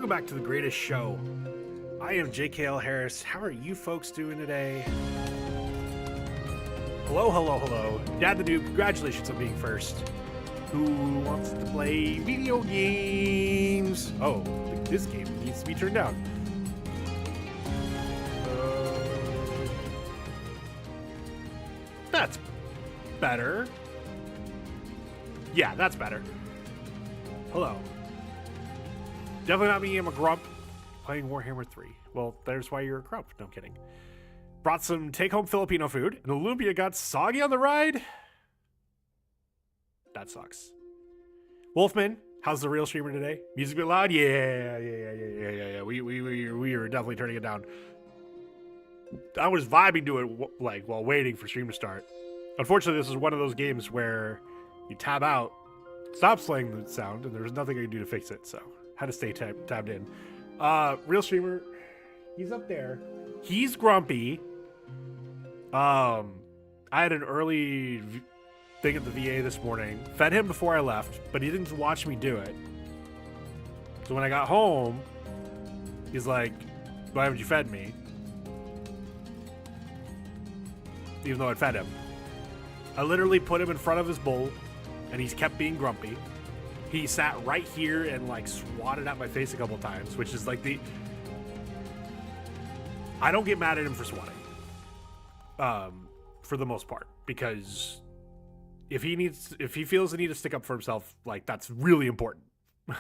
Welcome back to the greatest show. I am JKL Harris. How are you folks doing today? Hello, hello, hello. Dad the Dude, congratulations on being first. Who wants to play video games? Oh, this game needs to be turned down. That's better. Yeah, that's better. Hello. Definitely not me, I'm a grump. Playing Warhammer 3. Well, there's why you're a grump. No kidding. Brought some take-home Filipino food, and the lumpia got soggy on the ride. That sucks. Wolfman, how's the real streamer today? Music a bit loud? Yeah. We were definitely turning it down. I was vibing to it like while waiting for stream to start. Unfortunately, this is one of those games where you tab out, stops playing the sound, and there's nothing I can do to fix it, so had to stay tabbed in. Real streamer, he's up there. He's grumpy. I had an early thing at the VA this morning. Fed him before I left, but he didn't watch me do it. So when I got home, he's like, why haven't you fed me? Even though I'd fed him. I literally put him in front of his bowl, and he's kept being grumpy. He sat right here and like swatted at my face a couple times, which is like I don't get mad at him for swatting. For the most part, because if he feels the need to stick up for himself, like that's really important.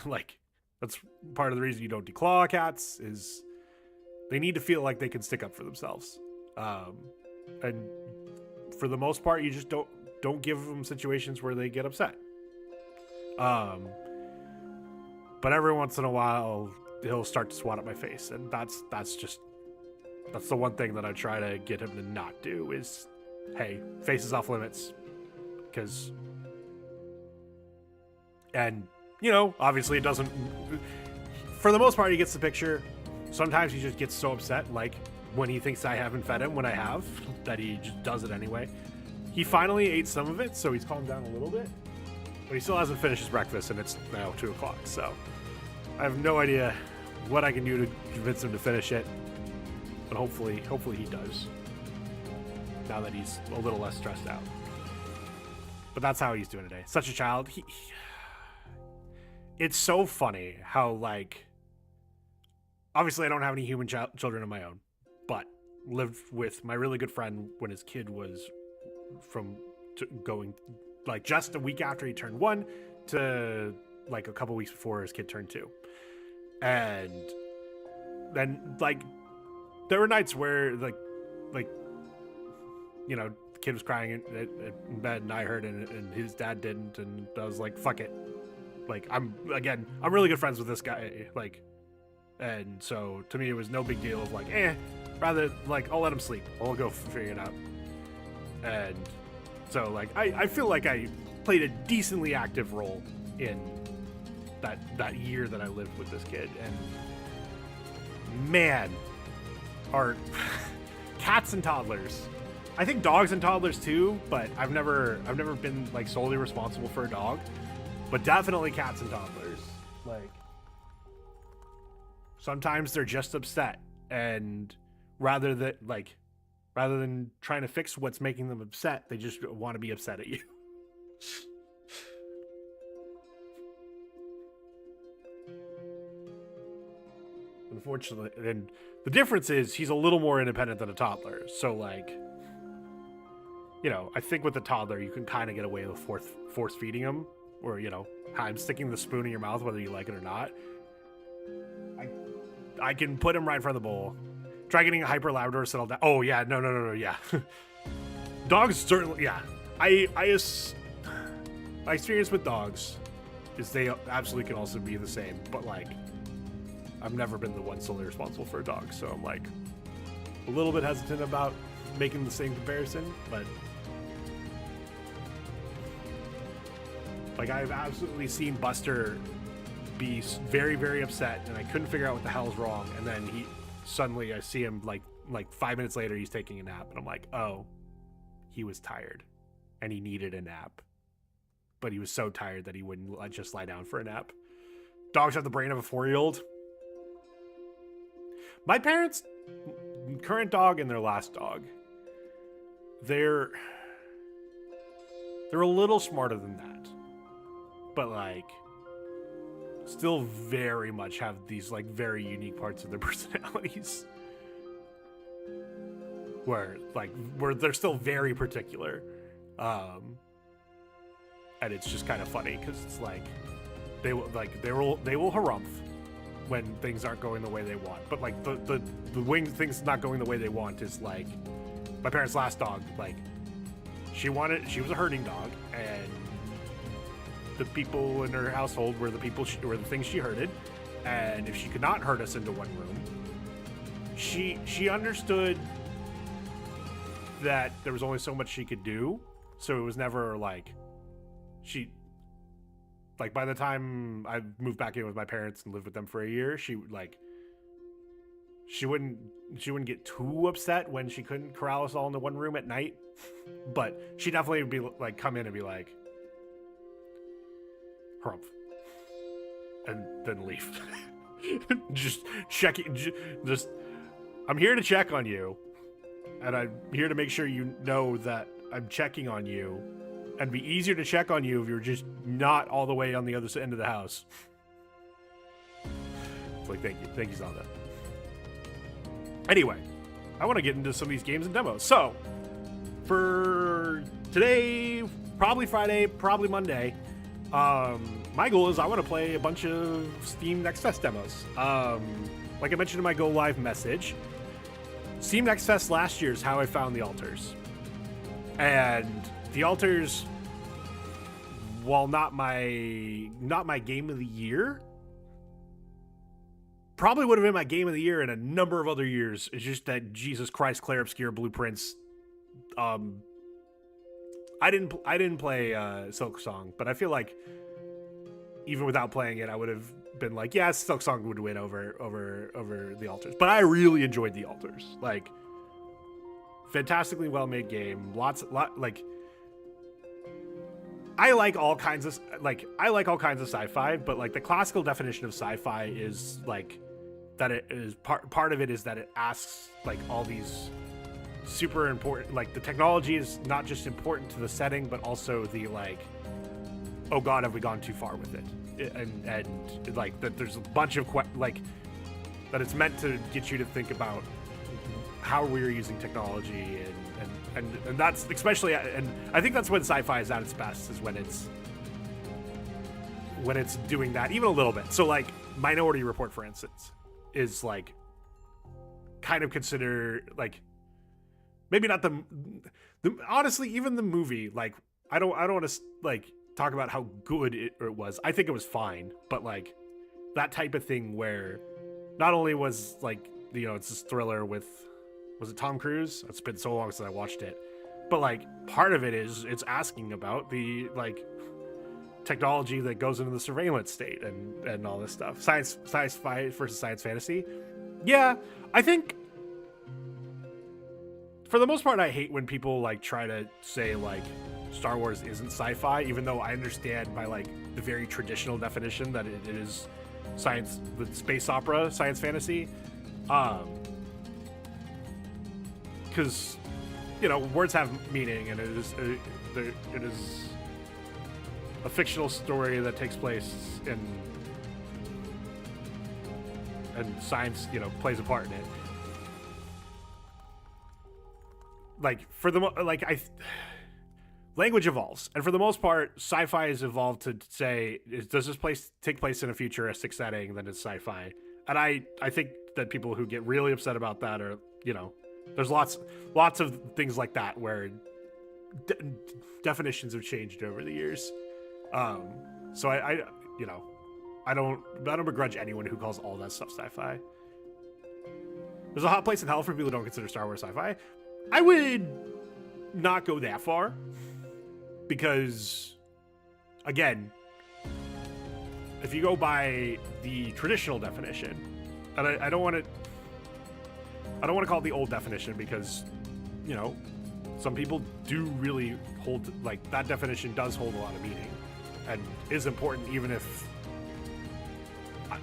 Like that's part of the reason you don't declaw cats is they need to feel like they can stick up for themselves. And for the most part, you just don't give them situations where they get upset. But every once in a while he'll start to swat at my face, and that's the one thing that I try to get him to not do is, hey, face is off limits, and you know, obviously it doesn't, for the most part he gets the picture. Sometimes he just gets so upset, like when he thinks I haven't fed him when I have, that he just does it anyway. He finally ate some of it, so he's calmed down a little bit. But he still hasn't finished his breakfast, and it's now 2 o'clock, so I have no idea what I can do to convince him to finish it. But hopefully he does, now that he's a little less stressed out. But that's how he's doing today. Such a child. It's so funny how, like, obviously I don't have any human children of my own, but lived with my really good friend when his kid was going like just a week after he turned 1 to like a couple weeks before his kid turned 2. And then like there were nights where like you know, the kid was crying in bed and I heard it and his dad didn't, and I was like, fuck it. Like I'm really good friends with this guy, like, and so to me it was no big deal of like, rather like I'll let him sleep, I'll go figure it out. And so like I feel like I played a decently active role in that year that I lived with this kid. And man, are cats and toddlers. I think dogs and toddlers too, but I've never been like solely responsible for a dog. But definitely cats and toddlers. Like sometimes they're just upset, and rather than trying to fix what's making them upset, they just want to be upset at you. Unfortunately, and the difference is he's a little more independent than a toddler. So like, you know, I think with a toddler, you can kind of get away with force feeding him, or, you know, I'm sticking the spoon in your mouth, whether you like it or not. I can put him right in front of the bowl. Try getting a hyper Labrador settled down. Oh yeah, no, yeah. Dogs certainly, yeah. My experience with dogs is they absolutely can also be the same, but like, I've never been the one solely responsible for a dog, so I'm like a little bit hesitant about making the same comparison, but like I've absolutely seen Buster be very, very upset, and I couldn't figure out what the hell's wrong, and then suddenly I see him like 5 minutes later he's taking a nap, and I'm like, oh, he was tired and he needed a nap, but he was so tired that he wouldn't just lie down for a nap. Dogs have the brain of a 4-year-old. My parents' current dog and their last dog, they're a little smarter than that, but like still very much have these like very unique parts of their personalities where they're still very particular, and it's just kind of funny because it's like they will harumph when things aren't going the way they want, but like the wing things not going the way they want is like my parents' last dog. Like she was a herding dog, and the people in her household were the things she herded, and if she could not herd us into one room, she understood that there was only so much she could do, so it was never like by the time I moved back in with my parents and lived with them for a year, she wouldn't get too upset when she couldn't corral us all into one room at night, but she definitely would be like come in and be like harumph and then leave. Just checking, just I'm here to check on you, and I'm here to make sure you know that I'm checking on you, and it'd be easier to check on you if you're just not all the way on the other end of the house. It's like, thank you, Zelda. Anyway, I want to get into some of these games and demos. So, for today, probably Friday, probably Monday, my goal is I want to play a bunch of Steam Next Fest demos. Like I mentioned in my Go Live message, Steam Next Fest last year is how I found the altars. And the altars, while not my game of the year, probably would have been my game of the year in a number of other years. It's just that Jesus Christ, Clair Obscure Blueprints. I didn't play Silk Song, but I feel like even without playing it, I would have been like, yeah, Silk Song would win over the altars. But I really enjoyed the altars. Like, fantastically well made game. I like all kinds of sci-fi, but like the classical definition of sci-fi is like that it is part of it is that it asks like all these super important, like the technology is not just important to the setting, but also the like, oh god, have we gone too far with it? And like that there's a bunch of that it's meant to get you to think about how we're using technology and that's especially, and I think that's when sci-fi is at its best, is when it's doing that even a little bit. So like Minority Report, for instance, is like kind of consider like maybe not the honestly even the movie, like I don't want to like talk about how good it was. I think it was fine, but like that type of thing where not only was like, you know, it's this thriller with, was it Tom Cruise? It's been so long since I watched it. But like part of it is it's asking about the like technology that goes into the surveillance state and all this stuff. Sci-fi versus science fantasy. Yeah, I think for the most part I hate when people like try to say like Star Wars isn't sci-fi, even though I understand by like the very traditional definition that it is science, the space opera, science fantasy. Because, you know, words have meaning, and it is a fictional story that takes place and science, you know, plays a part in it. Like for the language evolves, and for the most part, sci-fi has evolved to say, does this place take place in a futuristic setting? Then it's sci-fi, and I think that people who get really upset about that are, you know. There's lots of things like that where definitions have changed over the years. So I you know, I don't begrudge anyone who calls all that stuff sci-fi. There's a hot place in hell for people who don't consider Star Wars sci-fi. I would not go that far because, again, if you go by the traditional definition, and I don't want to call it the old definition because, you know, some people do really hold, like, that definition does hold a lot of meaning and is important, even if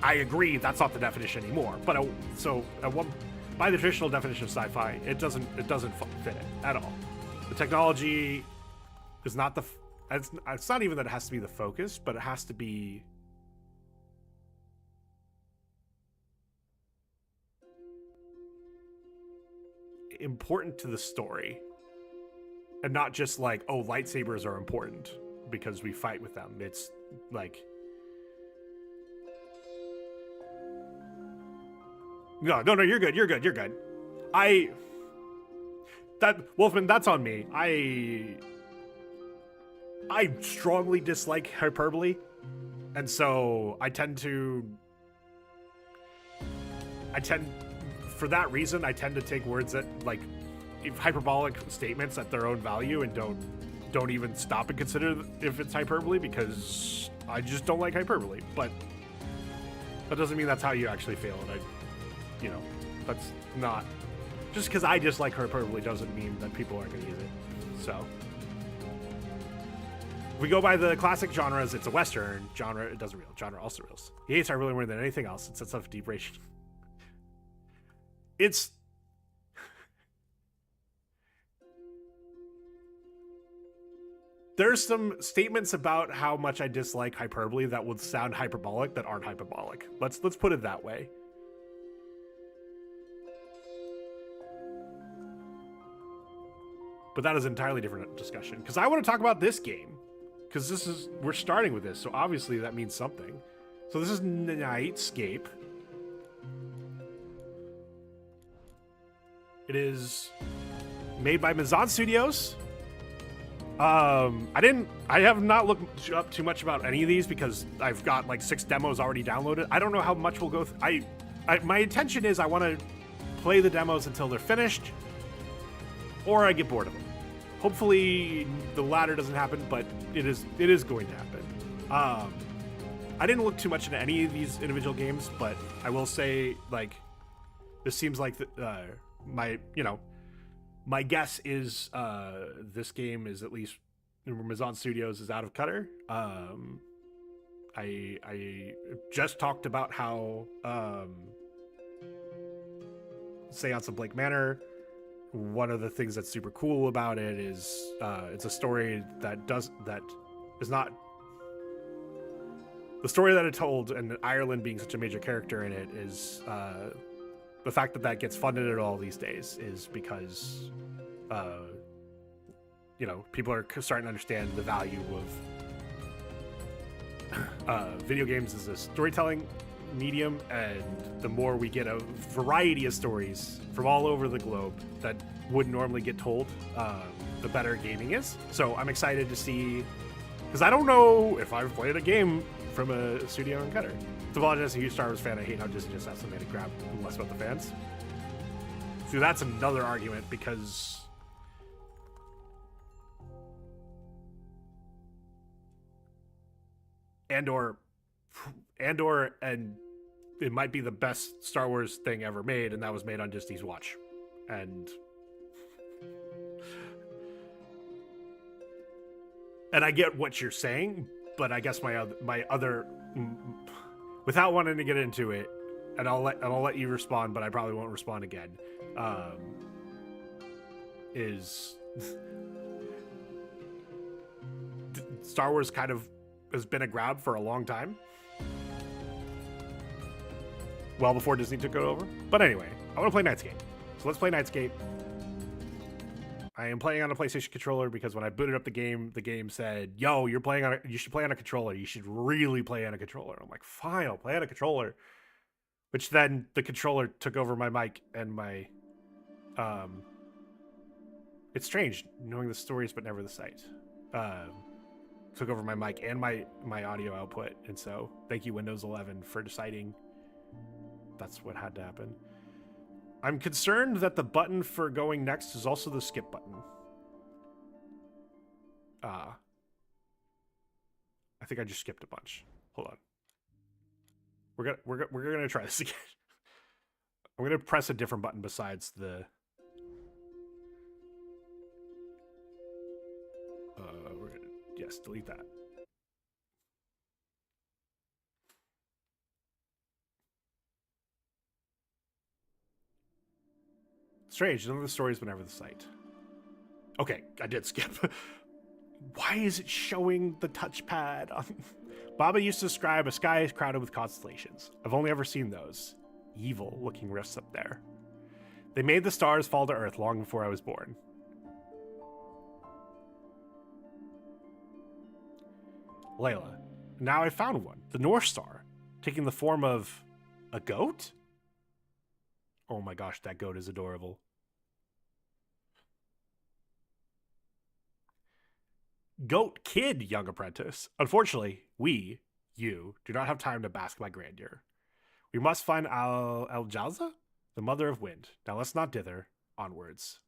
I agree that's not the definition anymore. But by the traditional definition of sci-fi, it doesn't fit it at all. The technology is not the. It's not even that it has to be the focus, but it has to be important to the story, and not just like, oh, lightsabers are important because we fight with them. It's like, no, you're good. Wolfman, that's on me. I strongly dislike hyperbole, and so for that reason, I tend to take words that, like, hyperbolic statements at their own value, and don't even stop and consider if it's hyperbole, because I just don't like hyperbole. But that doesn't mean that's how you actually feel, and that's not, just because I dislike hyperbole doesn't mean that people aren't going to use it. So if we go by the classic genres, it's a Western genre. It doesn't reel. Genre also reels. He hates hyperbole more than anything else. It's of deep rage. There's some statements about how much I dislike hyperbole that would sound hyperbolic that aren't hyperbolic. Let's put it that way. But that is an entirely different discussion, because I want to talk about this game, because we're starting with this, so obviously that means something. So this is Nightscape. It is made by Mizan Studios. I have not looked up too much about any of these because I've got like 6 demos already downloaded. I don't know how much we'll go through. My intention is I want to play the demos until they're finished, or I get bored of them. Hopefully the latter doesn't happen, but it is going to happen. I didn't look too much into any of these individual games, but I will say, like, this seems like my guess is this game is, at least Mizan Studios, is out of Qatar. I just talked about how Seance of Blake Manor, one of the things that's super cool about it is it's a story that is not the story that it told, and Ireland being such a major character in it is the fact that gets funded at all these days is because people are starting to understand the value of video games as a storytelling medium, and the more we get a variety of stories from all over the globe that wouldn't normally get told, the better gaming is. So I'm excited to see, because I don't know if I've played a game from a studio in Qatar. To apologize, a huge Star Wars fan. I hate how Disney just has something to grab less about the fans. See, that's another argument, because Andor, and it might be the best Star Wars thing ever made, and that was made on Disney's watch. And I get what you're saying, but I guess my other without wanting to get into it, and I'll let you respond, but I probably won't respond again. Is Star Wars kind of has been a grab for a long time, well before Disney took it over. But anyway, I want to play Nightscape, so let's play Nightscape. I am playing on a PlayStation controller because when I booted up the game said, "Yo, you should play on a controller. You should really play on a controller." I'm like, "Fine, I'll play on a controller." Which then the controller took over my mic and my it's strange knowing the stories but never the sight. Took over my mic and my audio output, and so thank you Windows 11 for deciding that's what had to happen. I'm concerned that the button for going next is also the skip button. I think I just skipped a bunch. Hold on. We're gonna try this again. I'm gonna press a different button besides the. Yes, delete that. Strange, none of the stories went over the site. Okay, I did skip. Why is it showing the touchpad? Baba used to describe a sky crowded with constellations. I've only ever seen those. Evil-looking rifts up there. They made the stars fall to Earth long before I was born. Layla. Now I found one. The North Star. Taking the form of a goat? Oh my gosh, that goat is adorable. Goat kid, young apprentice. Unfortunately, you, do not have time to bask in my grandeur. We must find Al-Jalza, the mother of wind. Now let's not dither. Onwards.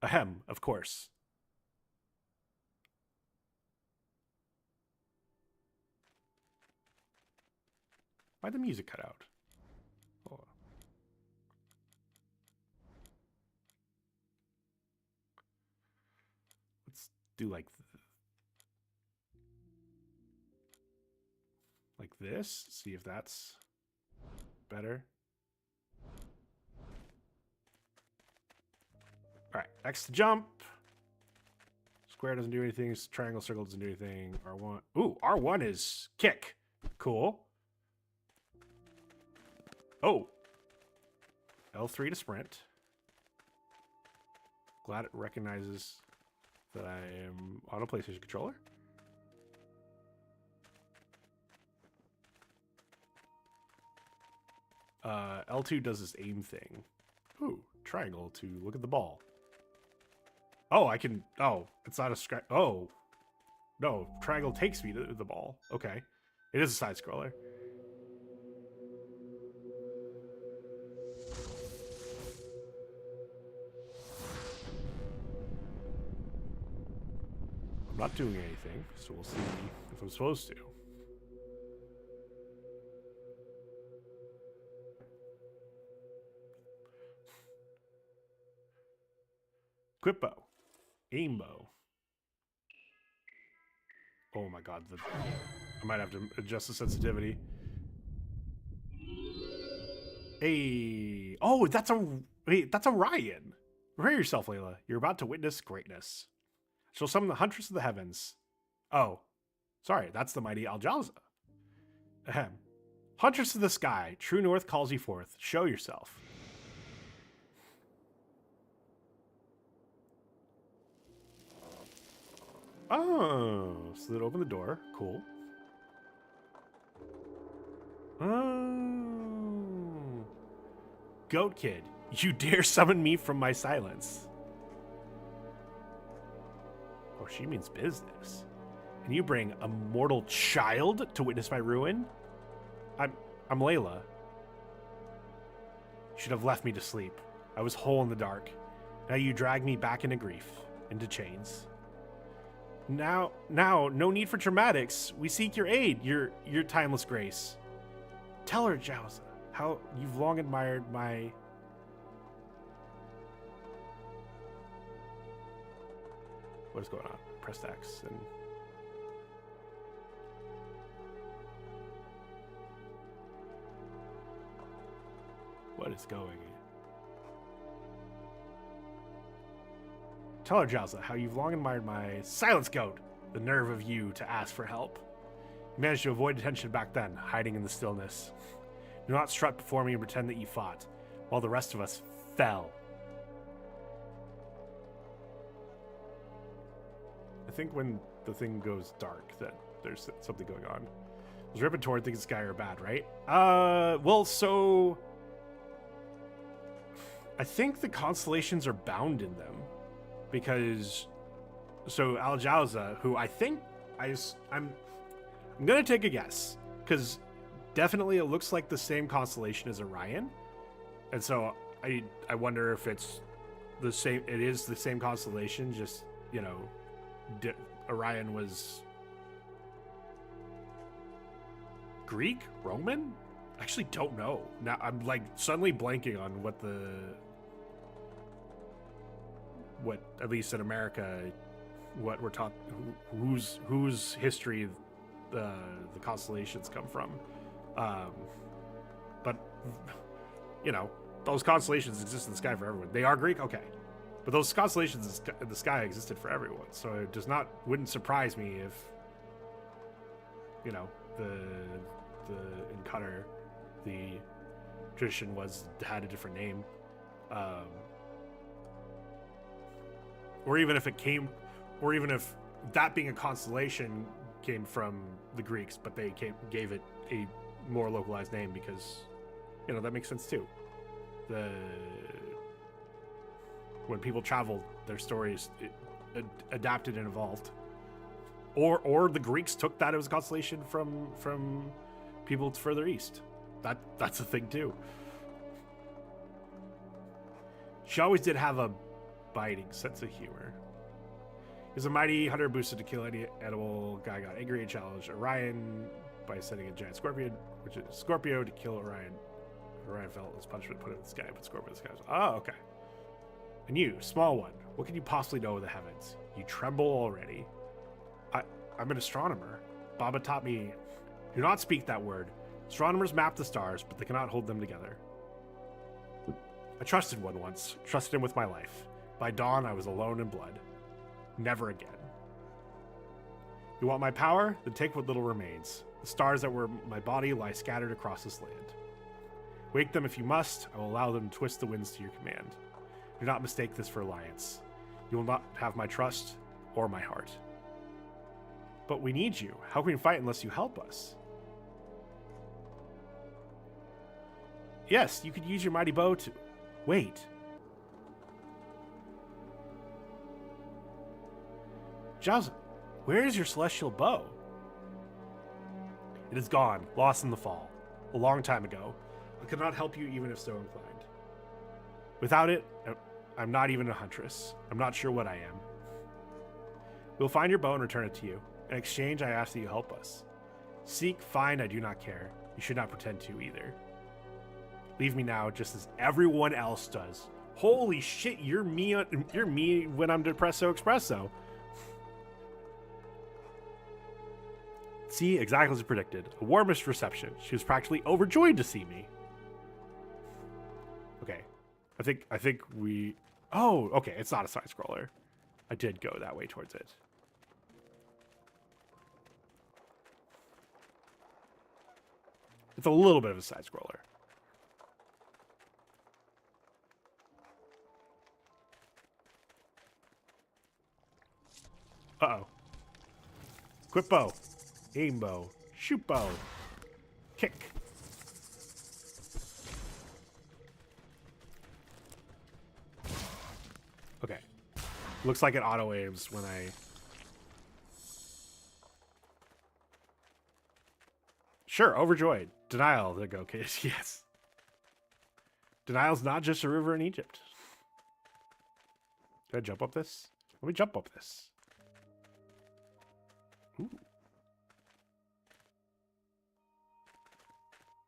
Ahem, of course. Why'd the music cut out? Oh. Let's do like this. See if that's better. All right, X to jump. Square doesn't do anything. Triangle, circle doesn't do anything. R1. Ooh, R1 is kick. Cool. Oh. L3 to sprint. Glad it recognizes that I am on a PlayStation controller. L2 does this aim thing. Ooh, triangle to look at the ball. Oh, I can... Oh, it's not a... Oh. No, triangle takes me to the ball. Okay. It is a side-scroller. I'm not doing anything, so we'll see if I'm supposed to. Quip bow. Aim bow. Oh my god, I might have to adjust the sensitivity. Hey. Oh, that's a... Wait, that's Orion. Prepare yourself, Layla. You're about to witness greatness. She'll summon the Huntress of the Heavens. Oh. Sorry, that's the mighty Al-Jalza. Ahem. Huntress of the Sky, true north calls you forth. Show yourself. Oh, so that opened the door. Cool. Oh. Goat Kid, you dare summon me from my silence. Oh, she means business. And you bring a mortal child to witness my ruin? I'm Layla. You should have left me to sleep. I was whole in the dark. Now you drag me back into grief, into chains. Now, no need for dramatics. We seek your aid, your timeless grace. Tell her, Jalza, how you've long admired my... What is going on? Press X and... What is going on? Tell her, Jalza, how you've long admired my... Silence, goat! The nerve of you to ask for help. You managed to avoid attention back then, hiding in the stillness. Do not strut before me and pretend that you fought, while the rest of us fell. I think when the thing goes dark, that there's something going on. Those ripping toward things this guy are bad, right? Well, so... I think the constellations are bound in them. Because, so Al-Jalza, who I think, I'm going to take a guess. Because definitely it looks like the same constellation as Orion. And so I wonder if it's the same, it is the same constellation, just, you know, Orion was Greek? Roman? I actually don't know. Now I'm like suddenly blanking on what at least in America, what we're taught, whose history the constellations come from. But, you know, those constellations exist in the sky for everyone. They are Greek? Okay. But those constellations in the sky existed for everyone. So it wouldn't surprise me if, you know, in Qatar, the tradition had a different name. Or even if that being a constellation came from the Greeks, but they gave it a more localized name because, you know, that makes sense too. When people traveled, their stories adapted and evolved. Or the Greeks took that as a constellation from people further east. That's a thing too. She always did have a biting sense of humor. He's a mighty hunter boosted to kill any edible guy got angry and challenged Orion by sending a giant scorpion, which is Scorpio, to kill Orion. Orion felt as punishment, put it in the sky, put Scorpio in the sky. Oh, okay. And you, small one, what can you possibly know of the heavens? You tremble already. I'm an astronomer. Baba taught me, do not speak that word. Astronomers map the stars, but they cannot hold them together. I trusted one once, trusted him with my life. By dawn, I was alone in blood. Never again. You want my power? Then take what little remains. The stars that were my body lie scattered across this land. Wake them if you must. I will allow them to twist the winds to your command. Do not mistake this for alliance. You will not have my trust or my heart. But we need you. How can we fight unless you help us? Yes, you could use your mighty bow to... Wait. Zhaozi, where is your celestial bow? It is gone, lost in the fall. A long time ago. I could not help you even if so inclined. Without it, I'm not even a huntress. I'm not sure what I am. We'll find your bow and return it to you. In exchange, I ask that you help us. Seek, find, I do not care. You should not pretend to either. Leave me now, just as everyone else does. Holy shit, you're me when I'm depresso espresso. See, exactly as predicted. A warmest reception. She was practically overjoyed to see me. Okay. I think we... Oh, okay, it's not a side scroller. I did go that way towards it. It's a little bit of a side scroller. Uh-oh. Equip bow. Aim bow. Shoot bow. Kick. Okay. Looks like it auto aims when I... Sure, overjoyed. Denial. There go, kids. Yes. Denial's not just a river in Egypt. Can I jump up this? Let me jump up this. Ooh.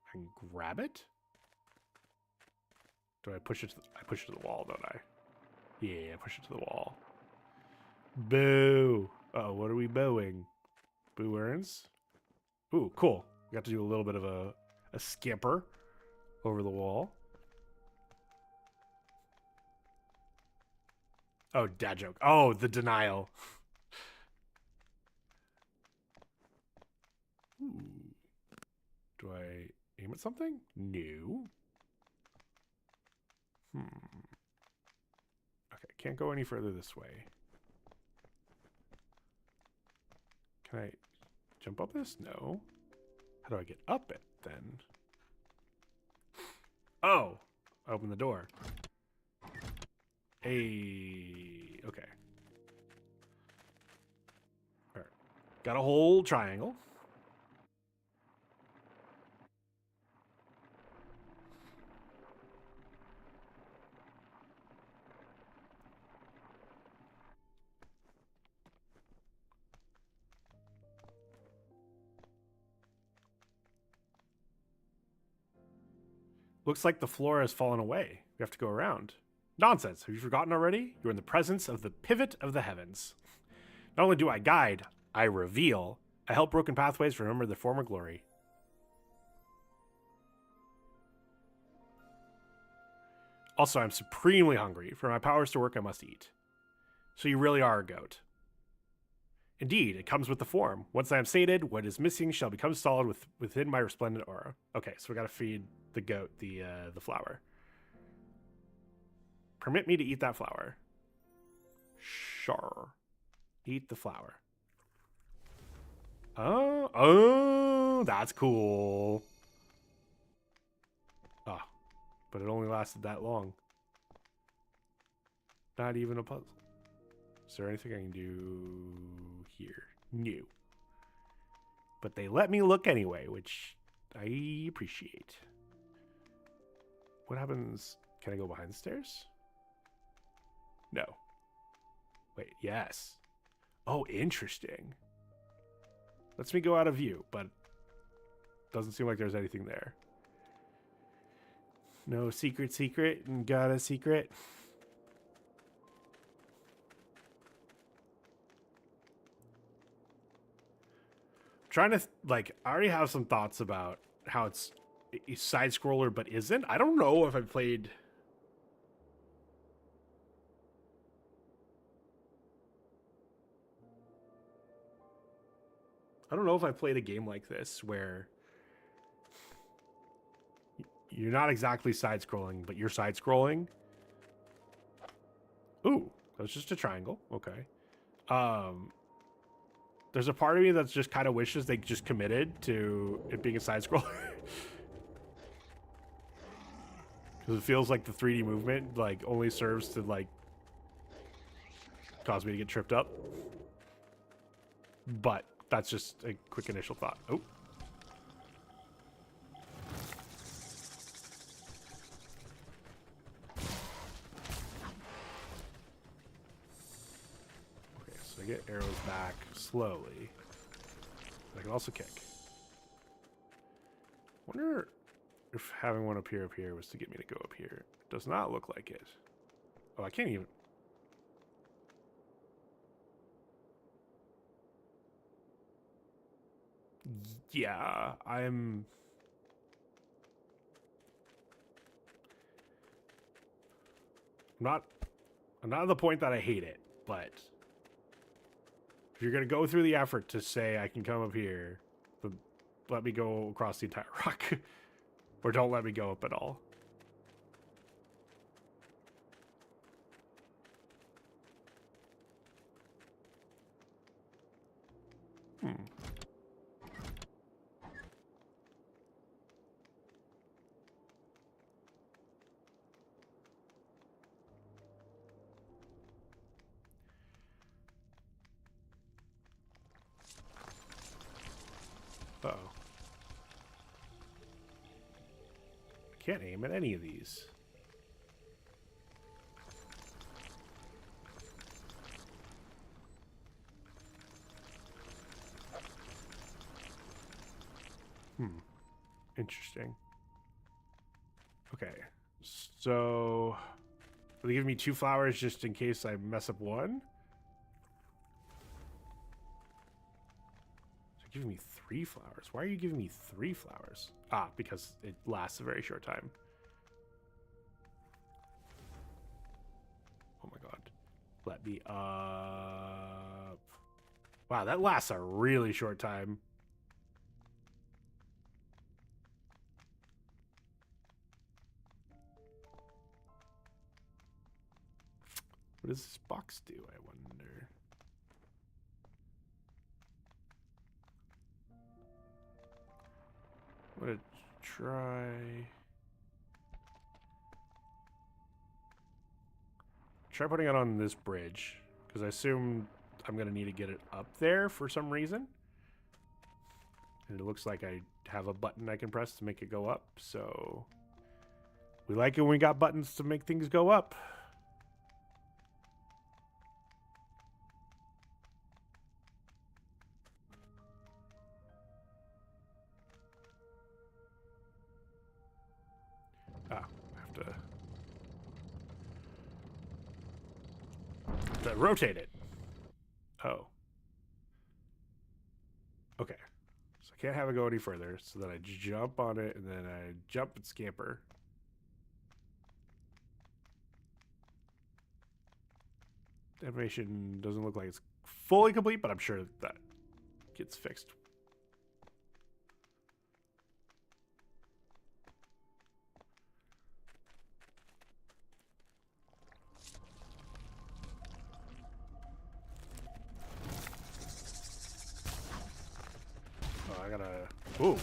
I can grab it? Do I push it to I push it to the wall, don't I? Yeah, I push it to the wall. Boo! Uh-oh, what are we booing? Boo earns? Ooh, cool. We got to do a little bit of a skipper over the wall. Oh, dad joke. Oh, the denial. Ooh. Do I aim at something? No. Okay, can't go any further this way. Can I jump up this? No. How do I get up it then? Oh, open the door. Hey, okay. All right. Got a whole triangle. Looks like the floor has fallen away. We have to go around. Nonsense. Have you forgotten already? You're in the presence of the pivot of the heavens. Not only do I guide, I reveal. I help broken pathways remember their former glory. Also, I'm supremely hungry. For my powers to work, I must eat. So you really are a goat. Indeed, it comes with the form. Once I am sated, what is missing shall become solid within my resplendent aura. Okay, so we gotta feed the goat the flower. Permit me to eat that flower. Sure. Eat the flower. Oh, that's cool. Ah, but it only lasted that long. Not even a puzzle. Is there anything I can do here? No. But they let me look anyway, which I appreciate. What happens? Can I go behind the stairs? No. Wait, yes. Oh, interesting. Lets me go out of view, but doesn't seem like there's anything there. No secret, and got a secret. Trying to like, I already have some thoughts about how it's a side scroller but isn't. I don't know if I've played. I don't know if I played a game like this where you're not exactly side scrolling, but you're side scrolling. Ooh, that's just a triangle. Okay. There's a part of me that's just kind of wishes they just committed to it being a side scroller. Because it feels like the 3D movement like only serves to like cause me to get tripped up. But that's just a quick initial thought. Oh. Okay, so I get arrows back slowly. I can also kick. Wonder if having one up here was to get me to go up here. It does not look like it. Oh, I can't even. Yeah, I'm not at the point that I hate it, but if you're gonna go through the effort to say I can come up here, then let me go across the entire rock. Or don't let me go up at all. Uh-oh. I can't aim at any of these. Interesting. Okay. So are they giving me 2 flowers just in case I mess up one? They're giving me 3 flowers. Why are you giving me 3 flowers? Ah, because it lasts a very short time. Oh my god. Let me up. Wow, that lasts a really short time. What does this box do, I wonder? I'm gonna try putting it on this bridge, because I assume I'm gonna need to get it up there for some reason. And it looks like I have a button I can press to make it go up, so we like it when we got buttons to make things go up. Ah, I have to rotate it. Oh. Okay. So I can't have it go any further, so then I jump on it, and then I jump and scamper. Animation doesn't look like it's fully complete, but I'm sure that gets fixed. Oh, I gotta... Ooh.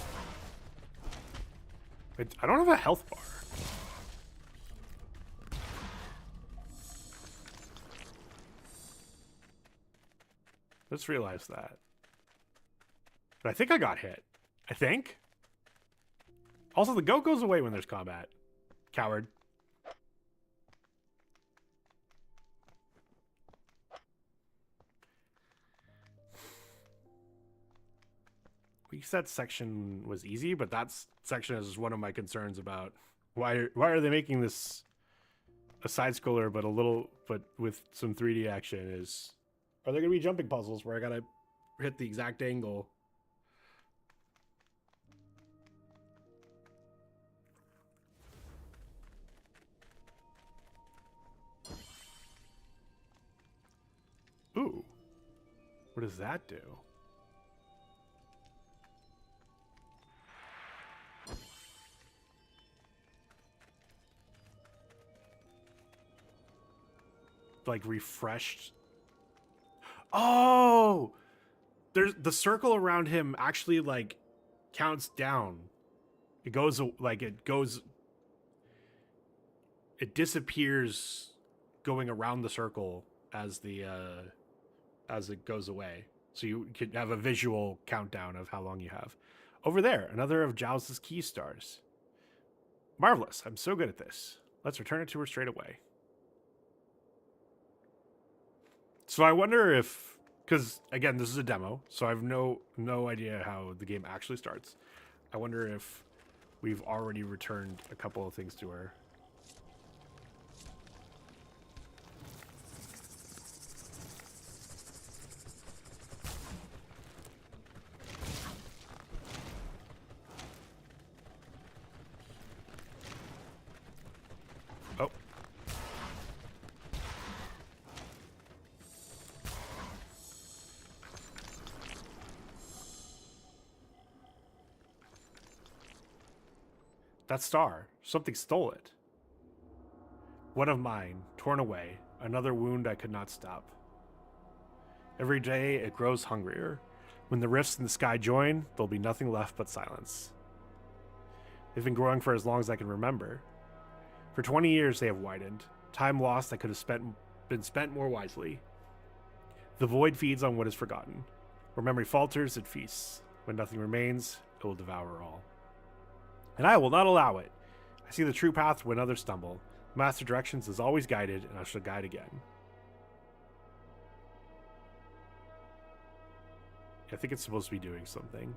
I don't have a health bar. Just realized that. But I think I got hit. I think. Also, the goat goes away when there's combat. Coward. We said section was easy, but that section is one of my concerns about why are they making this a side scroller but with some 3D action. Is are there gonna be jumping puzzles where I gotta hit the exact angle? Ooh. What does that do? Like refreshed. Oh, there's the circle around him actually like counts down. It goes like it disappears going around the circle as it goes away. So you could have a visual countdown of how long you have. Over there, another of Jowls' key stars. Marvelous. I'm so good at this. Let's return it to her straight away. So I wonder if, because again, this is a demo, so I have no idea how the game actually starts. I wonder if we've already returned a couple of things to her. Oh. That star. Something stole it. One of mine, torn away. Another wound I could not stop. Every day it grows hungrier. When the rifts in the sky join, there'll be nothing left but silence. They've been growing for as long as I can remember. For 20 years they have widened. Time lost that could have been spent more wisely. The void feeds on what is forgotten. Where memory falters, it feasts. When nothing remains, it will devour all. And I will not allow it. I see the true path when others stumble. Master directions is always guided, and I shall guide again. I think it's supposed to be doing something.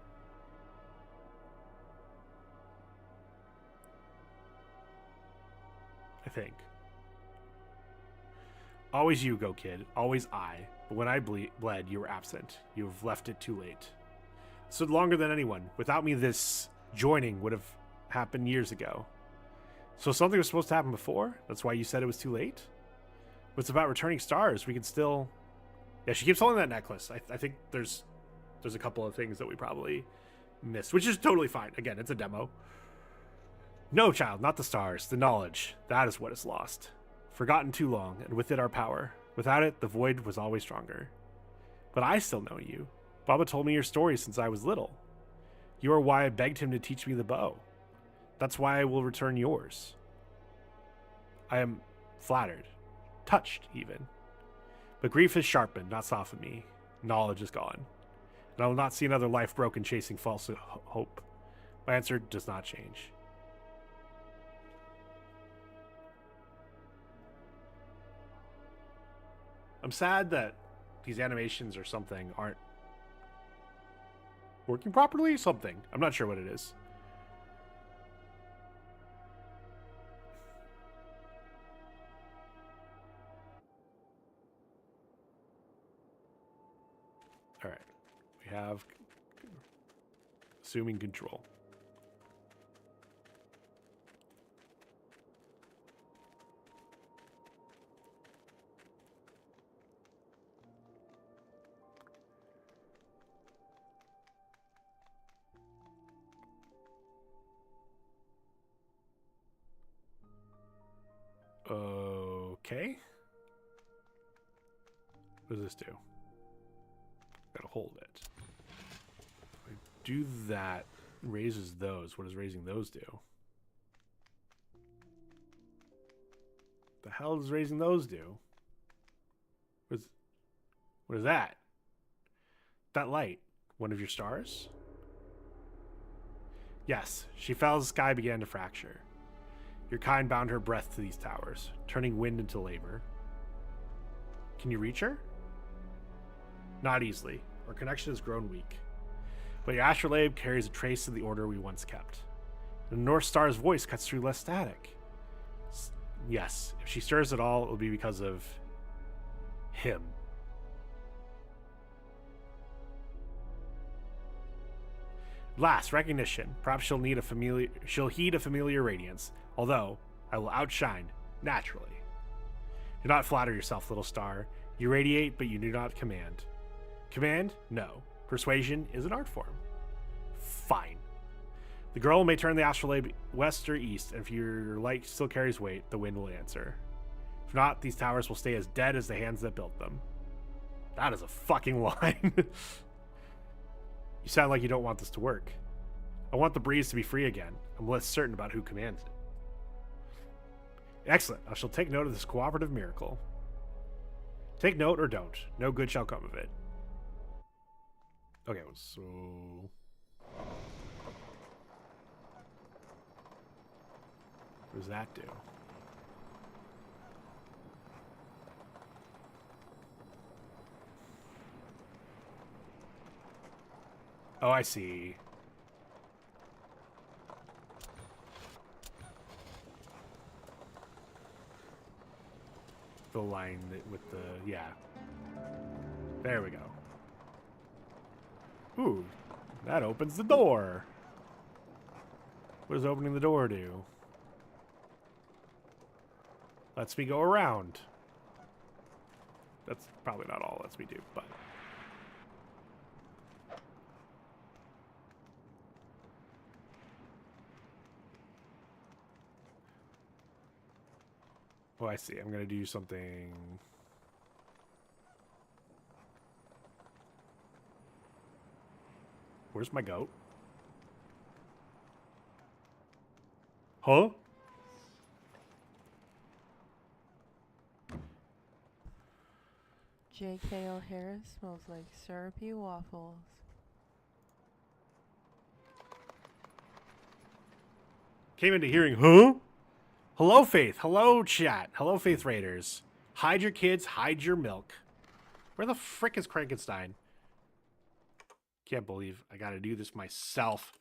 I think. Always you go, kid. Always I. But when I bled, you were absent. You have left it too late. I stood longer than anyone. Without me, this joining would have happened years ago. So something was supposed to happen before? That's why you said it was too late? What's about returning stars? We can still... Yeah, she keeps holding that necklace. I think there's a couple of things that we probably missed, which is totally fine. Again, it's a demo. No, child, not the stars. The knowledge. That is what is lost. Forgotten too long, and with it our power. Without it, the void was always stronger. But I still know you. Baba told me your story since I was little. You are why I begged him to teach me the bow. That's why I will return yours. I am flattered. Touched, even. But grief has sharpened, not softened me. Knowledge is gone. And I will not see another life broken chasing false hope. My answer does not change. I'm sad that these animations or something aren't working properly. Something. I'm not sure what it is. All right. We have assuming control. Okay. What does this do? Gotta hold it. I do that. Raises those. What does raising those do? The hell does raising those do? What is that? That light. One of your stars? Yes. She fell as the sky began to fracture. Your kind bound her breath to these towers, turning wind into labor. Can you reach her? Not easily. Our connection has grown weak. But your astrolabe carries a trace of the order we once kept. The North Star's voice cuts through less static. Yes, if she stirs at all, it will be because of him. Last, recognition. Perhaps she'll heed a familiar radiance, although I will outshine naturally. Do not flatter yourself, little star. You radiate, but you do not command. Command? No. Persuasion is an art form. Fine. The girl may turn the astrolabe west or east, and if your light still carries weight, the wind will answer. If not, these towers will stay as dead as the hands that built them. That is a fucking line. You sound like you don't want this to work. I want the breeze to be free again. I'm less certain about who commands it. Excellent. I shall take note of this cooperative miracle. Take note or don't. No good shall come of it. Okay, so... what does that do? Oh, I see. The line with the... yeah. There we go. Ooh, that opens the door. What does opening the door do? Lets me go around. That's probably not all it lets me do, but... oh, I see. I'm going to do something... where's my goat? Huh? J.K. O'Hara smells like syrupy waffles. Came into hearing, huh? Hello, Faith. Hello, chat. Hello, Faith Raiders. Hide your kids. Hide your milk. Where the frick is Frankenstein? Can't believe I gotta do this myself.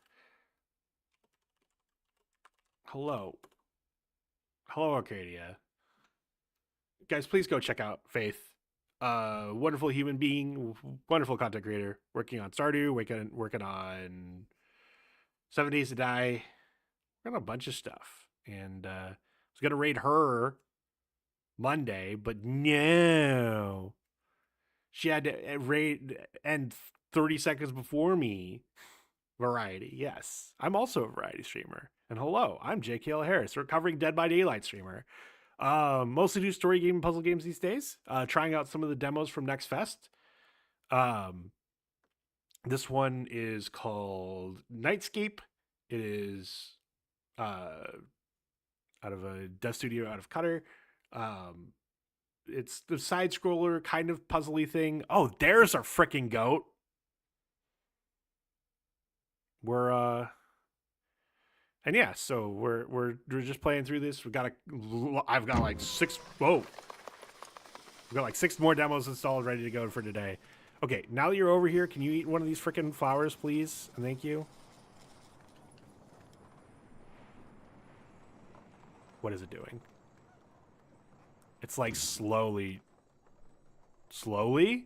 Hello. Hello, Arcadia. Guys, please go check out Faith. Wonderful human being, wonderful content creator, working on Stardew, working on 7 Days to Die, working on a bunch of stuff. And I was gonna raid her Monday, but no. She had to raid end 30 seconds before me. Variety, yes. I'm also a variety streamer. And hello, I'm JKL Harris, recovering Dead by Daylight streamer. Mostly do story game and puzzle games these days. Trying out some of the demos from Next Fest. This one is called Nightscape. It is out of a dev studio out of Qatar. It's the side scroller kind of puzzly thing. Oh, there's our freaking goat. And yeah, so we're just playing through this. I've got like 6. Whoa. We've got like 6 more demos installed, ready to go for today. Okay, now that you're over here, can you eat one of these freaking flowers, please? And thank you. What is it doing? It's like slowly. Slowly?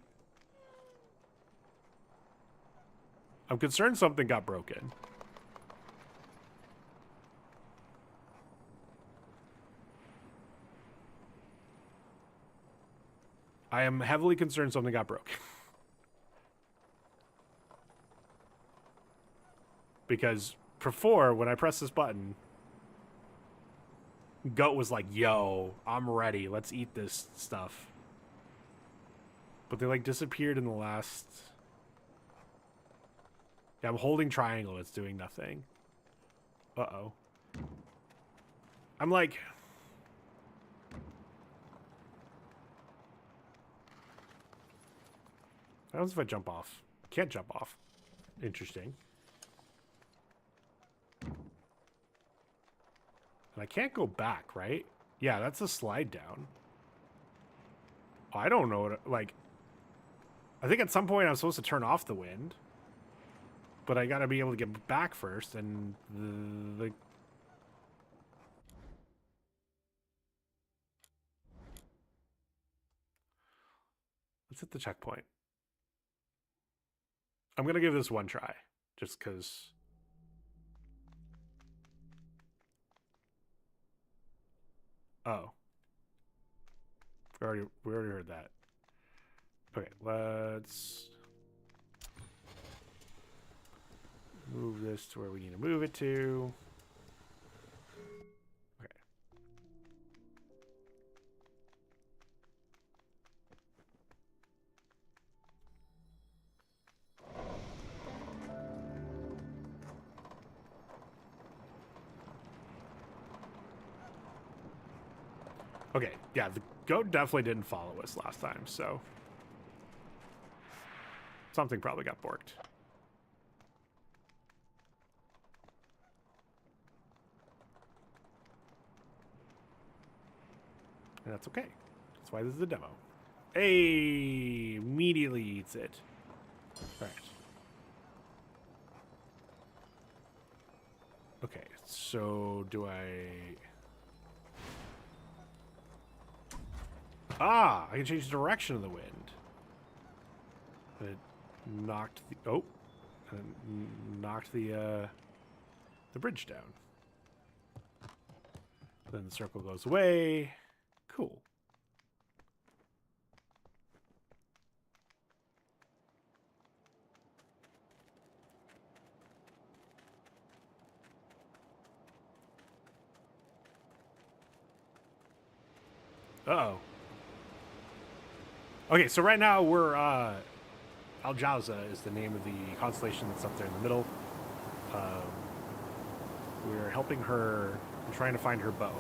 I'm concerned something got broken. I am heavily concerned something got broken. Because before, when I press this button, Goat was like, yo, I'm ready. Let's eat this stuff. But they like disappeared in the last... Yeah, I'm holding triangle. It's doing nothing. Uh-oh. I'm like... What happens if I jump off? Can't jump off. Interesting. And I can't go back, right? Yeah, that's a slide down. Oh, I don't know what... Like... I think at some point I'm supposed to turn off the wind. But I gotta be able to get back first, and the let's hit the checkpoint. I'm gonna give this one try, just because. Oh, we already heard that. Okay, let's move this to where we need to move it to. Okay. Okay, yeah, the goat definitely didn't follow us last time, so something probably got borked. And that's okay. That's why this is a demo. Hey, immediately eats it. All right. Okay, so do I... Ah, I can change the direction of the wind. And it knocked the... Oh. And it knocked the bridge down. Then the circle goes away. Cool. Uh-oh. Okay, so right now we're, Al Jauza is the name of the constellation that's up there in the middle. We're helping her and trying to find her bow.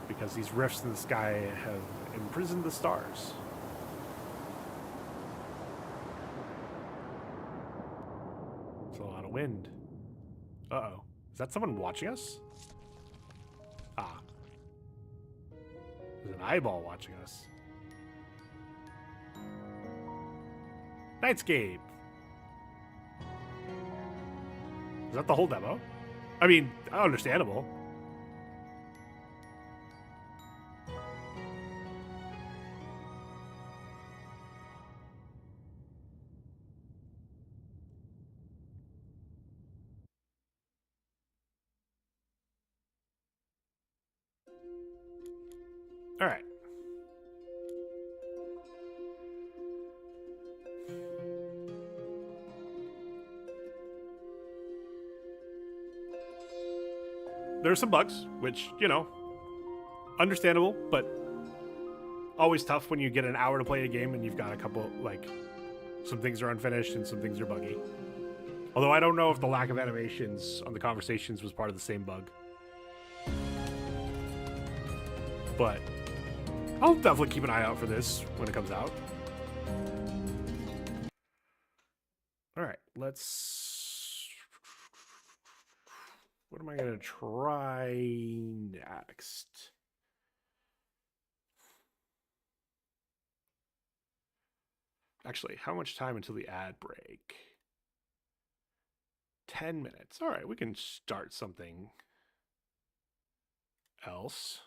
Because these rifts in the sky have imprisoned the stars. It's a lot of wind. Uh-oh. Is that someone watching us? Ah. There's an eyeball watching us. Nightscape! Is that the whole demo? I mean, understandable. All right. There are some bugs, which, you know, understandable, but always tough when you get an hour to play a game and you've got a couple, like, some things are unfinished and some things are buggy. Although I don't know if the lack of animations on the conversations was part of the same bug. But I'll definitely keep an eye out for this when it comes out. All right, let's... What am I going to try next? Actually, how much time until the ad break? 10 minutes. All right, we can start something else.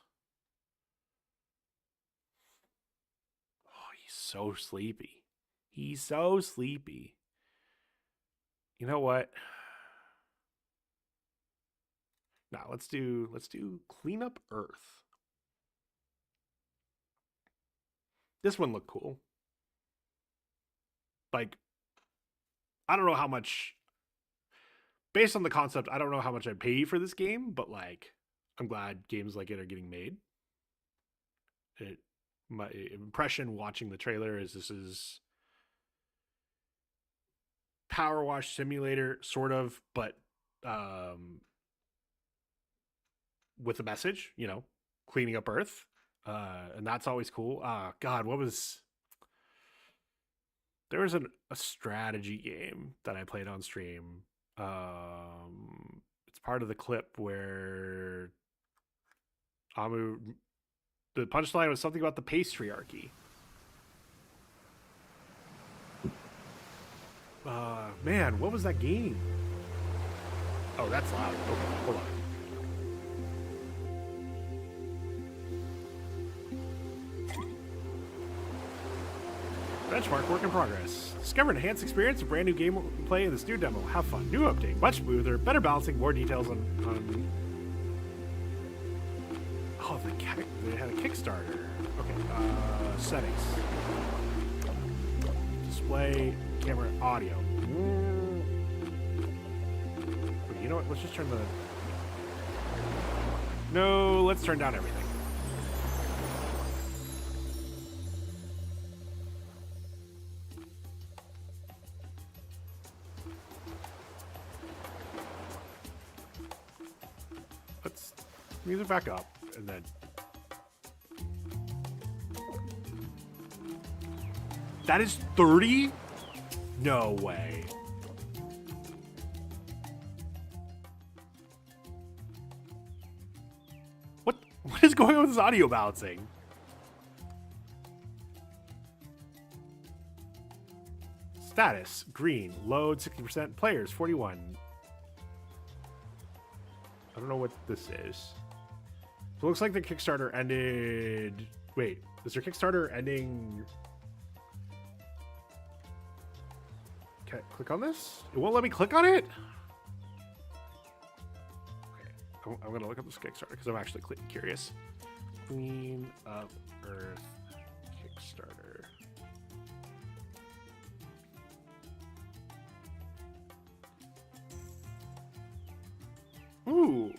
Oh, he's so sleepy. He's so sleepy. You know what? Now let's do Clean Up Earth. This one looked cool. Like, I don't know how much based on the concept, I don't know how much I'd pay for this game, but like, I'm glad games like it are getting made. My impression watching the trailer is this is Power Wash Simulator, sort of, but with a message, you know, cleaning up Earth, and that's always cool. God, what was there was a strategy game that I played on stream. It's part of the clip where Amu. The punchline was something about the patriarchy. Man, what was that game? Oh, that's loud. Okay, hold on. Benchmark work in progress. Discover an enhanced experience, a brand new gameplay in this new demo. Have fun. New update. Much smoother, better balancing, more details on oh, they had a Kickstarter. Okay, settings. Display, camera, audio. Okay, you know what? Let's just turn the... No, let's turn down everything. Let's music back up, and then... That is 30? No way. What is going on with this audio balancing? Status, green, load 60%, players 41. I don't know what this is. It looks like the Kickstarter ended... Wait, is their Kickstarter ending... Can I click on this? It won't let me click on it? Okay, I'm going to look up this Kickstarter because I'm actually curious. Clean Up Earth Kickstarter. Ooh.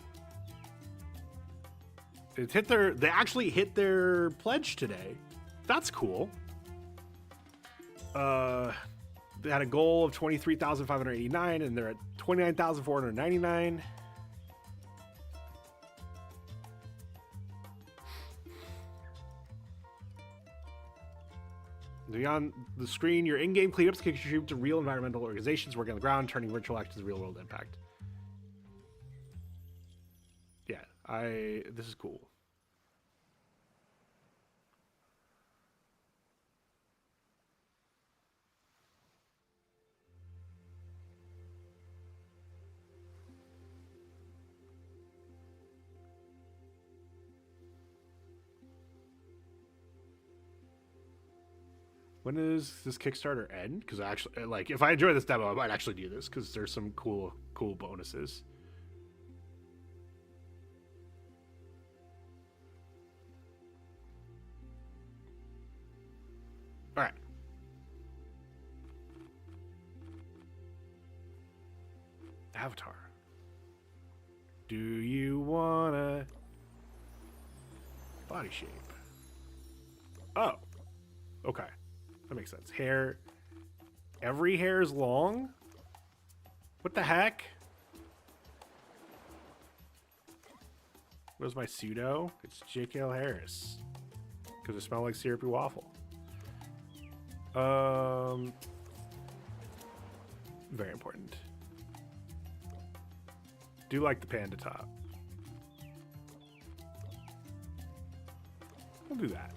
It's hit their... They actually hit their pledge today. That's cool. They had a goal of 23,589 and they're at 29,499. Beyond the screen, your in-game cleanups can contribute to real environmental organizations working on the ground, turning virtual actions to real-world impact. Yeah, this is cool. When does this Kickstarter end? Because I actually, like, if I enjoy this demo, I might actually do this because there's some cool bonuses. All right. Avatar. Do you wanna body shape? Oh, okay. That makes sense. Hair. Every hair is long? What the heck? Where's my pseudo? It's J.K.L. Harris. Because it smells like syrupy waffle. Very important. Do like the panda top. We'll do that.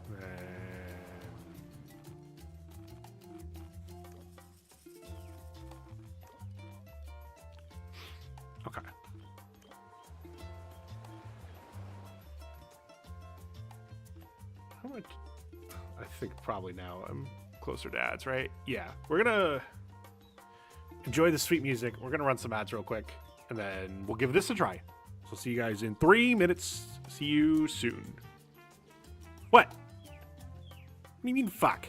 Okay. How much? I think probably now I'm closer to ads, right? Yeah. We're gonna enjoy the sweet music. We're gonna run some ads real quick, and then we'll give this a try. So see you guys in 3 minutes. See you soon. What? What do you mean, fuck?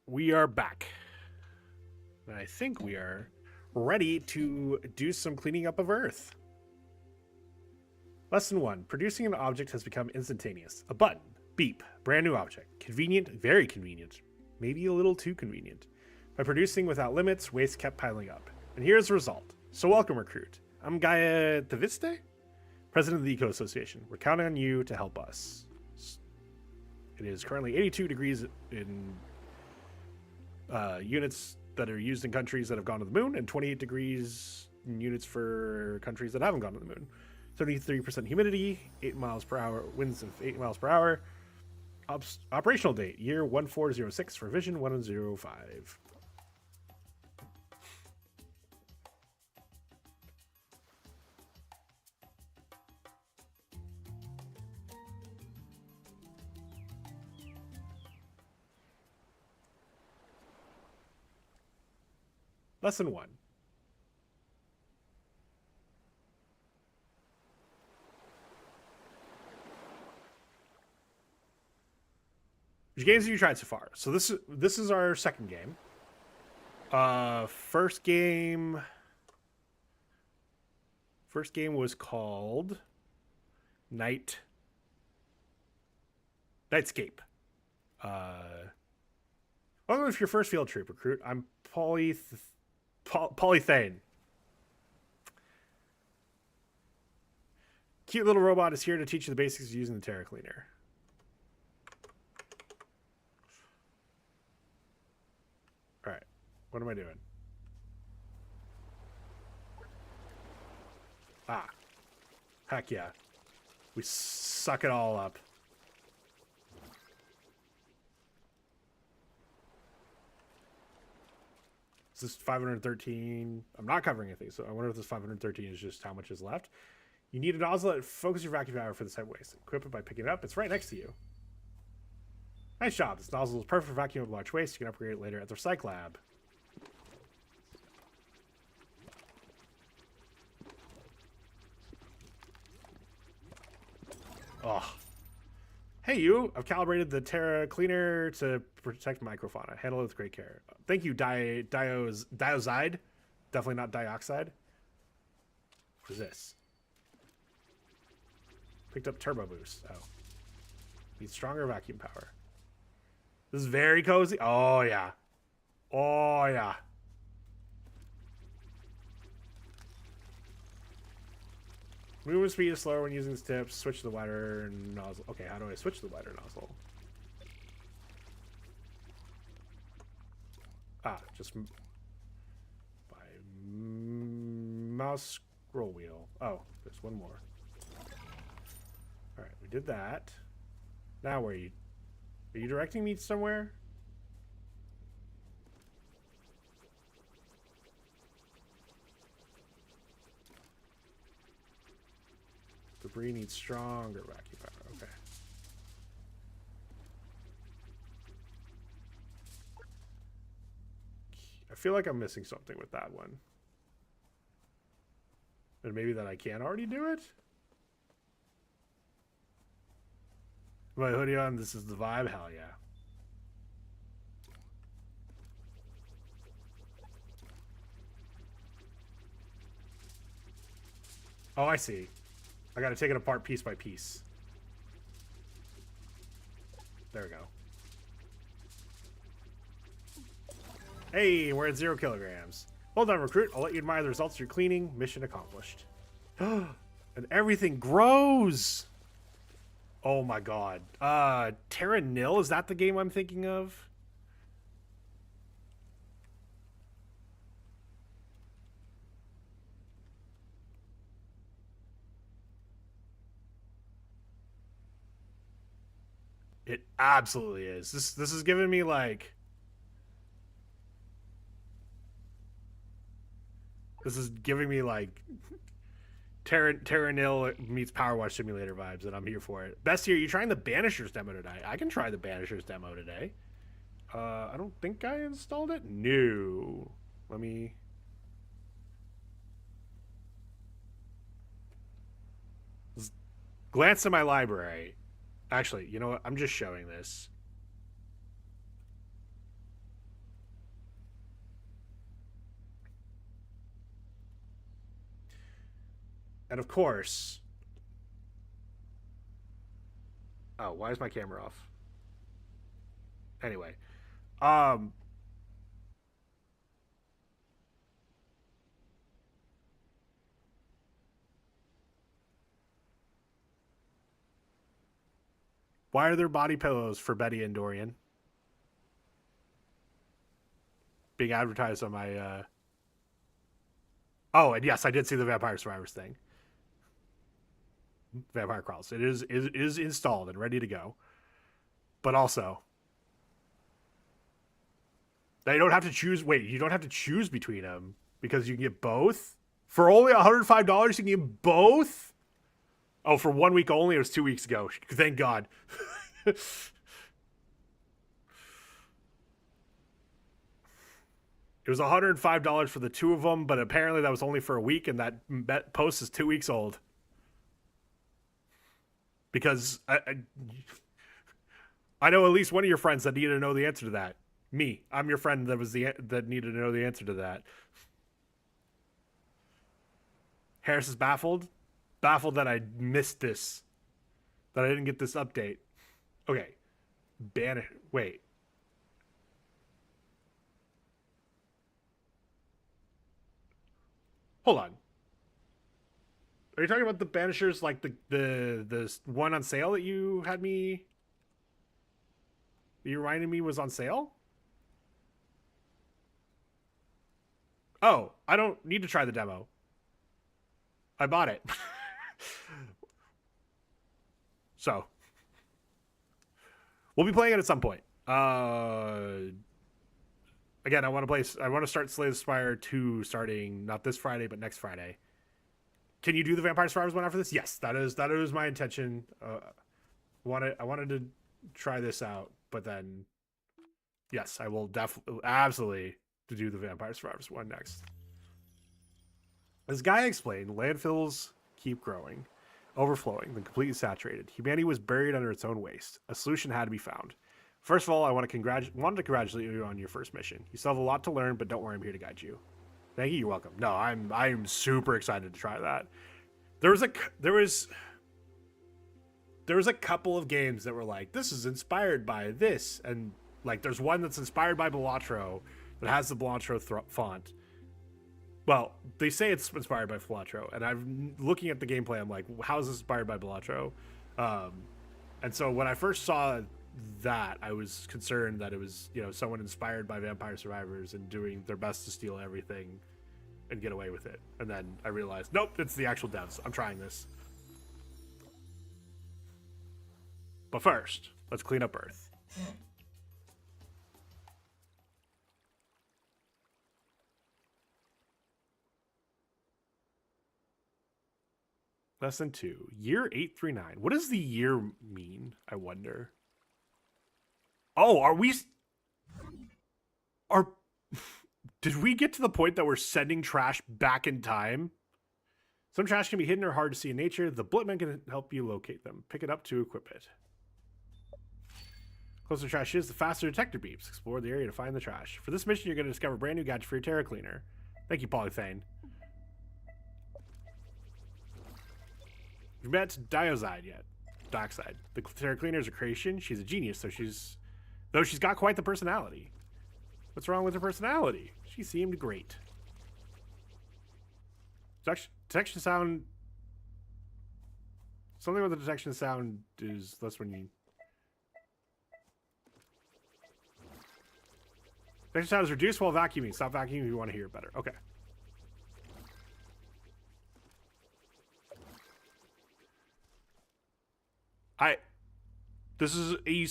we are back. And I think we are ready to do some cleaning up of Earth. Lesson 1. Producing an object has become instantaneous. A button. Beep. Brand new object. Convenient. Very convenient. Maybe a little too convenient. By producing without limits, waste kept piling up. And here's the result. So welcome, recruit. I'm Gaia Taviste, president of the Eco Association. We're counting on you to help us. It is currently 82 degrees in units that are used in countries that have gone to the moon, and 28 degrees in units for countries that haven't gone to the moon. 73% humidity, 8 miles per hour, winds of 8 miles per hour. Operational date, year 1406 for Vision 105. Lesson 1. Which games have you tried so far? So this is our second game. First game was called Nightscape. Welcome to your first field trip, recruit. I'm Polythane. Cute little robot is here to teach you the basics of using the Terra Cleaner. All right, what am I doing? Ah, heck yeah. We suck it all up. This is 513. I'm not covering anything, so I wonder if this 513 is just how much is left. You need a nozzle that focuses your vacuum power for this type of waste. Equip it by picking it up. It's right next to you. Nice job. This nozzle is perfect for vacuuming large waste. You can upgrade it later at the Recycle Lab. Oh. Hey, you. I've calibrated the Terra Cleaner to protect microfauna. Handle it with great care. Thank you, Diozide. Definitely not dioxide. What is this? Picked up Turbo Boost. Oh. Needs stronger vacuum power. This is very cozy. Oh, yeah. Oh, yeah. Movement speed is slower when using this tip. Switch the wider nozzle. Okay, how do I switch the wider nozzle? Ah, just by mouse scroll wheel. Oh, there's one more. All right, we did that. Now where are you directing me somewhere? Debris needs stronger vacuum power. Okay. I feel like I'm missing something with that one. And maybe that I can already do it? My hoodie on, this is the vibe? Hell yeah. Oh, I see. I gotta take it apart piece by piece. There we go. Hey, we're at 0 kilograms. Well done, recruit. I'll let you admire the results of your cleaning. Mission accomplished. And everything grows! Oh my god. Terra Nil, is that the game I'm thinking of? It absolutely is. This is giving me like... This is giving me like Terra Nil meets Power Wash Simulator vibes, and I'm here for it. Best here, you trying the Banishers demo today? I can try the Banishers demo today. I don't think I installed it. No. Let me... Glance at my library. Actually, you know what? I'm just showing this. And of course, oh, why is my camera off? Anyway, um, why are there body pillows for Betty and Dorian being advertised on my? Oh, and yes, I did see the Vampire Survivors thing. Vampire Crawls. It is installed and ready to go. But also, now you don't have to choose. Wait, you don't have to choose between them because you can get both for only $105. You can get both. Oh, for 1 week only. It was 2 weeks ago. Thank God. It was $105 for the two of them, but apparently that was only for a week, and that post is 2 weeks old. Because I know at least one of your friends that needed to know the answer to that. Me, I'm your friend that needed to know the answer to that. Harris is baffled that I missed this, that I didn't get this update. Okay, wait. Hold on. Are you talking about the Banishers, like the one on sale that you had me? You reminded me was on sale? Oh, I don't need to try the demo. I bought it. So we'll be playing it at some point. Again, I want to start Slay the Spire 2 starting not this Friday, but next Friday. Can you do the Vampire Survivors one after this? Yes, that is my intention. I wanted to try this out, but then yes, I will definitely absolutely to do the Vampire Survivors one next. As Guy explained, landfills keep growing, overflowing, then completely saturated. Humanity was buried under its own waste. A solution had to be found. First of all, I wanted to congratulate you on your first mission. You still have a lot to learn, but don't worry, I'm here to guide you. Thank you. You're welcome. No, I'm super excited to try that. There was a couple of games that were like, this is inspired by this, and like there's one that's inspired by Balatro that has the Balatro font. Well, they say it's inspired by Balatro, and I'm looking at the gameplay. I'm like, how is this inspired by Balatro? And so when I first saw that, I was concerned that it was, someone inspired by Vampire Survivors and doing their best to steal everything and get away with it. And then I realized, nope, it's the actual devs. I'm trying this. But first, let's clean up Earth. Lesson 2. Year 839. What does the year mean, I wonder? Oh, did we get to the point that we're sending trash back in time? Some trash can be hidden or hard to see in nature. The Blitman can help you locate them. Pick it up to equip it. Closer trash is, the faster detector beeps. Explore the area to find the trash. For this mission, you're going to discover a brand new gadget for your Terra Cleaner. Thank you, Polythane. You've met Dioxide yet? Dockside. The Terra Cleaner is a creation. She's a genius, though she's got quite the personality. What's wrong with her personality? She seemed great. Detection sound. Something with the detection sound is less when you. Detection sound is reduced while vacuuming. Stop vacuuming if you want to hear it better. Okay. This is a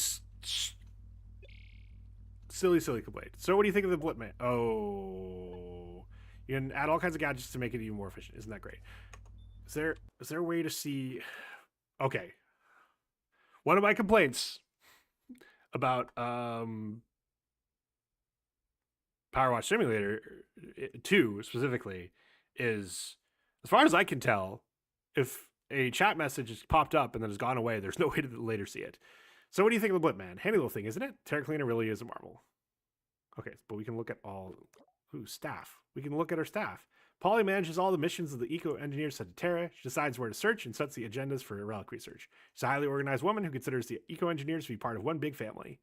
silly complaint. So what do you think of the Blitman? Oh, you can add all kinds of gadgets to make it even more efficient. Isn't that great? Is there a way to see? Okay. One of my complaints about Power Watch Simulator 2 specifically is, as far as I can tell, if a chat message has popped up and then has gone away, there's no way to later see it. So what do you think of the Blitman? Handy little thing, isn't it? Terra Cleaner really is a marvel. Okay, but we can look at all. Ooh, staff. We can look at our staff. Polly manages all the missions of the eco-engineers sent to Terra. She decides where to search and sets the agendas for relic research. She's a highly organized woman who considers the eco-engineers to be part of one big family.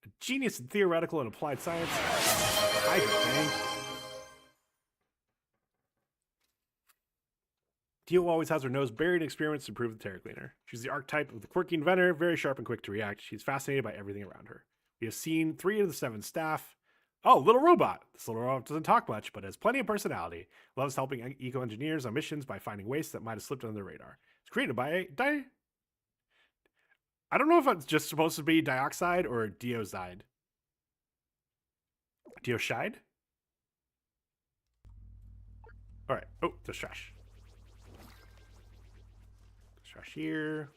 A genius in theoretical and applied science. Hydra thing. Dio always has her nose buried in experiments to improve the Terra Cleaner. She's the archetype of the quirky inventor, very sharp and quick to react. She's fascinated by everything around her. We have seen 3 of the 7 staff. Oh, little robot. This little robot doesn't talk much, but has plenty of personality. Loves helping eco-engineers on missions by finding waste that might have slipped under the radar. It's created by I don't know if it's just supposed to be dioxide or dioside. Dioxide? All right. Oh, there's trash. Trash here.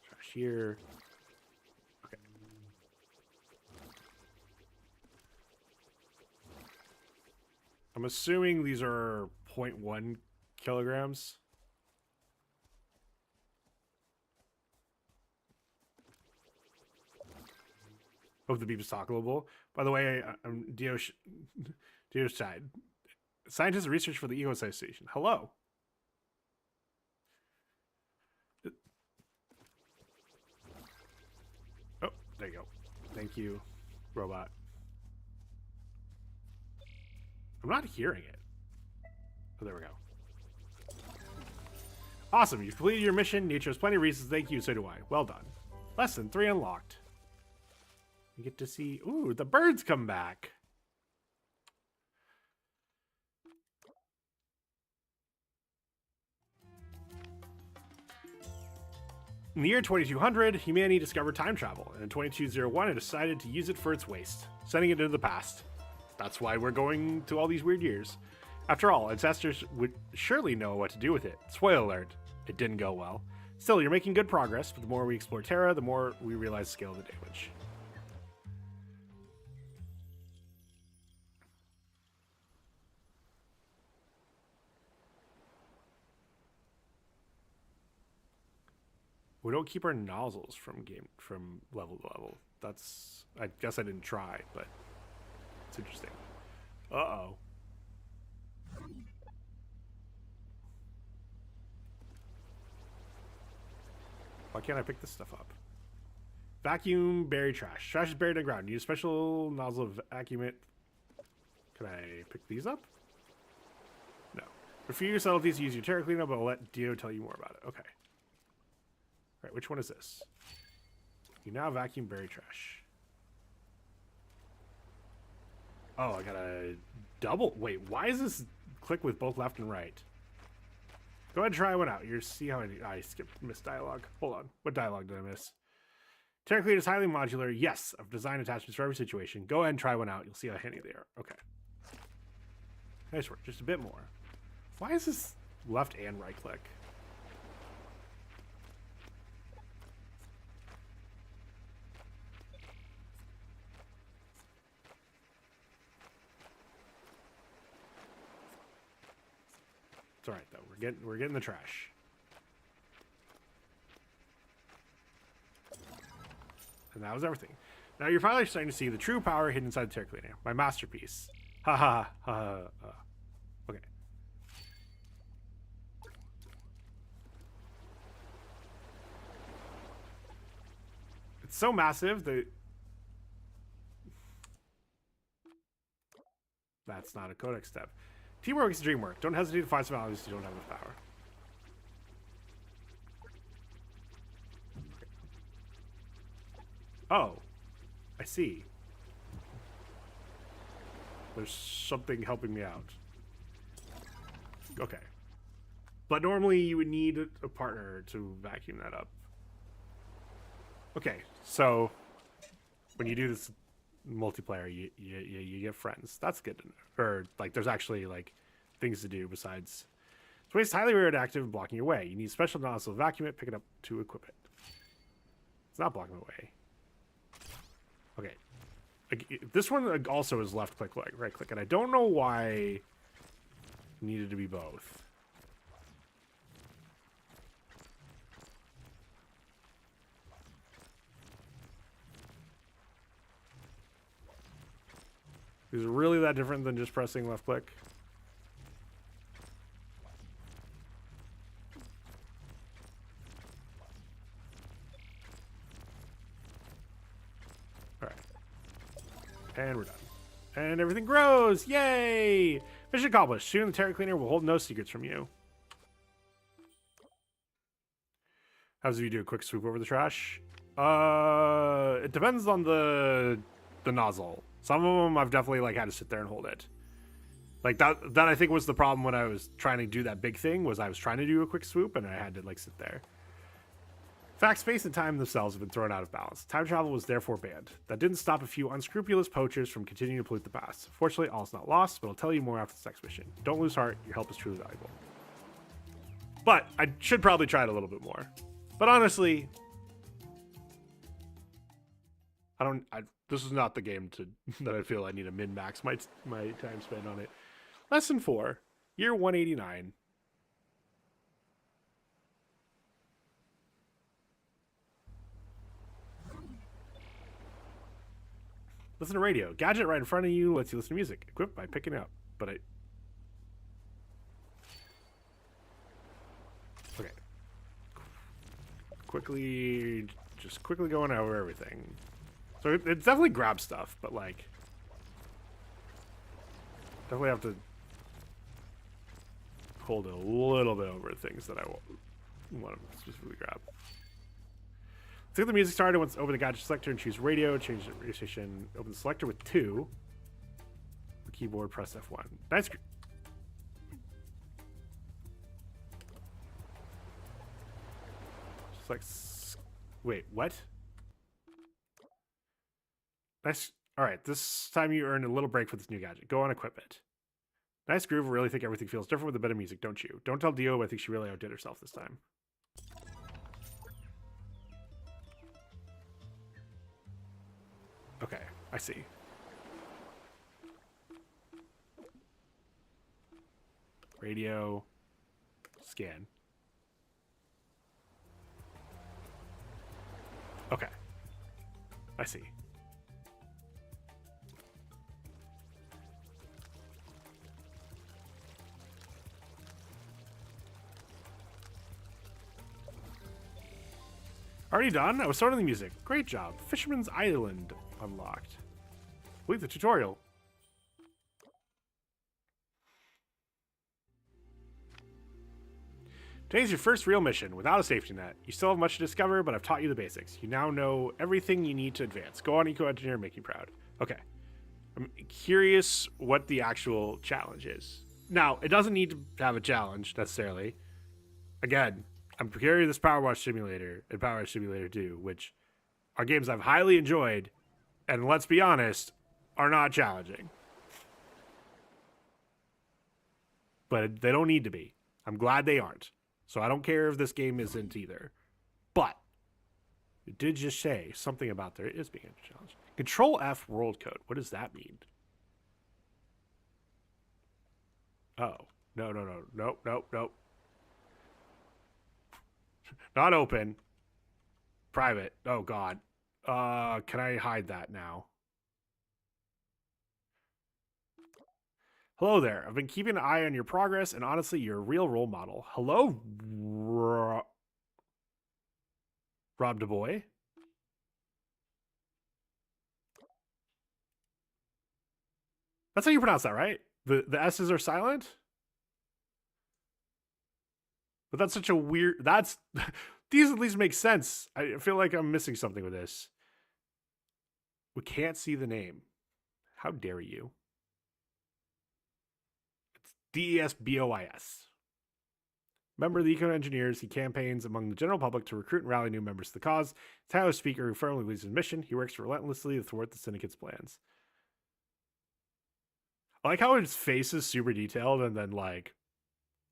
Trash here. Okay. I'm assuming these are 0.1 kilograms. Hope the beep is talkable. By the way, I'm Dioxide. Scientists and research for the Eco Station. Hello. Oh, there you go. Thank you, robot. I'm not hearing it. Oh, there we go. Awesome. You've completed your mission. Nature has plenty of reasons. Thank you. So do I. Well done. Lesson 3 unlocked. You get to see... Ooh, the birds come back. In the year 2200, humanity discovered time travel, and in 2201 it decided to use it for its waste, sending it into the past. That's why we're going to all these weird years. After all, ancestors would surely know what to do with it. Spoiler alert, it didn't go well. Still, you're making good progress, but the more we explore Terra, the more we realize the scale of the damage. We don't keep our nozzles from level to level. That's, I guess I didn't try, but it's interesting. Uh-oh. Why can't I pick this stuff up? Vacuum, bury trash. Trash is buried in the ground. Use a special nozzle to vacuum it. Can I pick these up? No. For few subtleties, use your Terra cleanup, but I'll let Dio tell you more about it. Okay. All right, which one is this? You now vacuum bury trash. Oh, I gotta double. Wait, why is this click with both left and right? Go ahead and try one out. You see how I skipped missed dialogue. Hold on. What dialogue did I miss? Terra Cleaner is highly modular. Yes, of design attachments for every situation. Go ahead and try one out. You'll see how handy they are. Okay. Nice work. Just a bit more. Why is this left and right click? It's all right though. We're getting the trash. And that was everything. Now you're finally starting to see the true power hidden inside the Terra Cleaner. My masterpiece. Ha ha ha ha. Okay. It's so massive that that's not a codex step. Teamwork is dream work. Don't hesitate to find some allies you don't have enough power. Oh, I see. There's something helping me out. Okay. But normally you would need a partner to vacuum that up. Okay, so when you do this multiplayer, you get friends. That's good to know. Or like there's actually like things to do besides. So it's highly radioactive and blocking your way. You need a special nozzle to vacuum it, pick it up to equip it. It's not blocking the way. Okay. This one also is left click, right click, and I don't know why it needed to be both. Is it really that different than just pressing left click? Alright. And we're done. And everything grows! Yay! Mission accomplished. Soon the Terra Cleaner will hold no secrets from you. How does if you do a quick swoop over the trash? It depends on the nozzle. Some of them I've definitely like had to sit there and hold it. Like that I think was the problem when I was trying to do that big thing, was I was trying to do a quick swoop and I had to like sit there. In fact, space and time themselves have been thrown out of balance. Time travel was therefore banned. That didn't stop a few unscrupulous poachers from continuing to pollute the past. Fortunately, all's not lost, but I'll tell you more after this next mission. Don't lose heart, your help is truly valuable. But I should probably try it a little bit more. But honestly, this is not the game that I feel I need to min-max my time spent on it. Lesson 4, year 189. Listen to radio. Gadget right in front of you lets you listen to music. Equipped by picking it up. But okay. Just quickly going over everything. So it definitely grabs stuff, but like, definitely have to hold it a little bit over things that I want to specifically grab. Let's get the music started. Once open the gadget selector and choose radio. Change the radio station. Open the selector with 2. The keyboard, press F1. Nice. Just like, wait, what? Nice. All right, this time you earn a little break for this new gadget. Go on, equip it. Nice groove. I really think everything feels different with a bit of music, don't you? Don't tell Dio, but I think she really outdid herself this time. Okay, I see. Radio. Scan. Okay. I see. Already done? I was starting the music. Great job. Fisherman's Island unlocked. Complete the tutorial. Today's your first real mission without a safety net. You still have much to discover, but I've taught you the basics. You now know everything you need to advance. Go on, Eco-Engineer, and make you proud. Okay. I'm curious what the actual challenge is. Now, it doesn't need to have a challenge, necessarily. Again, I'm procuring this Power Wash Simulator and Power Wash Simulator 2, which are games I've highly enjoyed, and let's be honest, are not challenging. But they don't need to be. I'm glad they aren't. So I don't care if this game isn't either. But it did just say something about there is being a challenge. Control F world code. What does that mean? Oh. No. Nope. Not open. Private. Oh, God. Can I hide that now? Hello there. I've been keeping an eye on your progress, and honestly, you're a real role model. Hello, Rob DuBois? That's how you pronounce that, right? The S's are silent? But that's such a weird... That's... These at least make sense. I feel like I'm missing something with this. We can't see the name. How dare you? It's DESBOIS. Member of the Eco-Engineers, he campaigns among the general public to recruit and rally new members to the cause. Tyler Speaker, who firmly believes in his mission, he works relentlessly to thwart the syndicate's plans. I like how his face is super detailed and then, like,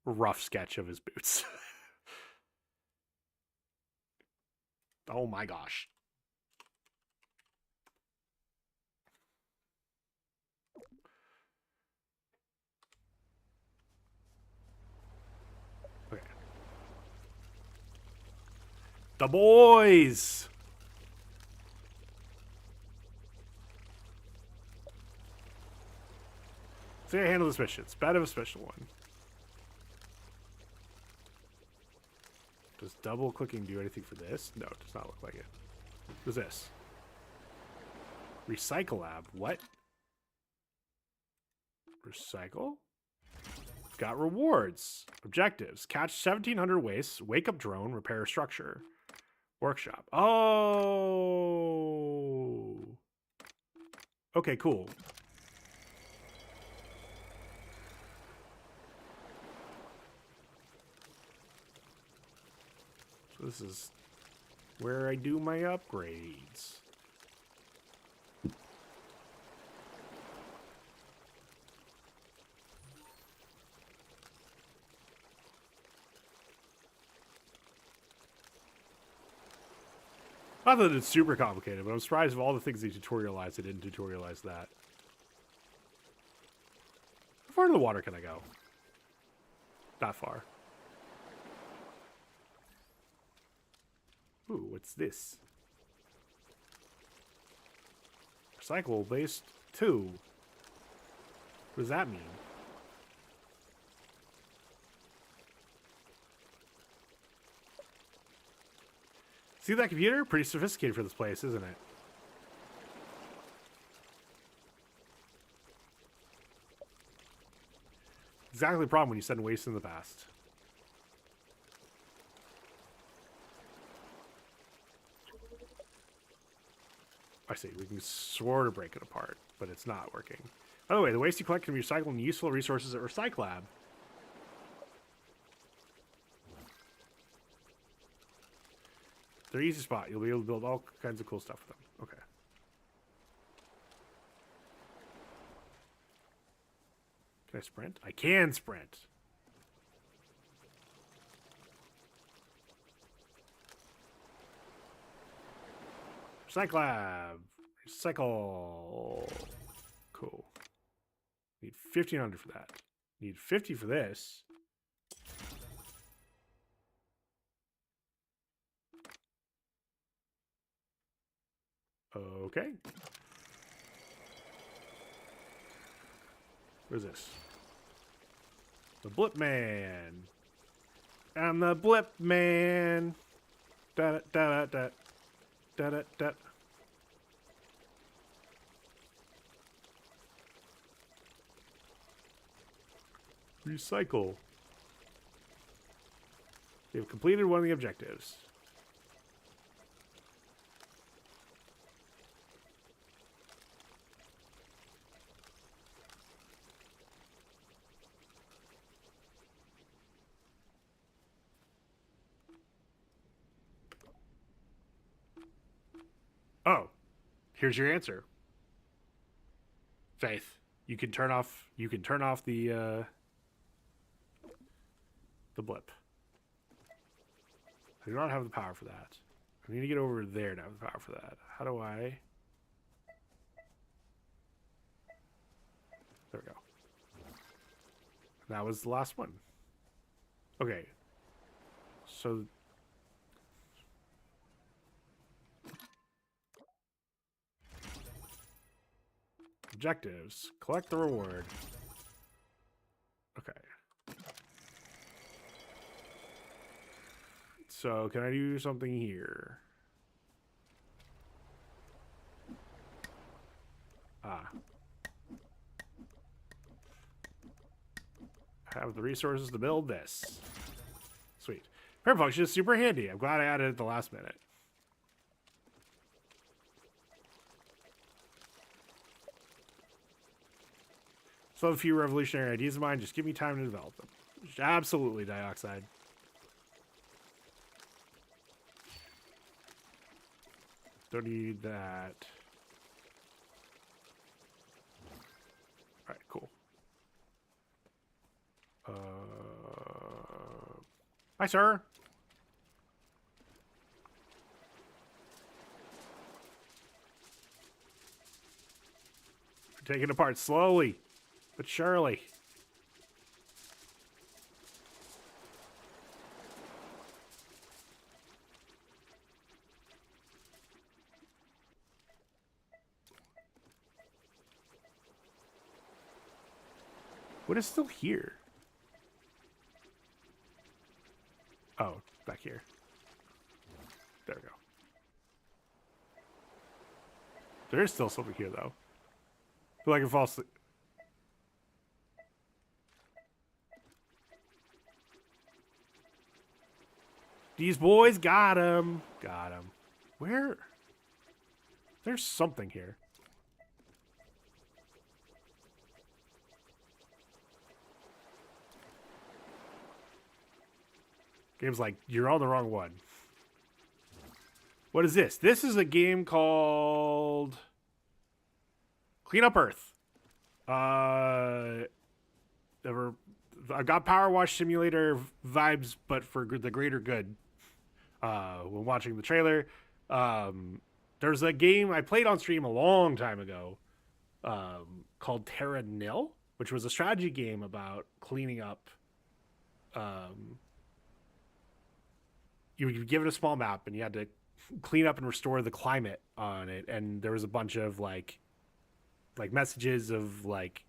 rough sketch of his boots. Oh my gosh. Okay. The boys. See, I handle this mission. It's bad of a special one. Does double clicking do anything for this? No, it does not look like it. What's this? Recycle lab. What? Recycle? Got rewards. Objectives. Catch 1,700 wastes. Wake up drone. Repair structure. Workshop. Oh. Okay, cool. So this is where I do my upgrades. Not that it's super complicated, but I'm surprised of all the things they tutorialized, they didn't tutorialize that. How far into the water can I go? Not far. Ooh, what's this? Recycle based 2. What does that mean? See that computer? Pretty sophisticated for this place, isn't it? Exactly the problem when you send waste in the past. I see. We can sort of break it apart, but it's not working. By the way, the waste you collect can be recycled into useful resources at Recycle Lab. They're easy spot. You'll be able to build all kinds of cool stuff with them. Okay. Can I sprint? I can sprint. Recycle lab. Recycle. Cool. Need 1,500 for that. Need 50 for this. Okay. What is this? The Blip Man. I'm the Blip Man. Da da da da da da da. Recycle. They've completed one of the objectives. Oh, here's your answer. Faith, you can turn off the blip. I do not have the power for that. I need to get over there to have the power for that. How do I? There we go. That was the last one. Okay. So objectives. Collect the reward. Okay. So can I do something here? Ah. Have the resources to build this. Sweet. Repair function is super handy. I'm glad I added it at the last minute. So a few revolutionary ideas of mine. Just give me time to develop them. Absolutely, dioxide. Don't need that. Alright, cool. Hi, sir. We're taking it apart slowly, but surely. What is still here? Oh, back here. There we go. There is still something here, though. I feel like I can fall asleep. These boys got him. Got him. Where? There's something here. Game's like, you're on the wrong one. What is this? This is a game called Clean Up Earth. I got Power Wash Simulator vibes, but for the greater good. When watching the trailer, there's a game I played on stream a long time ago called Terra Nil, which was a strategy game about cleaning up. You would give it a small map, and you had to clean up and restore the climate on it. And there was a bunch of like messages of like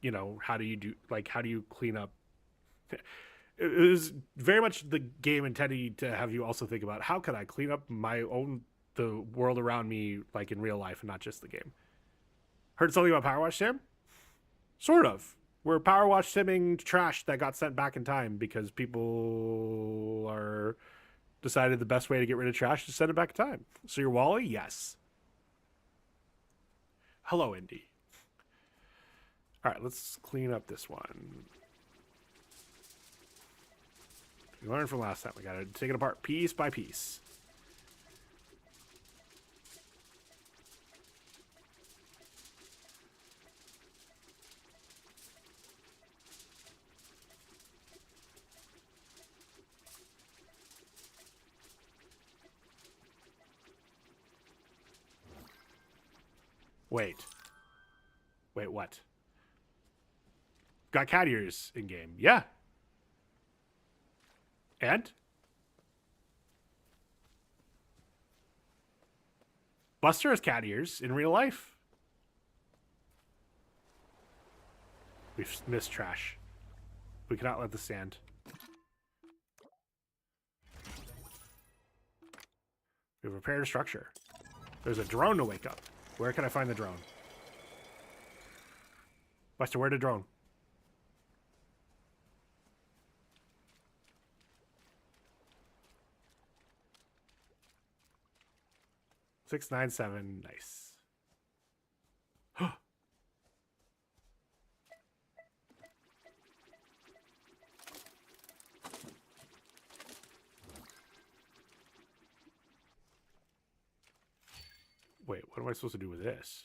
you know, how do you clean up. It was very much the game intended to have you also think about how could I clean up the world around me, like in real life and not just the game. Heard something about Power Wash Sim? Sort of. We're Power Wash simming trash that got sent back in time because people are decided the best way to get rid of trash is to send it back in time. So you're Wally? Yes. Hello, Indy. All right, let's clean up this one. We learned from last time. We gotta take it apart piece by piece. Wait, what? Got cat ears in game. Yeah. And? Buster has cat ears in real life. We've missed trash. We cannot let this stand. We've repaired a structure. There's a drone to wake up. Where can I find the drone? Buster, where'd the drone? Six, 9, 7. Nice. Wait, what am I supposed to do with this?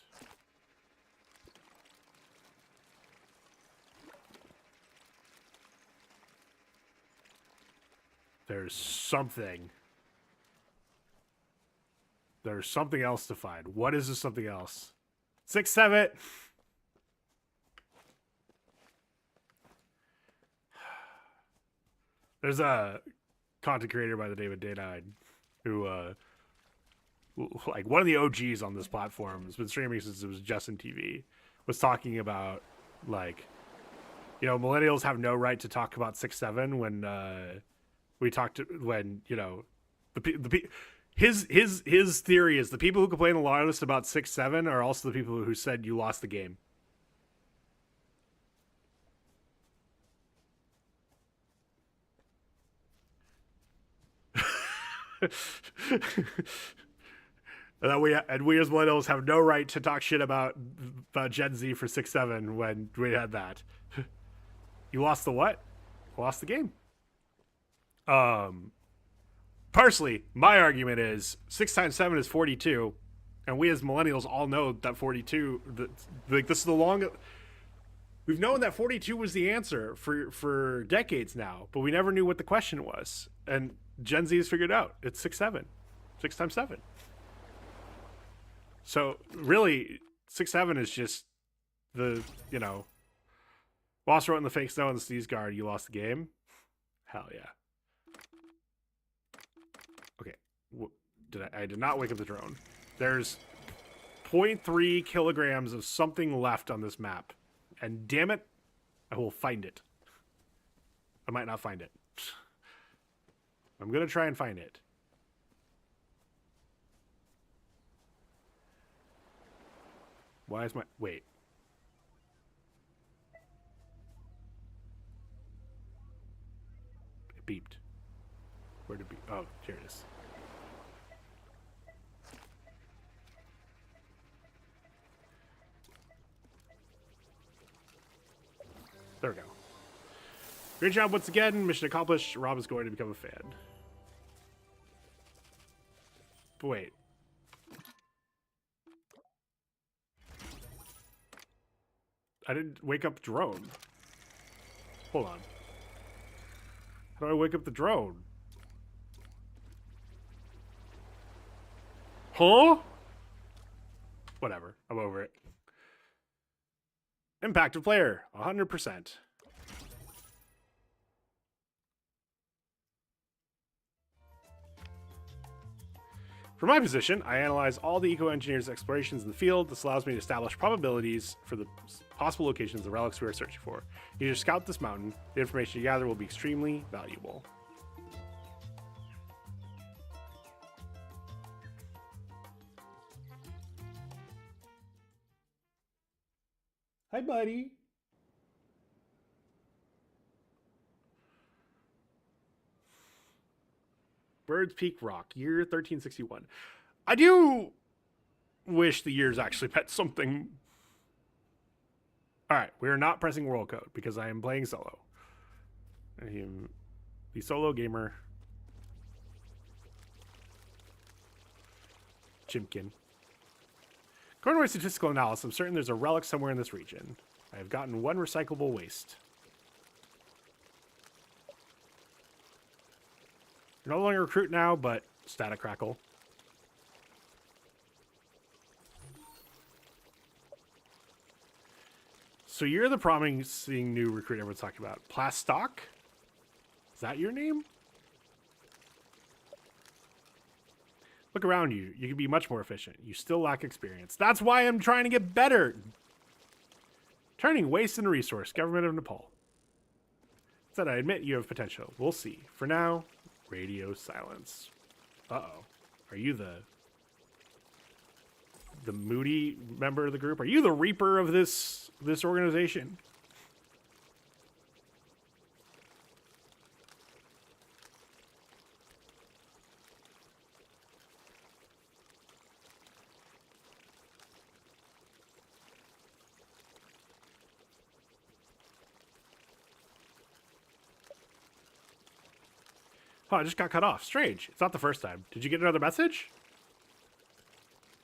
There's something. There's something else to find. What is this something else? 6, 7. There's a content creator by the name of Day9 who, like one of the OGs on this platform, has been streaming since it was Justin TV, was talking about like, you know, millennials have no right to talk about 6-7 when you know, his theory is the people who complain the loudest about 6-7 are also the people who said you lost the game. And we as millennials have no right to talk shit about Gen Z for 6-7 when we had that. You lost the what? Lost the game. Personally, my argument is 6 times 7 is 42, and we as millennials all know that 42. Like this is the long. We've known that 42 was the answer for decades now, but we never knew what the question was. And Gen Z has figured it out. It's 6-7, 6 times 7. So really, 6-7 is just the, you know, Boss wrote in the fake snow and the sneeze guard, you lost the game. Hell yeah. Okay, I did not wake up the drone. There's 0.3 kilograms of something left on this map. And damn it, I will find it. I might not find it. I'm going to try and find it. Why is my... Wait. It beeped. Where did it beep? Oh, here it is. There we go. Great job once again. Mission accomplished. Rob is going to become a fan. But wait. I didn't wake up the drone. Hold on. How do I wake up the drone? Huh? Whatever. I'm over it. Impacted player. 100%. From my position, I analyze all the eco-engineers' explorations in the field. This allows me to establish probabilities for the possible locations of relics we are searching for. You just scout this mountain. The information you gather will be extremely valuable. Hi, buddy. Bird's Peak Rock, year 1361. I do wish the years actually meant something. All right, we are not pressing world code because I am playing solo. I am the solo gamer. Chimkin. According to my statistical analysis, I'm certain there's a relic somewhere in this region. I have gotten one recyclable waste. You're no longer a recruit now, but static crackle. So you're the promising new recruit everyone's talking about. Plastock? Is that your name? Look around you. You can be much more efficient. You still lack experience. That's why I'm trying to get better. Turning waste into resource. Government of Nepal. Said I admit you have potential. We'll see. For now, radio silence. Uh-oh. Are you the moody member of the group? Are you the reaper of this organization? Oh, I just got cut off. Strange. It's not the first time. Did you get another message?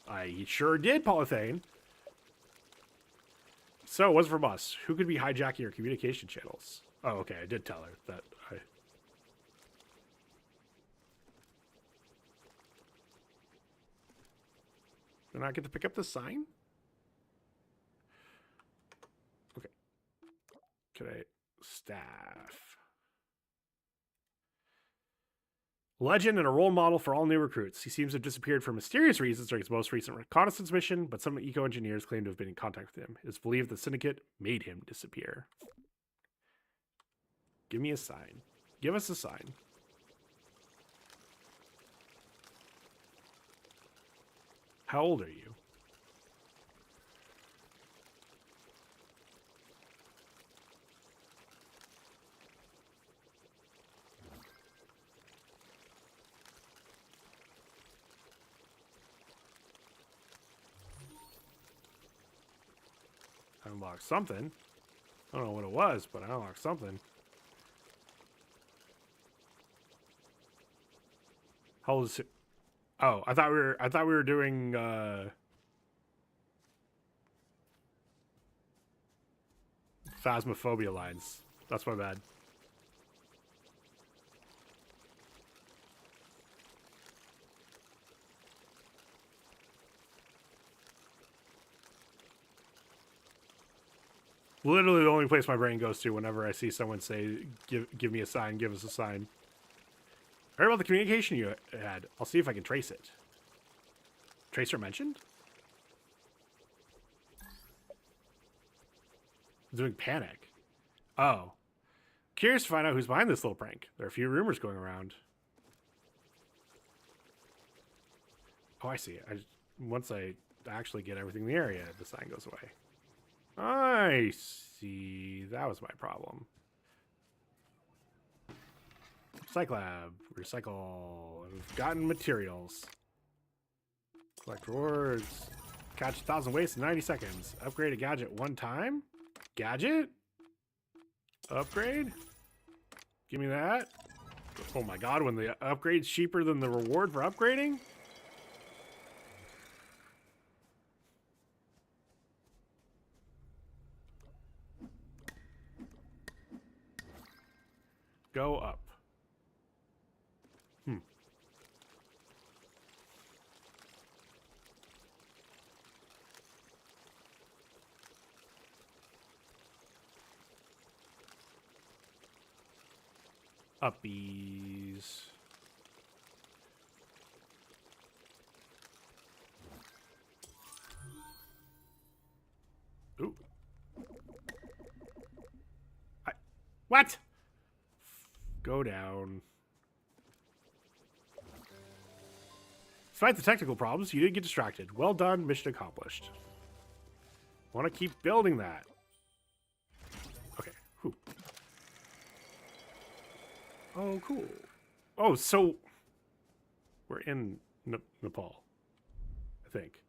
I sure did, Polythane. So, what's from us? Who could be hijacking your communication channels? Oh, okay. I did tell her that I... Do I not get to pick up the sign? Okay. Could I... Staff... Legend and a role model for all new recruits. He seems to have disappeared for mysterious reasons during his most recent reconnaissance mission, but some eco-engineers claim to have been in contact with him. It is believed the Syndicate made him disappear. Give me a sign. Give us a sign. How old are you? I unlocked something. I don't know what it was, but I unlocked something. How old is it? Oh, I thought we were doing Phasmophobia lines. That's my bad. Literally the only place my brain goes to whenever I see someone say, give me a sign, give us a sign. I heard about the communication you had. I'll see if I can trace it. Tracer mentioned? Doing panic. Oh. Curious to find out who's behind this little prank. There are a few rumors going around. Oh, I see. Once I actually get everything in the area, the sign goes away. I see. That was my problem. Cyclab. Recycle. We've gotten materials. Collect rewards. Catch 1,000 wastes in 90 seconds. Upgrade a gadget one time? Gadget? Upgrade? Give me that. Oh my god, when the upgrade's cheaper than the reward for upgrading? Go up. Uppies. Ooh. What? Go down. Despite the technical problems, you did get distracted. Well done, mission accomplished. Want to keep building that. Okay. Whew. Oh, cool. Oh, so we're in Nepal, I think.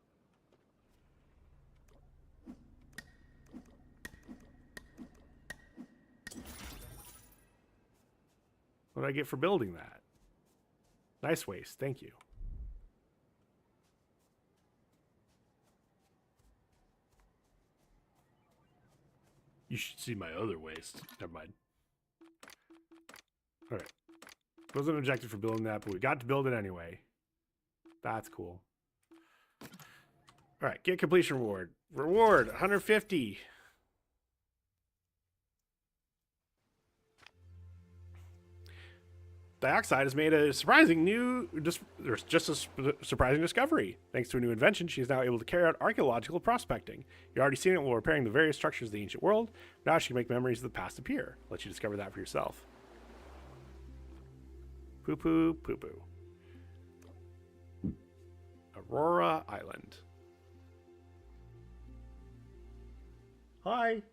What did I get for building that? Nice waste, thank you. You should see my other waste. Never mind. Alright. Wasn't objective for building that, but we got to build it anyway. That's cool. Alright, get completion reward. Reward, 150. Dioxide has made a surprising surprising discovery. Thanks to a new invention, she is now able to carry out archaeological prospecting. You've already seen it while repairing the various structures of the ancient world. Now she can make memories of the past appear. I'll let you discover that for yourself. Poo-poo, poo-poo. Aurora Island. Hi.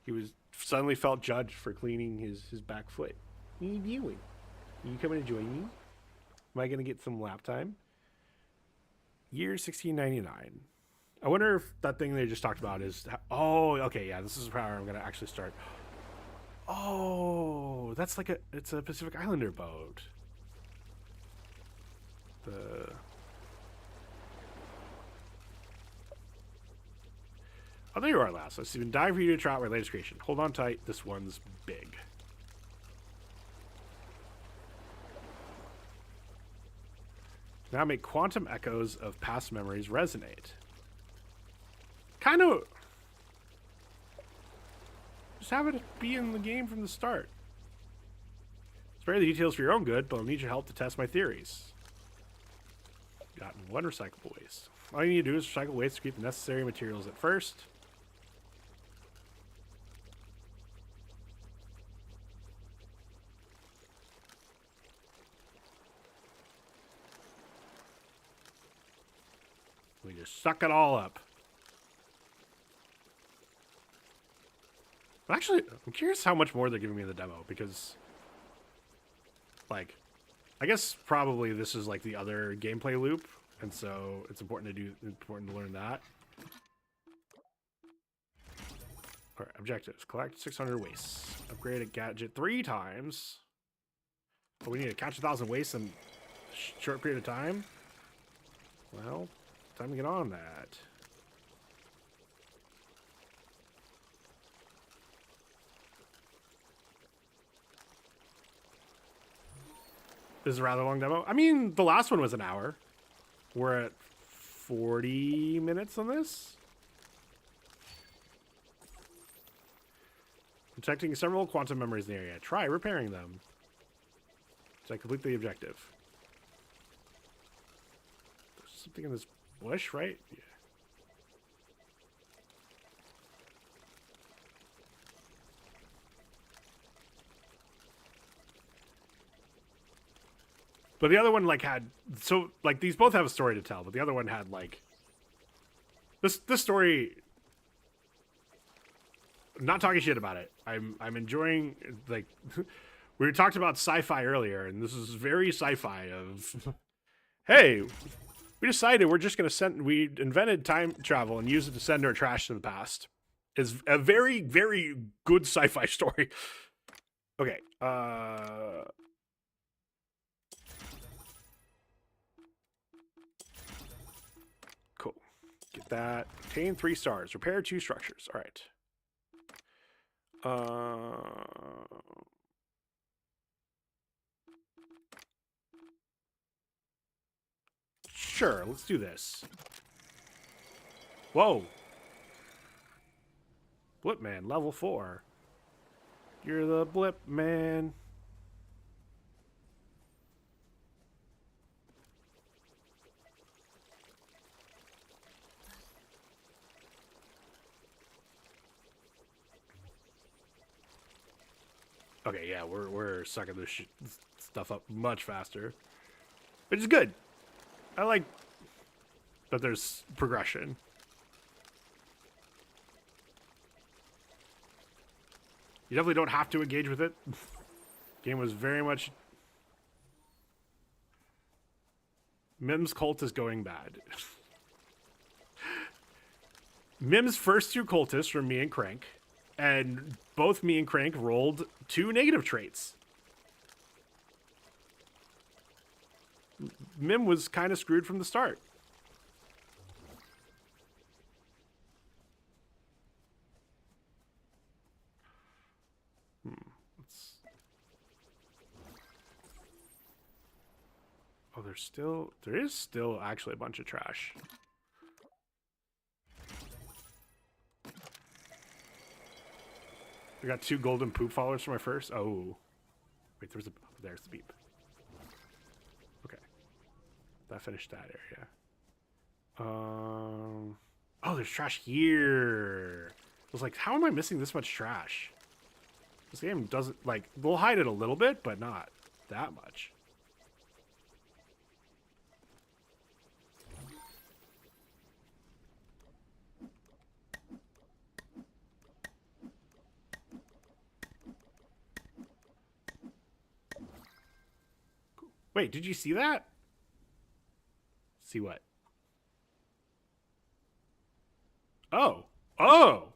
He was suddenly felt judged for cleaning his back foot. What are you doing? Are you coming to join me? Am I going to get some lap time? Year 1699. I wonder if that thing they just talked about is... Oh, okay, yeah, this is how I'm going to actually start. Oh, that's like it's a Pacific Islander boat. Oh, there you are, Lass. It's been dying for you to try out my latest creation. Hold on tight. This one's big. Now make quantum echoes of past memories resonate. Kind of... Just have it be in the game from the start. Spare the details for your own good, but I'll need your help to test my theories. Gotten one recyclable waste. All you need to do is recycle waste to keep the necessary materials at first. We just suck it all up. Actually, I'm curious how much more they're giving me in the demo, because, like, I guess probably this is like the other gameplay loop, and so it's important to learn that. All right, objectives: collect 600 wastes, upgrade a gadget 3 times. But we need to catch 1,000 wastes in a short period of time. Well, time to get on that. This is a rather long demo. I mean, the last one was an hour. We're at 40 minutes on this. Detecting several quantum memories in the area. Try repairing them. So I complete the objective. There's something in this bush, right? Yeah. But the other one like had like these both have a story to tell, but the other one had like this story. Not talking shit about it. I'm enjoying like we talked about sci-fi earlier, and this is very sci-fi of hey, we decided we're just gonna we invented time travel and use it to send our trash to the past. Is a very, very good sci-fi story. Okay, cool. Get that. Obtain 3 stars. Repair 2 structures. All right. Sure, let's do this. Whoa. Blip man, level 4. You're the blip man. Okay, yeah, we're sucking this stuff up much faster, which is good. I like that there's progression. You definitely don't have to engage with it. Game was very much. Mim's cult is going bad. Mim's first 2 cultists were me and Crank, and both me and Crank rolled 2 negative traits. Mim was kind of screwed from the start. Oh, there is still actually a bunch of trash. I got 2 golden poop followers for my first. Oh, wait, there's the beep. Okay, that finished that area. Oh, there's trash here. I was like, how am I missing this much trash? This game doesn't like they'll hide it a little bit, but not that much. Wait, did you see that? See what? Oh. Oh!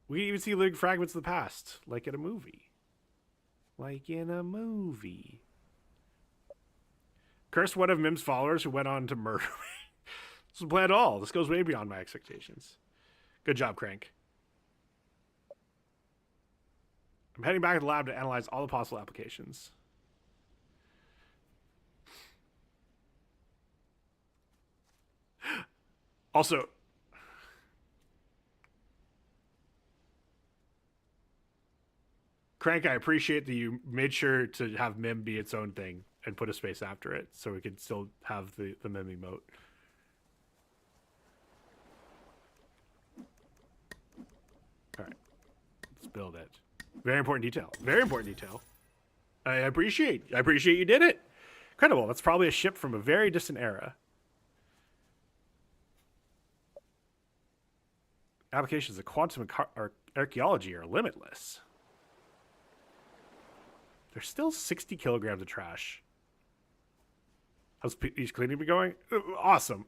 We can even see like fragments of the past, like in a movie. Like in a movie. Cursed one of Mim's followers who went on to murder me. This was planned at all. This goes way beyond my expectations. Good job, Crank. I'm heading back to the lab to analyze all the possible applications. Also, Crank, I appreciate that you made sure to have Mim be its own thing and put a space after it so we could still have the Mim emote. All right, let's build it. Very important detail. Very important detail. I appreciate you did it. Incredible. That's probably a ship from a very distant era. Applications of quantum archaeology are limitless. There's still 60 kilograms of trash. How's each cleaning been going? Awesome.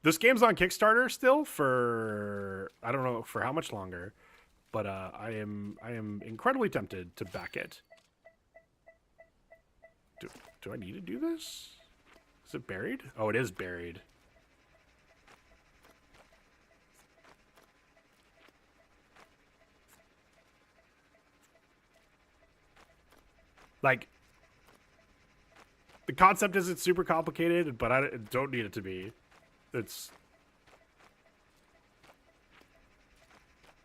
This game's on Kickstarter still for I don't know for how much longer, but I am incredibly tempted to back it. Do I need to do this? Is it buried? Oh, it is buried. Like, the concept isn't super complicated, but I don't need it to be. It's,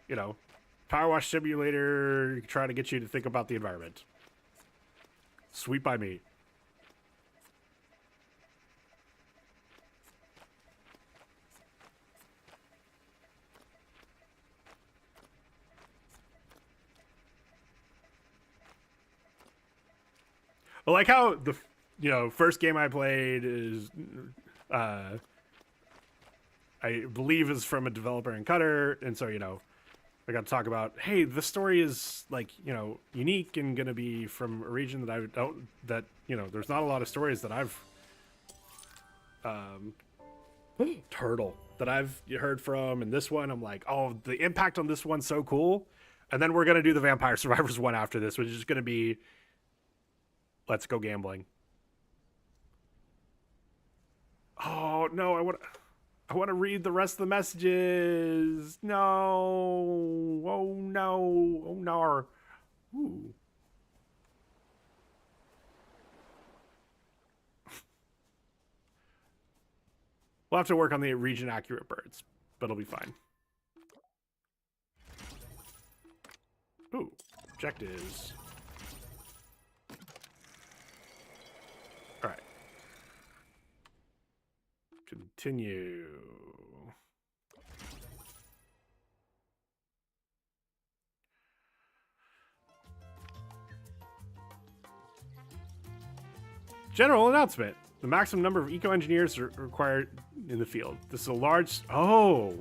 you know, Power Wash Simulator trying to get you to think about the environment. Sweet by me. I like how the first game I played is uh, I believe is from a developer in Qatar, and so I got to talk about, hey, this story is like unique and gonna be from a region that I don't there's not a lot of stories that I've um, turtle that I've heard from, and this one I'm like, oh, the impact on this one's so cool. And then we're gonna do the Vampire Survivors one after this, which is gonna be let's go gambling. Oh no, I want to read the rest of the messages. No. Oh no. Oh no. Ooh. We'll have to work on the region accurate birds, but it'll be fine. Ooh. Objectives. All right. Continue. General announcement. The maximum number of eco-engineers are required in the field. This is a large... Oh.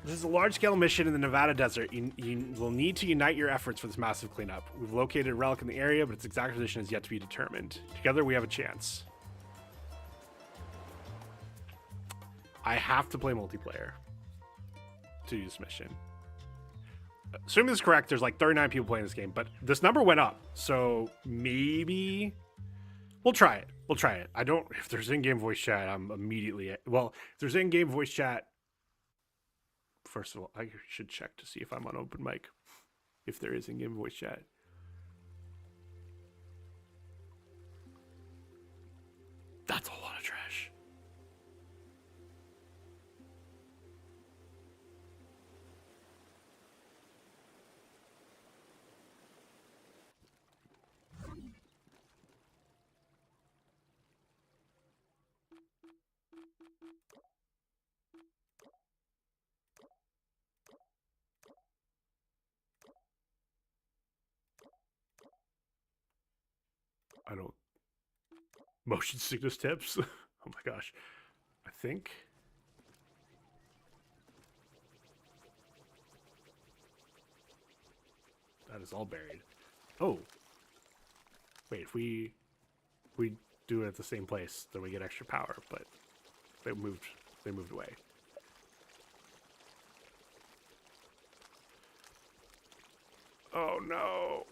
This is a large-scale mission in the Nevada desert. You will need to unite your efforts for this massive cleanup. We've located a relic in the area, but its exact position is yet to be determined. Together, we have a chance. I have to play multiplayer to do this mission. Assuming this is correct, there's like 39 people playing this game, but this number went up, so maybe we'll try it. We'll try it. I don't... If there's in-game voice chat, I'm immediately... Well, if there's in-game voice chat... First of all, I should check to see if I'm on open mic. If there is in-game voice chat. That's a lot of trash. I don't... Motion sickness tips? Oh my gosh. I think... That is all buried. Oh. Wait, if we do it at the same place, then we get extra power, but they moved away. Oh no.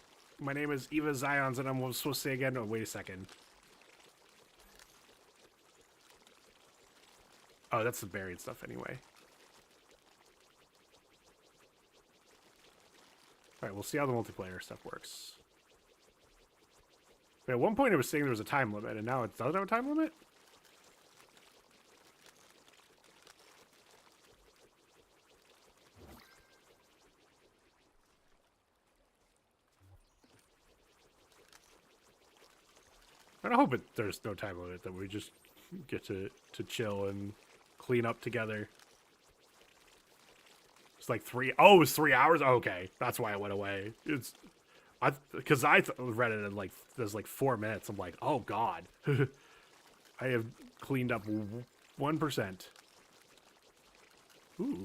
My name is Eva Zions, and I'm supposed to say again. Oh, wait a second. Oh, that's the buried stuff anyway. Alright, we'll see how the multiplayer stuff works. But at one point it was saying there was a time limit, and now it doesn't have a time limit? I hope there's no time limit, that we just get to chill and clean up together. It's like 3... Oh, it was 3 hours? Okay, that's why it went away. It's... Because I read it in like... There's like 4 minutes. I'm like, oh god. I have cleaned up 1%. Ooh.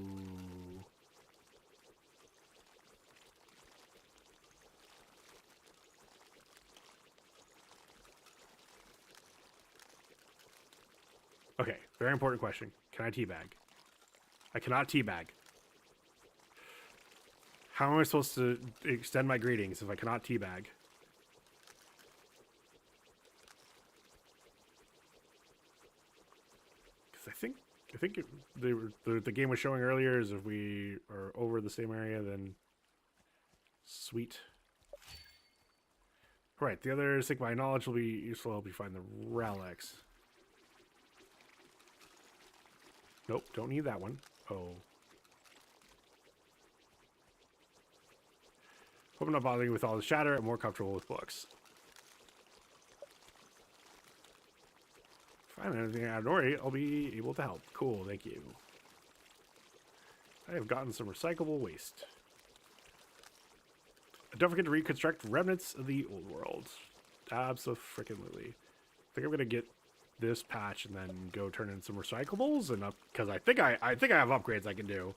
Okay, very important question. Can I teabag? I cannot teabag. How am I supposed to extend my greetings if I cannot teabag? Because I think the game was showing earlier is if we are over the same area, then sweet. All right, the other sync my knowledge will be useful. Help you find the relics. Nope, don't need that one. Oh. Hope I'm not bothering you with all the chatter. I'm more comfortable with books. If I find anything out of Nori, I'll be able to help. Cool, thank you. I have gotten some recyclable waste. Don't forget to reconstruct remnants of the old world. Abso-frickin-lutely. I think I'm gonna get this patch and then go turn in some recyclables and up, because I think I have upgrades I can do.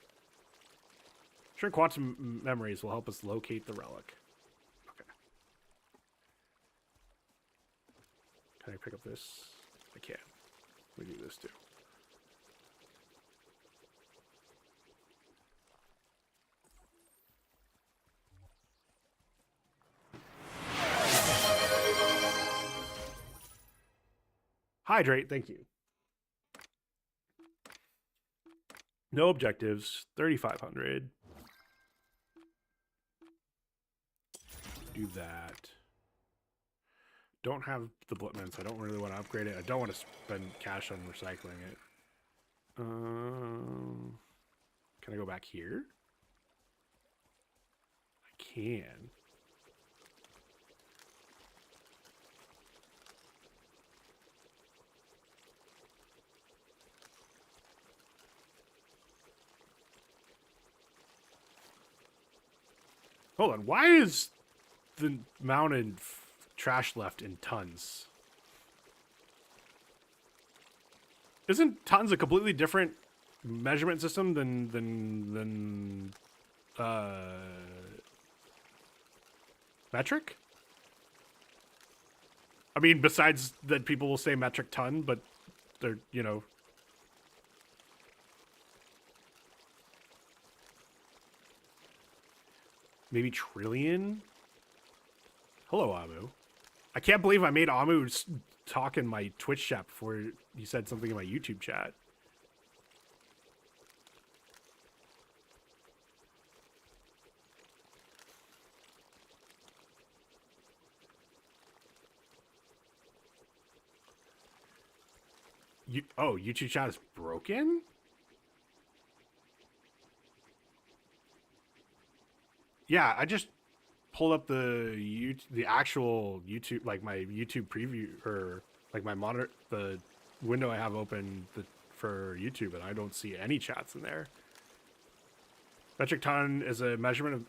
Sure, quantum memories will help us locate the relic. Okay. Can I pick up this? I can. We do this too. Hydrate, thank you. No objectives, 3,500. Do that. Don't have the blipments. I don't really want to upgrade it. I don't want to spend cash on recycling it. Can I go back here? I can. Hold on. Why is the mounted trash left in tons? Isn't tons a completely different measurement system than metric? I mean, besides that people will say metric ton, but they're, you know. Maybe trillion? Hello, Amu. I can't believe I made Amu talk in my Twitch chat before he said something in my YouTube chat. Oh, YouTube chat is broken? Yeah, I just pulled up the actual YouTube, like my YouTube preview, or like my monitor, the window I have open for YouTube, and I don't see any chats in there. Metric ton is a measurement of,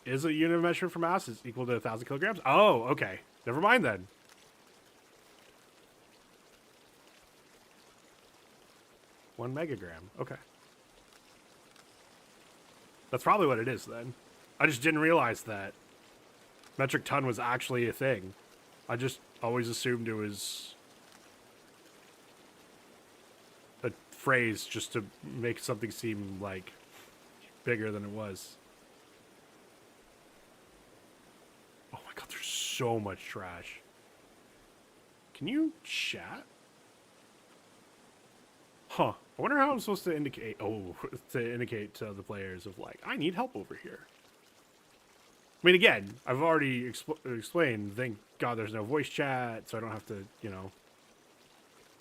is a unit of measurement for mass is equal to 1,000 kilograms. Oh, okay. Never mind then. One megagram. Okay. That's probably what it is then. I just didn't realize that metric ton was actually a thing. I just always assumed it was a phrase just to make something seem like bigger than it was. Oh my god, there's so much trash. Can you chat? Huh. I wonder how I'm supposed to indicate, to indicate to the players of like, I need help over here. I mean, again, I've already explained, thank God there's no voice chat, so I don't have to, you know,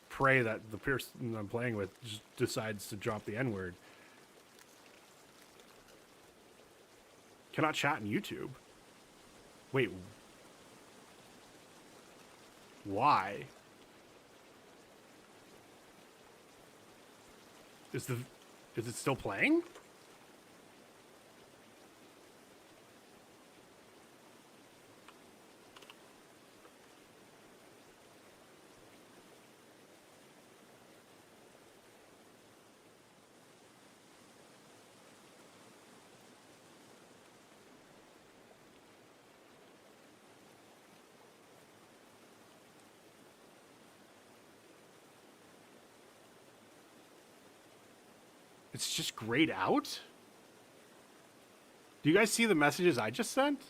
pray that the person I'm playing with just decides to drop the N-word. Cannot chat in YouTube. Wait. Why? Is it still playing? It's just grayed out? Do you guys see the messages I just sent?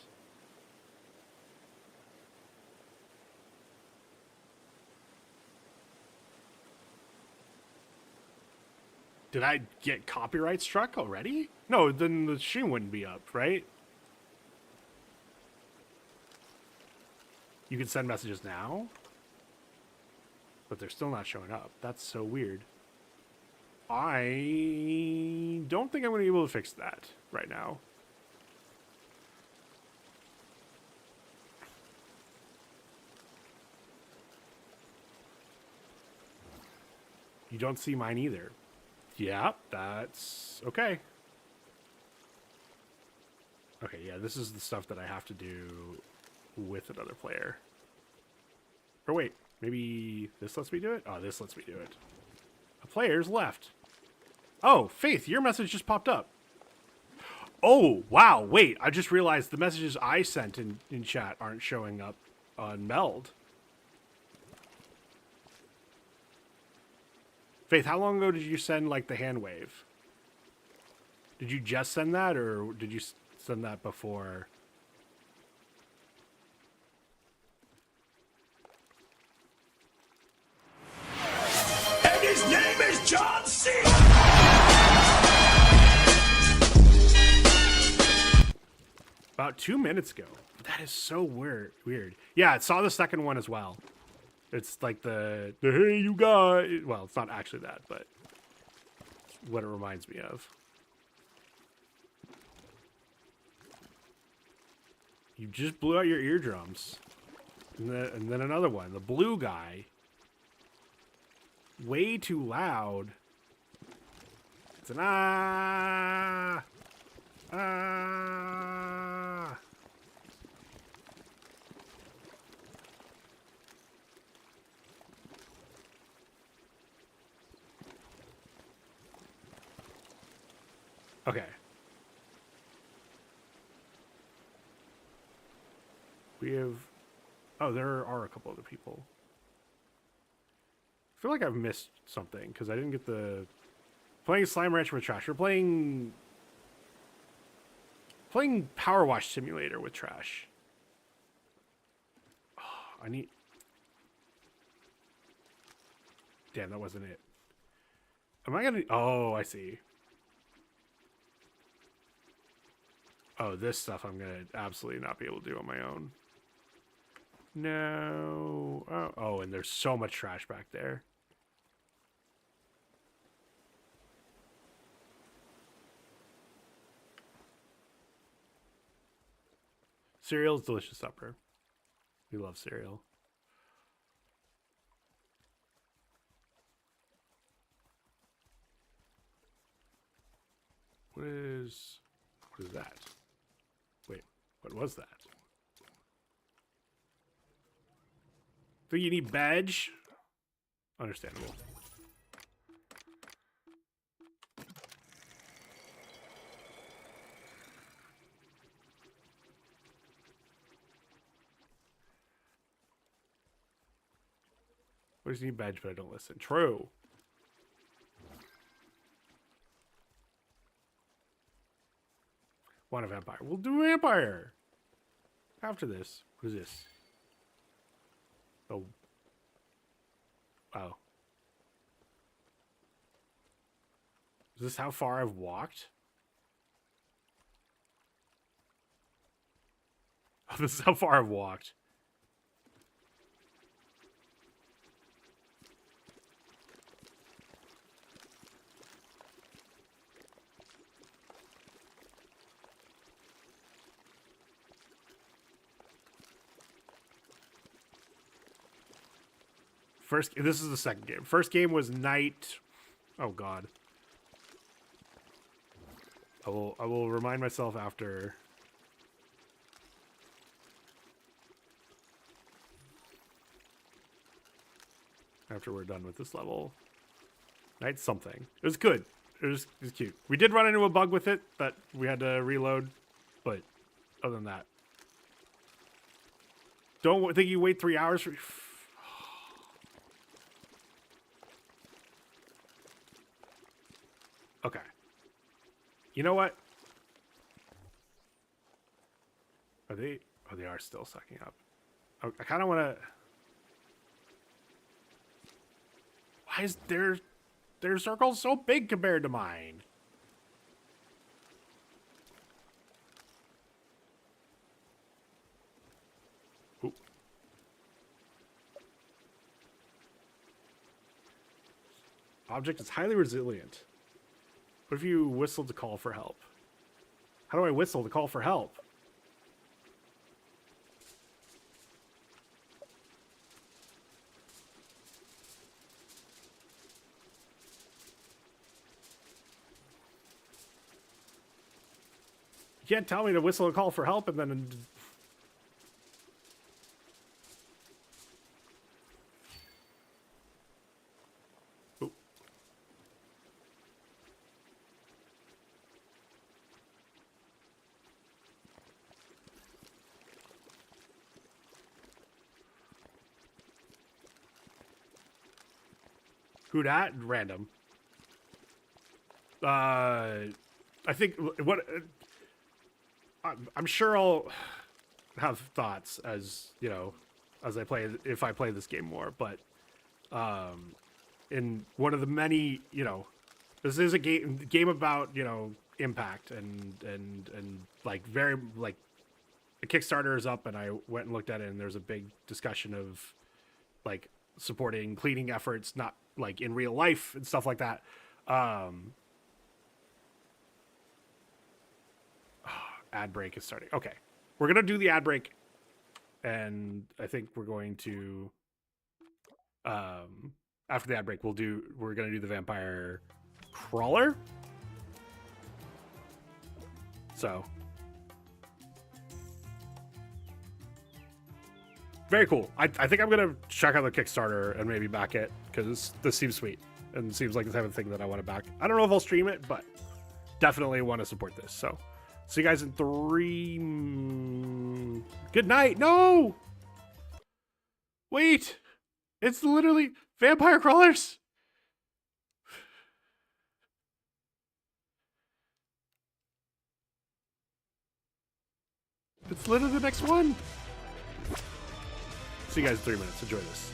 Did I get copyright struck already? No, then the stream wouldn't be up, right? You can send messages now, but they're still not showing up. That's so weird. I don't think I'm going to be able to fix that right now. You don't see mine either. Yeah, that's okay. Okay, yeah, this is the stuff that I have to do with another player. Or wait, maybe this lets me do it? Oh, this lets me do it. A player's left. Oh, Faith, your message just popped up. Oh, wow, wait, I just realized the messages I sent in chat aren't showing up on Meld. Faith, how long ago did you send, like, the hand wave? Did you just send that, or did you send that before? And his name is John C. About 2 minutes ago. That is so weird. Yeah, I saw the second one as well. It's like the hey, you guys. Well, it's not actually that, but it's what it reminds me of. You just blew out your eardrums. And then another one. The blue guy. Way too loud. It's an ah. Ah. Okay. We have... Oh, there are a couple other people. I feel like I've missed something, because I didn't get the... Playing Slime Rancher with Trash. We're playing Power Wash Simulator with Trash. Oh, I need... Damn, that wasn't it. Am I gonna... Oh, I see. Oh, this stuff I'm gonna absolutely not be able to do on my own. No. Oh, and there's so much trash back there. Cereal's delicious supper. We love cereal. What is that? Wait, what was that? Think you need badge? Understandable. What does he need badge, but I don't listen? True. Want a vampire? We'll do vampire. After this. What is this? Oh. Oh. Is this how far I've walked? Oh, this is how far I've walked. This is the second game. First game was night. Oh God. I will remind myself after. After we're done with this level. Night something. It was good. It was cute. We did run into a bug with it that we had to reload, but other than that. Don't think you wait 3 hours for. Okay. You know what? Are they? Oh, they are still sucking up. I kind of want to. Why is their circle so big compared to mine? Oop. Object is highly resilient. What if you whistle to call for help? How do I whistle to call for help? You can't tell me to whistle a call for help and then. Oh. Who dat? Random. I think what I'm sure I'll have thoughts as you know as I play if I play this game more, but in one of the many this is a game about impact and like very like the Kickstarter is up and I went and looked at it and there's a big discussion of like supporting cleaning efforts not like in real life and stuff like that. Ad break is starting. Okay, we're gonna do the ad break, and I think we're going to after the ad break we're gonna do the vampire crawler. So very cool. I think I'm gonna check out the Kickstarter and maybe back it because this seems sweet and seems like the type of thing that I want to back. I don't know if I'll stream it, but definitely want to support this. So see you guys in 3. Good night. No! Wait! It's literally vampire crawlers! It's literally the next one! See you guys in 3 minutes. Enjoy this.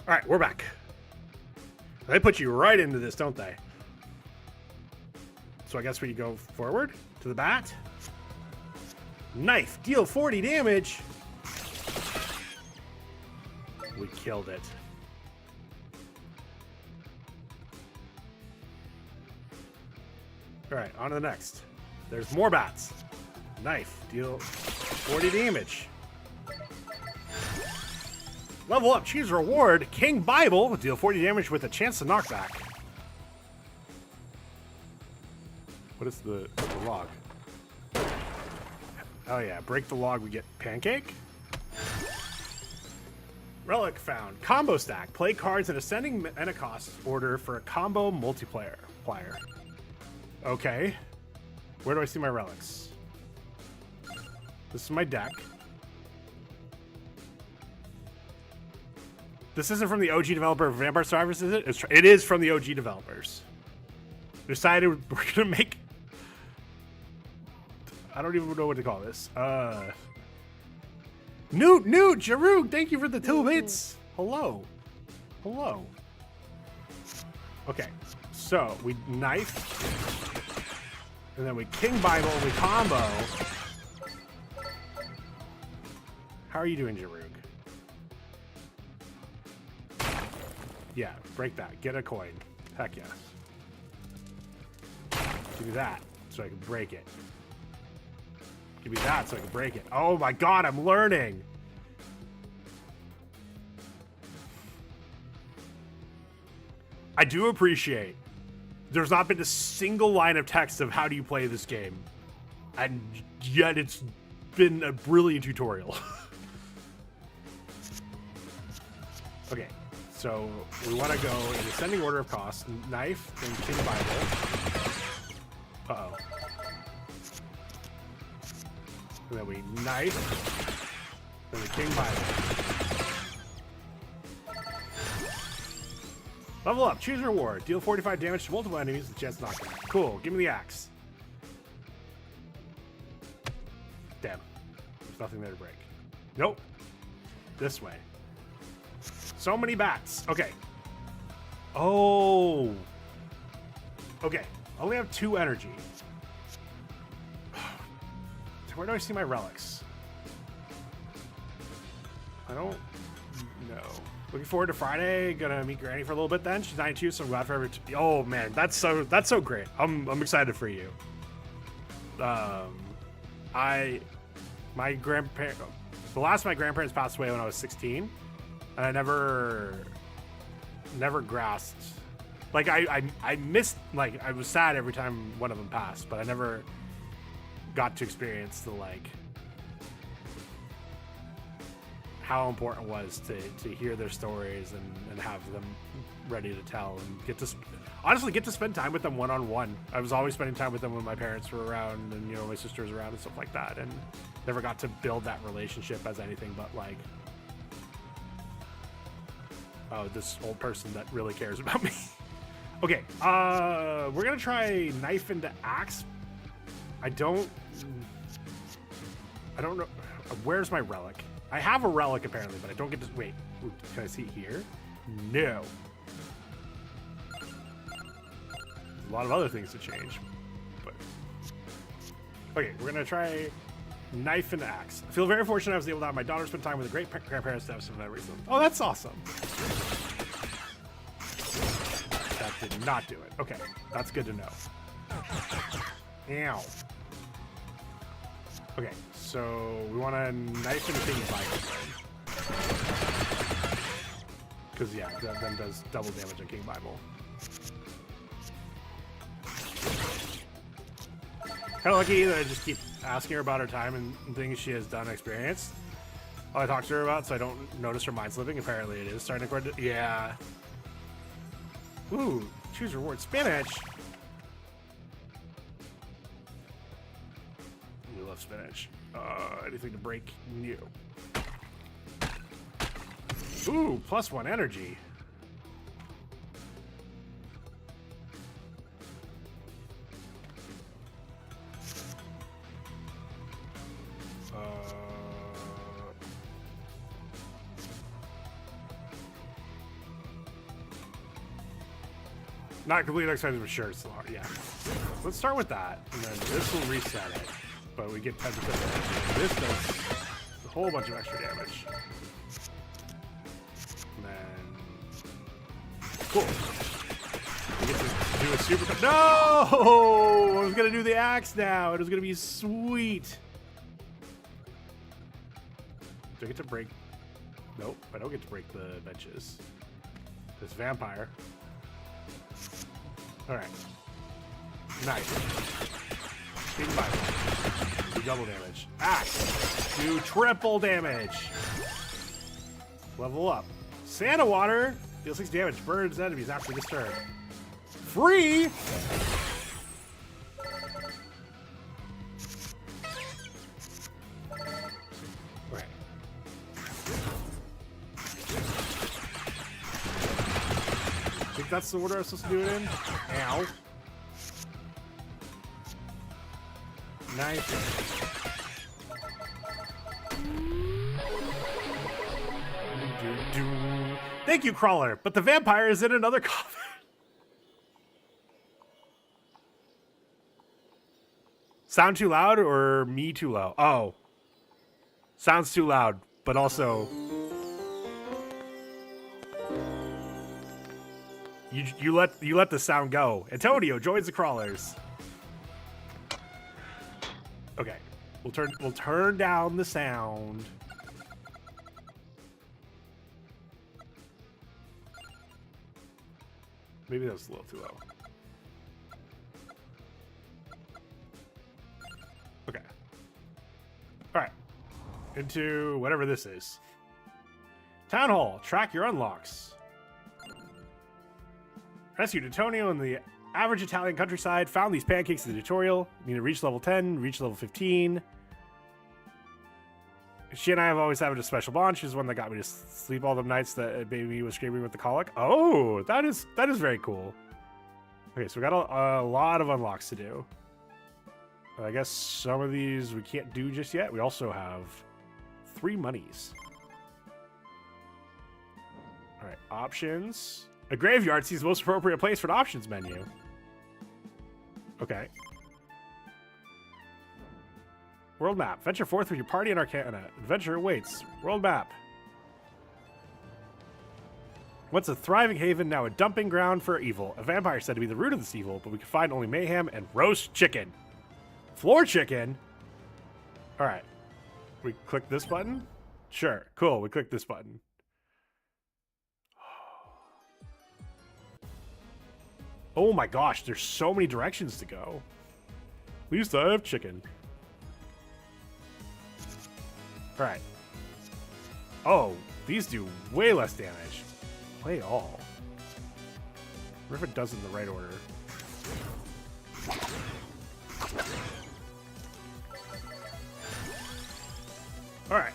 All right, we're back. They put you right into this, don't they? So I guess we go forward to the bat. Knife, deal 40 damage. We killed it. All right, on to the next. There's more bats. Knife, deal 40 damage. Level up, choose reward. King Bible, deal 40 damage with a chance to knock back. What is the log? Oh yeah, break the log, we get pancake. Relic found. Combo stack. Play cards in ascending mana cost order for a combo multiplayer. Okay. Where do I see my relics? This is my deck. This isn't from the OG developer of Vampire Survivors, is it? It is from the OG developers. They decided we're gonna make... I don't even know what to call this. Newt, Jarug, thank you for the 2 bits. Hello. Hello. Okay, so we knife, and then we King Bible, and we combo. How are you doing, Jarug? Yeah, break that. Get a coin. Heck yes. Give me that so I can break it. Give me that so I can break it. Oh my god, I'm learning! I do appreciate there's not been a single line of text of how do you play this game. And yet it's been a brilliant tutorial. Okay, so we want to go in ascending order of cost. Knife, then King Bible. Uh-oh. And then we knife, then the King Bible. Level up, choose reward. Deal 45 damage to multiple enemies with a chance to knock them. Cool, give me the axe. Damn, there's nothing there to break. Nope, this way. So many bats, okay. Oh. Okay, I only have 2 energy. Where do I see my relics? I don't know. Looking forward to Friday. Gonna meet Granny for a little bit then. She's 92, so I'm glad for her. Oh man, that's so great. I'm excited for you. My grandparents. The last of my grandparents passed away when I was 16, and I never grasped. Like I missed. Like I was sad every time one of them passed, but I never got to experience the like how important it was to hear their stories and have them ready to tell and get to honestly get to spend time with them one-on-one. I was always spending time with them when my parents were around and my sister was around and stuff like that, and never got to build that relationship as anything but like, oh, this old person that really cares about me. Okay, we're gonna try knife into axe. I don't know. Where's my relic? I have a relic apparently, but I don't get to. Wait, can I see it here? No. There's a lot of other things to change. But okay, we're gonna try knife and axe. I feel very fortunate I was able to have my daughter spend time with a great grandparents to have some memories. Oh, that's awesome. That did not do it. Okay, that's good to know. Ow. Okay, so we want to knife and King Bible. Because, yeah, that then does double damage on King Bible. Kind of lucky that I just keep asking her about her time and things she has done and experienced. All I talk to her about so I don't notice her mind slipping. Apparently it is starting to... Yeah. Ooh, choose reward. Spinach! Love spinach. Anything to break? No. Ooh, +1 energy. Not completely unexpected, but sure, it's a lot. Yeah. Let's start with that, and then this will reset it. But we get 10% damage. This does a whole bunch of extra damage. And then, cool. We get to do a super. No! I was gonna do the axe now. It was gonna be sweet. Do I get to break? Nope, I don't get to break the benches. This vampire. All right. Nice. Big bite. Do double damage. Axe. Do triple damage. Level up. Santa water. Deal 6 damage. Burns enemies after this turn. Free. Okay. I think that's the order I was supposed to do it in. Ow. Nice. Thank you, Crawler. But the vampire is in another coffin. Sound too loud or me too low? Oh. Sounds too loud, but also you let the sound go. Antonio joins the crawlers. Okay. We'll turn down the sound. Maybe that was a little too low. Okay. All right. Into whatever this is. Town Hall. Track your unlocks. Rescued Antonio in the average Italian countryside. Found these pancakes in the tutorial. Need to reach level 10, reach level 15. She and I have always had a special bond. She's the one that got me to sleep all the nights that baby was screaming with the colic. Oh, that is very cool. Okay, so we got a lot of unlocks to do. I guess some of these we can't do just yet. We also have 3 monies. All right, options. A graveyard seems the most appropriate place for an options menu. Okay. World map. Venture forth with your party in Arcana. Adventure awaits. World map. Once a thriving haven, now a dumping ground for evil. A vampire said to be the root of this evil, but we can find only mayhem and roast chicken. Floor chicken? Alright. We click this button? Sure. Cool. We click this button. Oh my gosh, there's so many directions to go. At least I have chicken. Alright. Oh, these do way less damage. Play all. I wonder if it does in the right order. Alright.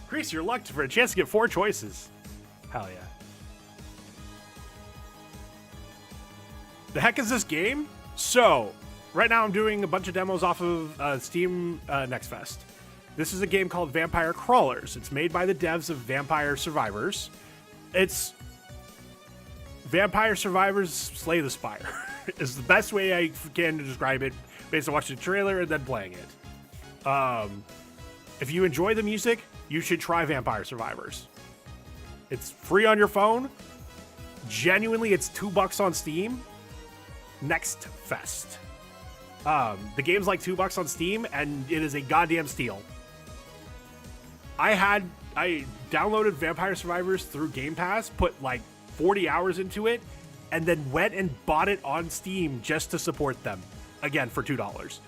Increase your luck for a chance to get 4 choices. Hell yeah. The heck is this game? So, right now I'm doing a bunch of demos off of Steam Next Fest. This is a game called Vampire Crawlers. It's made by the devs of Vampire Survivors. It's Vampire Survivors Slay the Spire. Is the best way I can to describe it based on watching the trailer and then playing it. If you enjoy the music, you should try Vampire Survivors. It's free on your phone. Genuinely, it's $2 on Steam. Next Fest. The game's like $2 on Steam, and it is a goddamn steal. I downloaded Vampire Survivors through Game Pass, put like 40 hours into it, and then went and bought it on Steam just to support them. Again, for $2.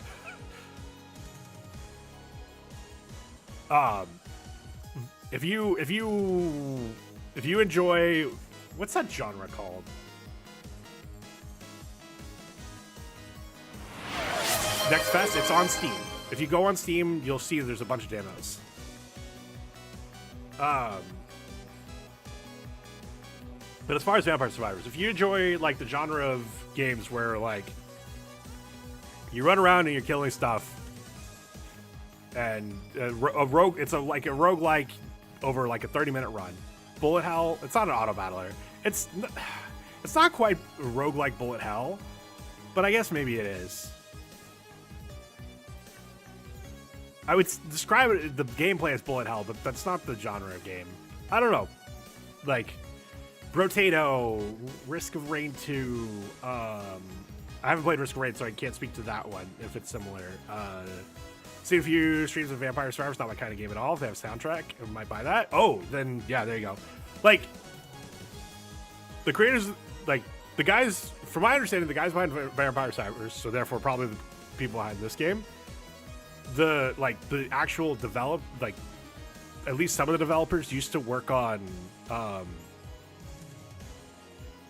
If you enjoy, what's that genre called? Next Fest, it's on Steam. If you go on Steam, you'll see there's a bunch of demos. But as far as Vampire Survivors, if you enjoy like the genre of games where like you run around and you're killing stuff, and it's like a roguelike over like a 30-minute run. Bullet Hell, it's not an auto battler. It's not quite roguelike bullet hell, but I guess maybe it is. I would describe it, the gameplay as bullet hell, but that's not the genre of game. I don't know. Like, Brotato, Risk of Rain 2. I haven't played Risk of Rain, so I can't speak to that one if it's similar. Seen a few streams of Vampire Survivors, not my kind of game at all. If they have a soundtrack, I might buy that. Oh, then yeah, there you go. Like, the creators, like, the guys, from my understanding, the guys behind Vampire Survivors, so therefore probably the people behind this game, the actual at least some of the developers used to work on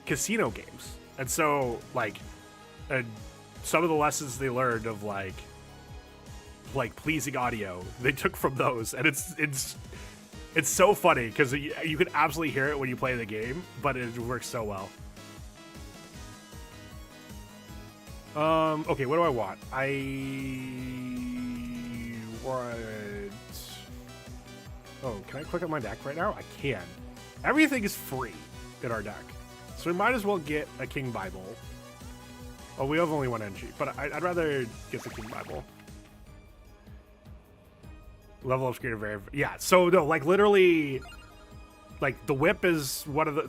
casino games, and so and some of the lessons they learned of like pleasing audio they took from those, and it's so funny because you can absolutely hear it when you play the game, but it works so well. Okay, what do I want? Oh, can I click on my deck right now? I can. Everything is free in our deck, so we might as well get a King Bible. Oh, we have only one entry, but I'd rather get the King Bible. Level up screen very, yeah. So no, like literally, like the whip is one of the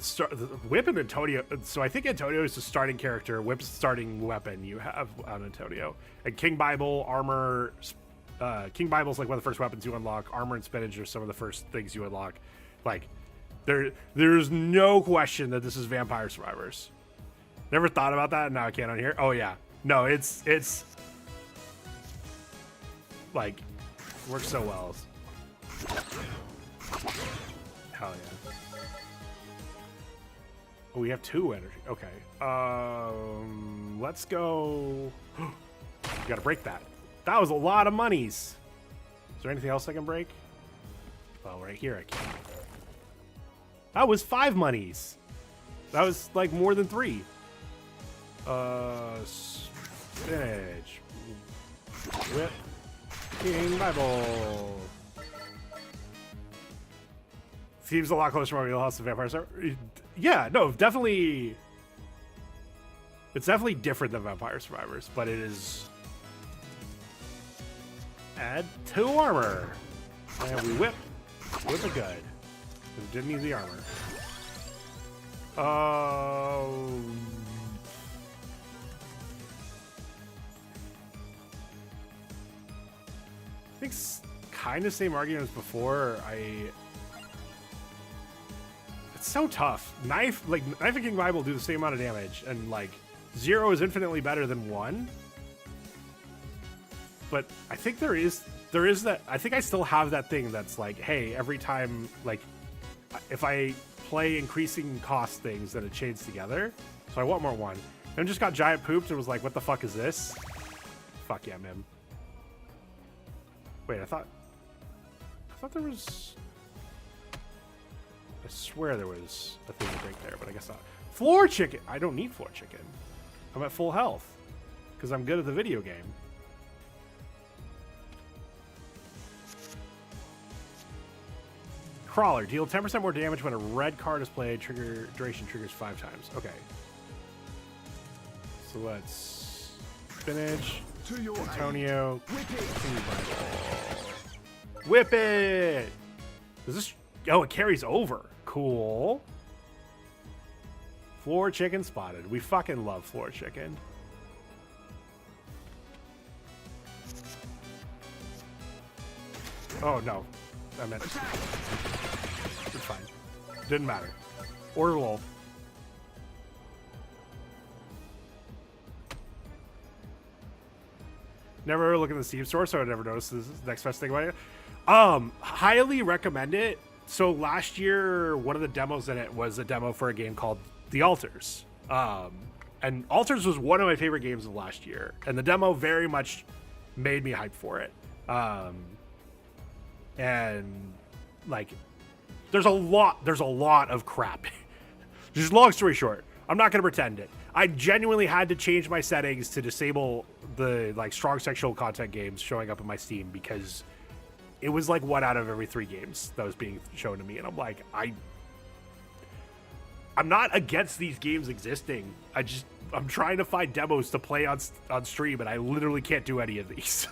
whip and Antonio. So I think Antonio is the starting character. Whip's the starting weapon you have on Antonio. And King Bible armor. King Bible is like one of the first weapons you unlock. Armor and spinach are some of the first things you unlock. Like there's no question that this is Vampire Survivors. Never thought about that. Now I can't on here. Oh yeah, no, it's like works so well. Hell yeah. Oh, we have 2 energy. Okay. Let's go. Gotta break that. That was a lot of monies. Is there anything else I can break? Oh, right here I can. That was 5 monies. That was like more than 3. Spinach. Whip. King Bible. Seems a lot closer to my wheelhouse than Vampire Survivors. Yeah, no, definitely. It's definitely different than Vampire Survivors, but it is. Add 2 armor. And we whip. Whip it good. It didn't need the armor. I think kind of same argument as before. It's so tough. Knife and King Bible do the same amount of damage, and like 0 is infinitely better than 1. But I think there is that. I think I still have that thing that's like, hey, every time, like, if I play increasing cost things, then it chains together. So I want more 1. Then just got giant pooped and was like, what the fuck is this? Fuck yeah, man. Wait, I thought there was. I swear there was a thing to break there, but I guess not. Floor chicken. I don't need floor chicken. I'm at full health because I'm good at the video game. Crawler. Deal 10% more damage when a red card is played. Trigger duration triggers 5 times. Okay. So let's spinach. Antonio. Whip it. Does this? Oh, it carries over. Cool. Floor chicken spotted. We fucking love floor chicken. Oh no, I meant. It's fine. Didn't matter. Order lol. Never look at the Steam store, so I never noticed this is the next best thing about it. Highly recommend it. So last year, one of the demos in it was a demo for a game called The Altars. And Altars was one of my favorite games of last year. And the demo very much made me hyped for it. And like, there's a lot of crap. Just long story short, I'm not going to pretend it. I genuinely had to change my settings to disable the like strong sexual content games showing up in my Steam because it was like 1 out of every 3 games that was being shown to me, and I'm like, I I'm not against these games existing. I'm trying to find demos to play on stream, and I literally can't do any of these.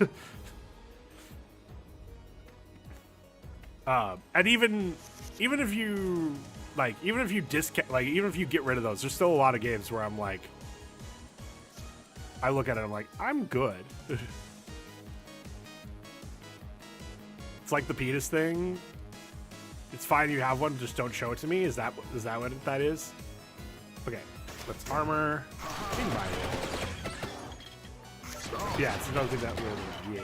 And even if you even if you get rid of those, there's still a lot of games where I'm like, I look at it, I'm like, I'm good. It's like the penis thing. It's fine you have one, just don't show it to me. Is that what that is? Okay, let's armor. Yeah, it's another thing that will. Yeah.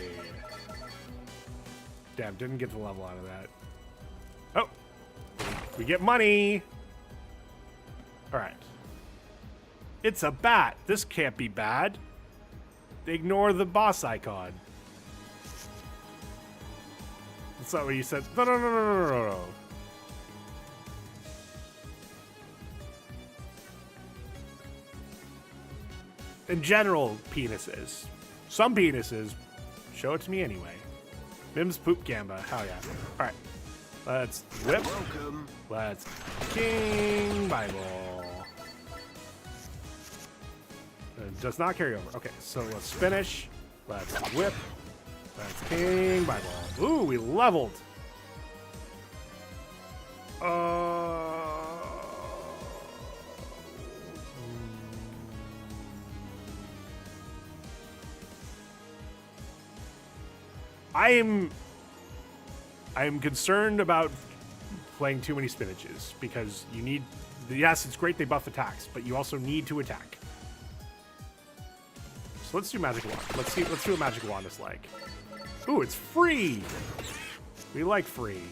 Damn, didn't get the level out of that. Oh, we get money. All right. It's a bat. This can't be bad. Ignore the boss icon. That's not what you said. No. In general, penises. Some penises. Show it to me anyway. Mim's poop gamba. Hell yeah. All right. Let's whip. Welcome. Let's King Bible. It does not carry over. Okay, so let's finish. Let's whip. Let's King Bible. Ooh, we leveled. I am concerned about playing too many spinaches because you need. Yes, it's great they buff attacks, but you also need to attack. So let's do magic wand. Let's do what magic wand is like. Ooh, it's free. We like free.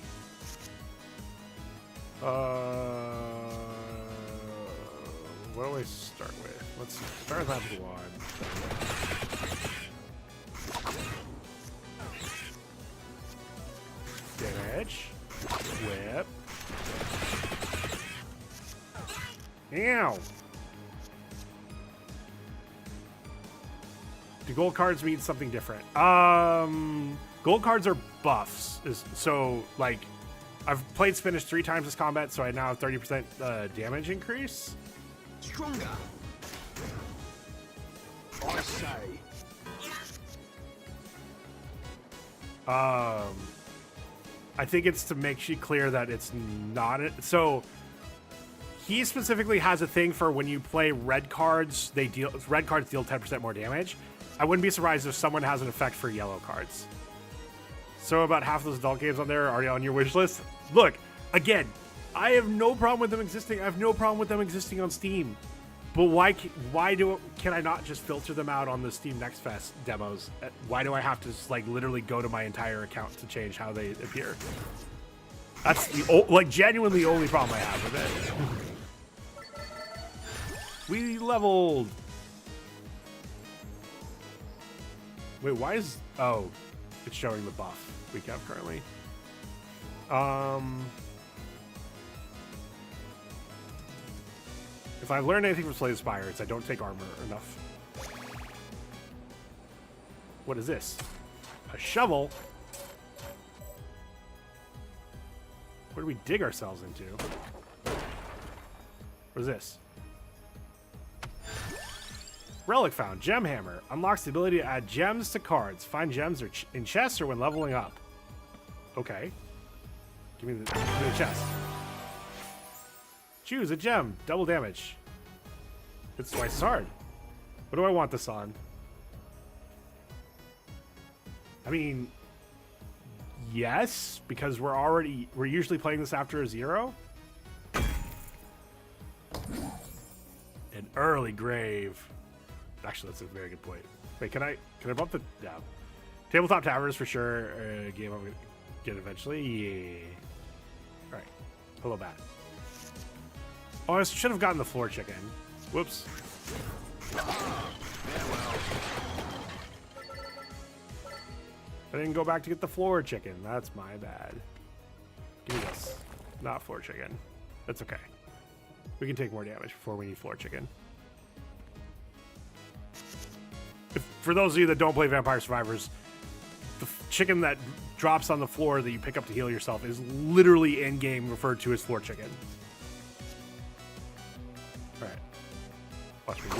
What do I start with? Let's start with magic wand. Damage. Whip. Ow. Do gold cards mean something different? Gold cards are buffs. So, like, I've played Spinach 3 times this combat, so I now have 30% damage increase. Stronger. I say. I think it's to make it clear that it's not it. So he specifically has a thing for when you play red cards, red cards deal 10% more damage. I wouldn't be surprised if someone has an effect for yellow cards. So about half those adult games on there are already on your wish list. Look, again, I have no problem with them existing. I have no problem with them existing on Steam. But why can I not just filter them out on the Steam Next Fest demos? Why do I have to just, like, literally go to my entire account to change how they appear? That's the genuinely only problem I have with it. We leveled. Wait, why is it's showing the buff we have currently. If I've learned anything from Slay the Spire, it's I don't take armor enough. What is this? A shovel? Where do we dig ourselves into? What is this? Relic found. Gem hammer. Unlocks the ability to add gems to cards. Find gems in chests or when leveling up. Okay. Give me the chest. Choose a gem. Double damage. It's twice as hard. What do I want this on? I mean, yes, because we're usually playing this after a 0. An early grave. Actually, that's a very good point. Wait, can I bump the Tabletop Tavern is for sure a game I'm gonna get eventually. Yeah. All right. Hello, bat. Oh, I should have gotten the floor chicken. Whoops. I didn't go back to get the floor chicken. That's my bad. Give me this. Not floor chicken. That's okay. We can take more damage before we need floor chicken. For those of you that don't play Vampire Survivors, the chicken that drops on the floor that you pick up to heal yourself is literally in-game referred to as floor chicken.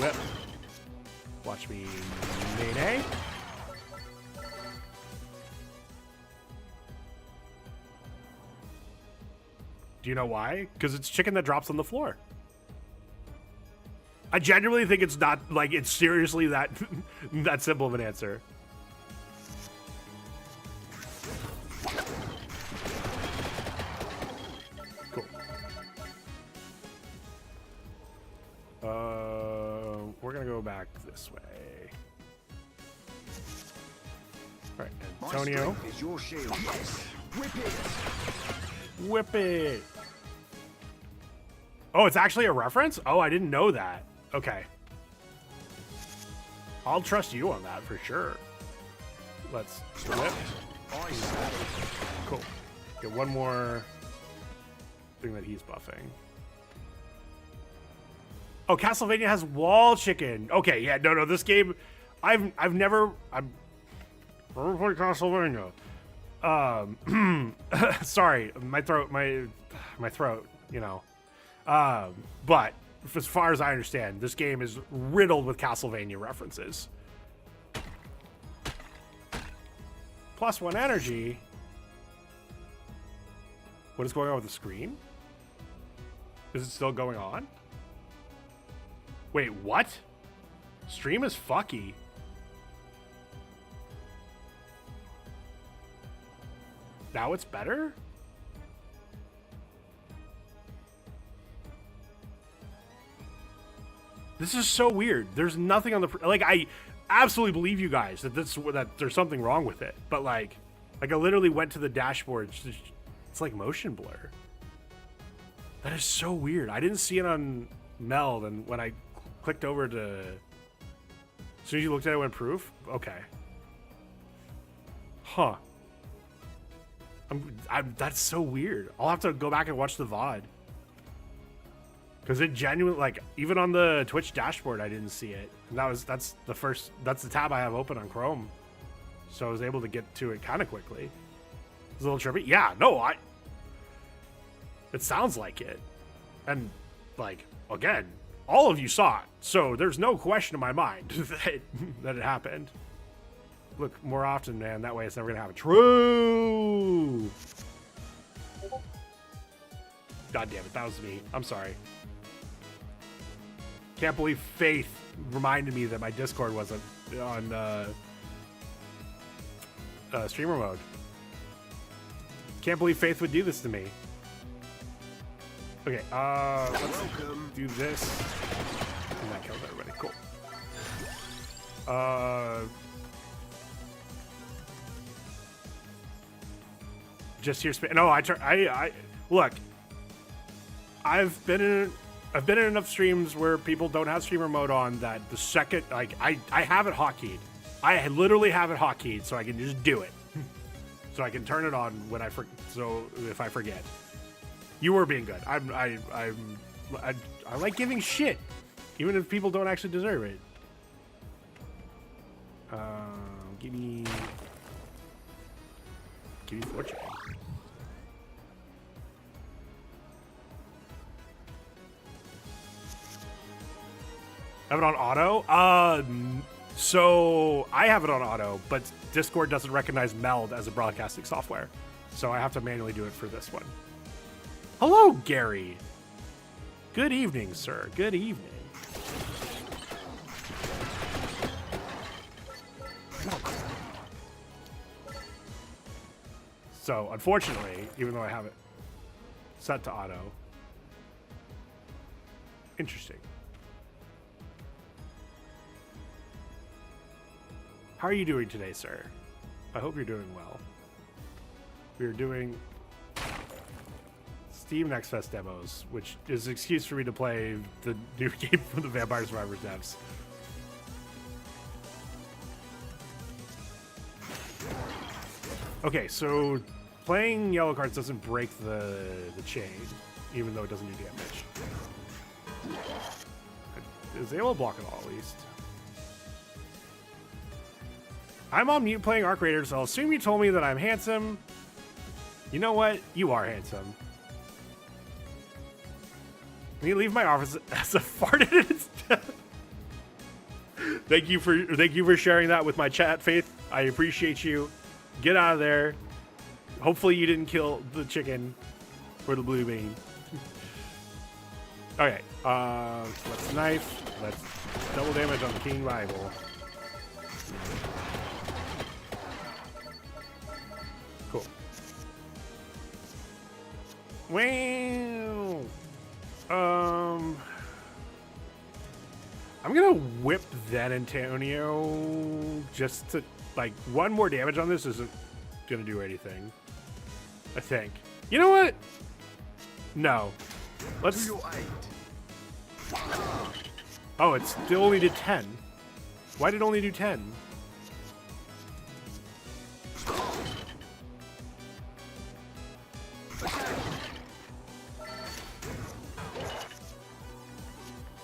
whip. Watch me nay-nay. Do you know why? Because it's chicken that drops on the floor. I genuinely think it's not, like, it's seriously that that simple of an answer. Cool. We're gonna go back this way. All right, Antonio. Is your shield. Yes. Whip it. Whip it. Oh, it's actually a reference? Oh, I didn't know that. Okay. I'll trust you on that for sure. Let's whip. Cool. Get one more thing that he's buffing. Oh, Castlevania has wall chicken. Okay, yeah, no, this game, I've never played Castlevania. Sorry, my throat, you know. But as far as I understand, this game is riddled with Castlevania references. +1 energy. What is going on with the screen? Is it still going on? Wait, what? Stream is fucky. Now it's better? This is so weird. There's nothing on the like. I absolutely believe you guys that that there's something wrong with it. But like I literally went to the dashboard. It's like motion blur. That is so weird. I didn't see it on Meld, and when I clicked over to, as soon as you looked at it, it went proof. Okay. Huh. That's so weird. I'll have to go back and watch the VOD. Because it genuinely, like, even on the Twitch dashboard, I didn't see it. And that's the tab I have open on Chrome. So I was able to get to it kind of quickly. It's a little trippy. Yeah, no, it sounds like it. And, like, again, all of you saw it. So there's no question in my mind that it happened. Look, more often, man. That way it's never going to happen. True! God damn it, that was me. I'm sorry. Can't believe Faith reminded me that my Discord wasn't on streamer mode. Can't believe Faith would do this to me. Okay, let's do this. And that kills everybody. Cool. Just here. No, I look. I've been in enough streams where people don't have streamer mode on that the second, like, I have it hotkeyed. I literally have it hotkeyed so I can just do it. So I can turn it on when so if I forget. You were being good. I like giving shit, even if people don't actually deserve it. Give me fortune. Have it on auto? So I have it on auto, but Discord doesn't recognize Meld as a broadcasting software. So I have to manually do it for this one. Hello, Gary. Good evening, sir. Good evening. So, unfortunately, even though I have it set to auto, interesting. How are you doing today, sir? I hope you're doing well. We're doing Steam Next Fest demos, which is an excuse for me to play the new game from the Vampire Survivors devs. Okay, so playing yellow cards doesn't break the chain, even though it doesn't do damage. Is able to block it all, at least. I'm on mute playing Arc Raider, so I'll assume you told me that I'm handsome. You know what? You are handsome. Can you leave my office as a farted in its death? Thank you for sharing that with my chat, Faith. I appreciate you. Get out of there. Hopefully you didn't kill the chicken or the blue bean. Okay, let's knife. Let's double damage on King Bible. Cool. Wow. I'm gonna whip that Antonio just to, like, one more damage on this isn't gonna do anything. I think. You know what? No. Let's. Oh, it still only did 10. Why did it only do 10?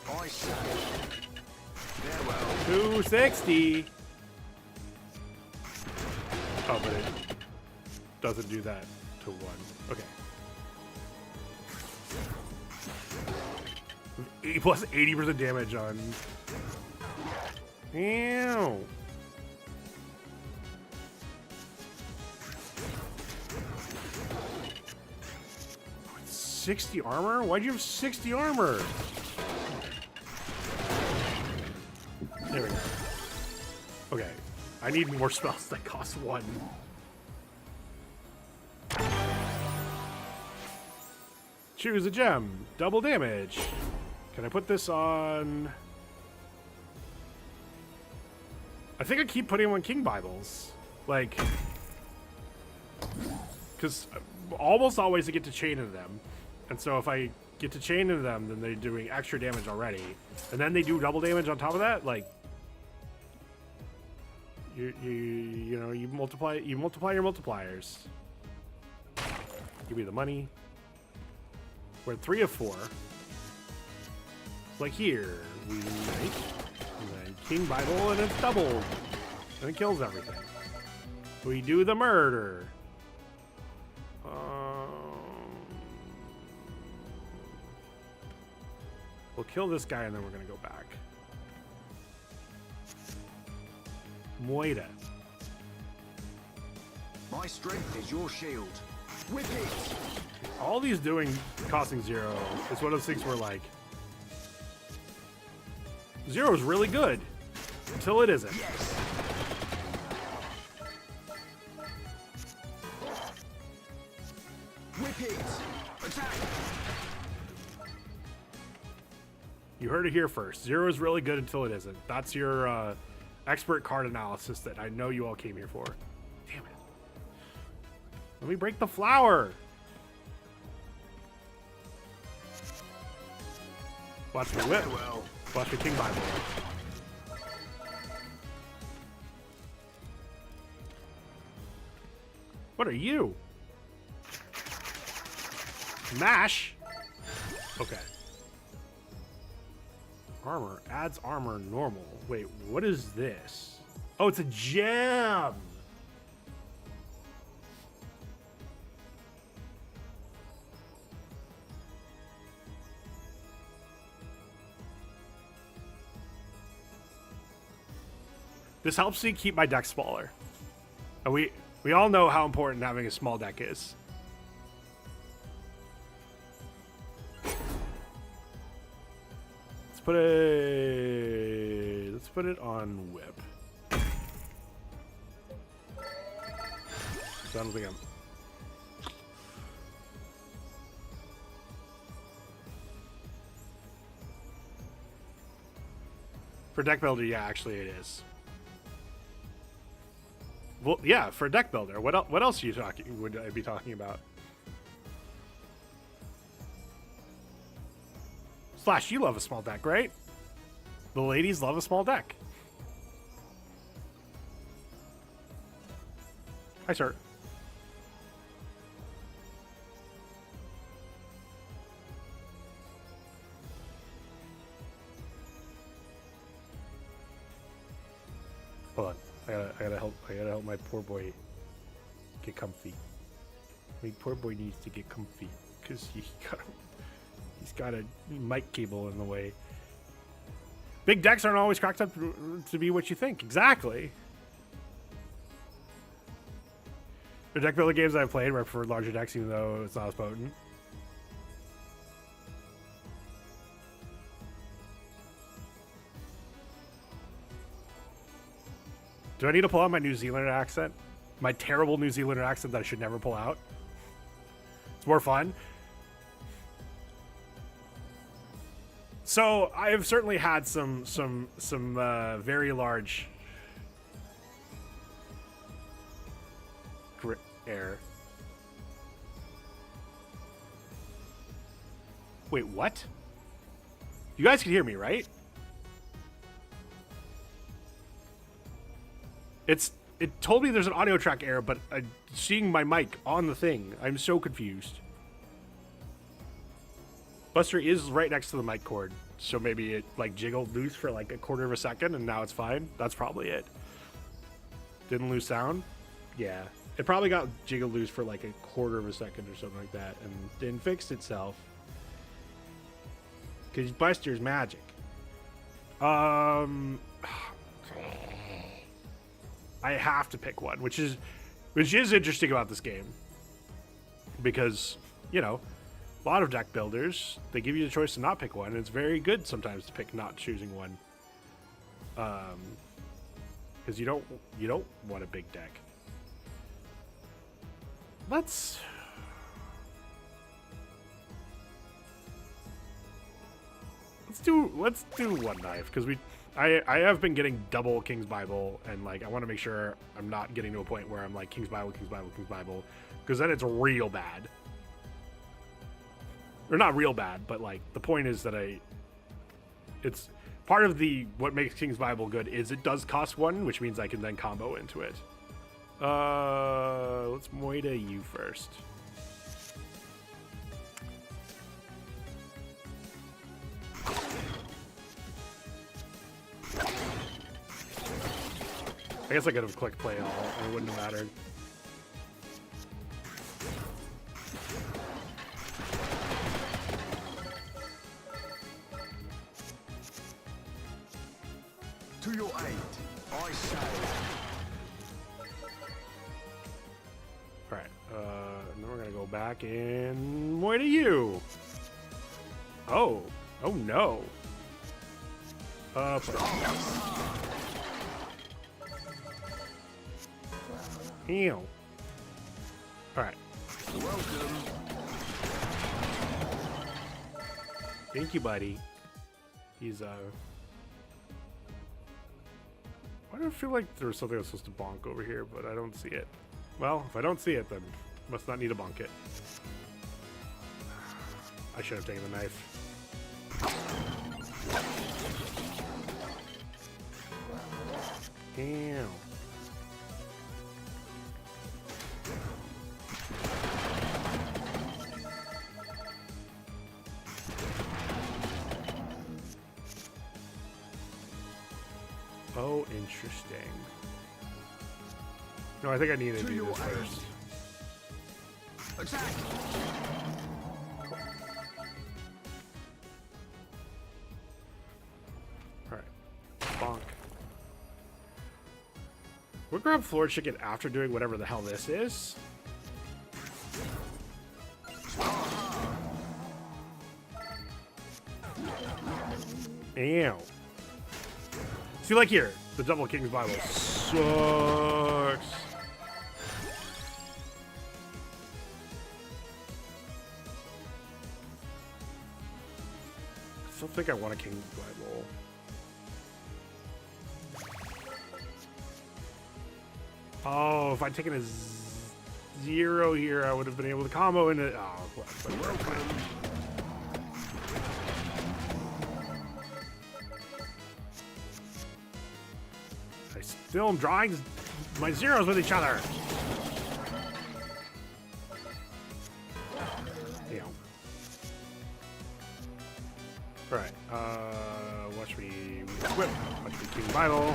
I say, farewell. 260. Oh, but it doesn't do that to 1. Okay. Plus 80% damage on. Ew. 60 armor? Why'd you have 60 armor? There we go. Okay. I need more spells that cost 1. Choose a gem. Double damage. Can I put this on? I think I keep putting them on King Bibles. Like, because almost always I get to chain into them. And so if I get to chain into them, then they're doing extra damage already. And then they do double damage on top of that. Like, you know, you multiply your multipliers. Give me the money. We're at 3 of 4. Like here, we make, and then King Bible, and it's doubled. And it kills everything. We do the murder. We'll kill this guy, and then we're going to go back. Moida. My strength is your shield. Whip it! All these doing costing 0 is one of those things where, like, 0 is really good until it isn't. Yes! Whip it! Attack! You heard it here first. 0 is really good until it isn't. That's your expert card analysis that I know you all came here for. Damn it. Let me break the flower. Watch me whip. Well, Watch the King Bible. What are you? Mash? Okay. Armor. Adds armor normal. Wait, what is this? Oh, it's a gem! This helps me keep my deck smaller. And we all know how important having a small deck is. Let's put it on whip. So I don't think I'm. For deck builder, yeah, actually it is. Well, yeah, for a deck builder. What else are you talking? Would I be talking about? Slash, you love a small deck, right? The ladies love a small deck. Hi, sir. Hold on. I gotta help my poor boy get comfy. My poor boy needs to get comfy because he's got a mic cable in the way. Big decks aren't always cracked up to be what you think. Exactly. The deck building games I've played where I prefer larger decks, even though it's not as potent. Do I need to pull out my New Zealander accent? My terrible New Zealander accent that I should never pull out? It's more fun. So I have certainly had some very large error. Wait, what? You guys can hear me, right? It told me there's an audio track error, but seeing my mic on the thing, I'm so confused. Buster is right next to the mic cord, so maybe it like jiggled loose for like a quarter of a second, and now it's fine. That's probably it. Didn't lose sound? Yeah. It probably got jiggled loose for like a quarter of a second or something like that, and then fixed itself. Because Buster's magic. I have to pick one, which is interesting about this game. Because, you know, a lot of deck builders, they give you the choice to not pick one, and it's very good sometimes to pick not choosing one. Because you don't want a big deck. Let's do one knife, because I have been getting double King's Bible, and like I want to make sure I'm not getting to a point where I'm like King's Bible, because then it's real bad. Or not real bad, but like the point is that it's part of what makes King's Bible good is it does cost one, which means I can then combo into it. Let's Moida you first. I guess I could have clicked play all, and it wouldn't have mattered. To your aid, I say. Alright, and then we're gonna go back and Moida you. Oh no. Ew. Alright. Welcome. Thank you, buddy. He's why do I feel like there was something I was supposed to bonk over here, but I don't see it? Well, if I don't see it, then must not need to bonk it. I should have taken the knife. Damn. Oh, interesting. No, I think I need to do this first. Attack. Alright. Bonk. We'll grab floor chicken after doing whatever the hell this is. Ew. See, like here, the double King's Bible sucks. I still think I want a King's Bible. Oh, if I'd taken a 0 here, I would have been able to combo into. Oh, well, I still am drawing my zeros with each other. Yeah. Right. Watch me whip. Watch me King Bible.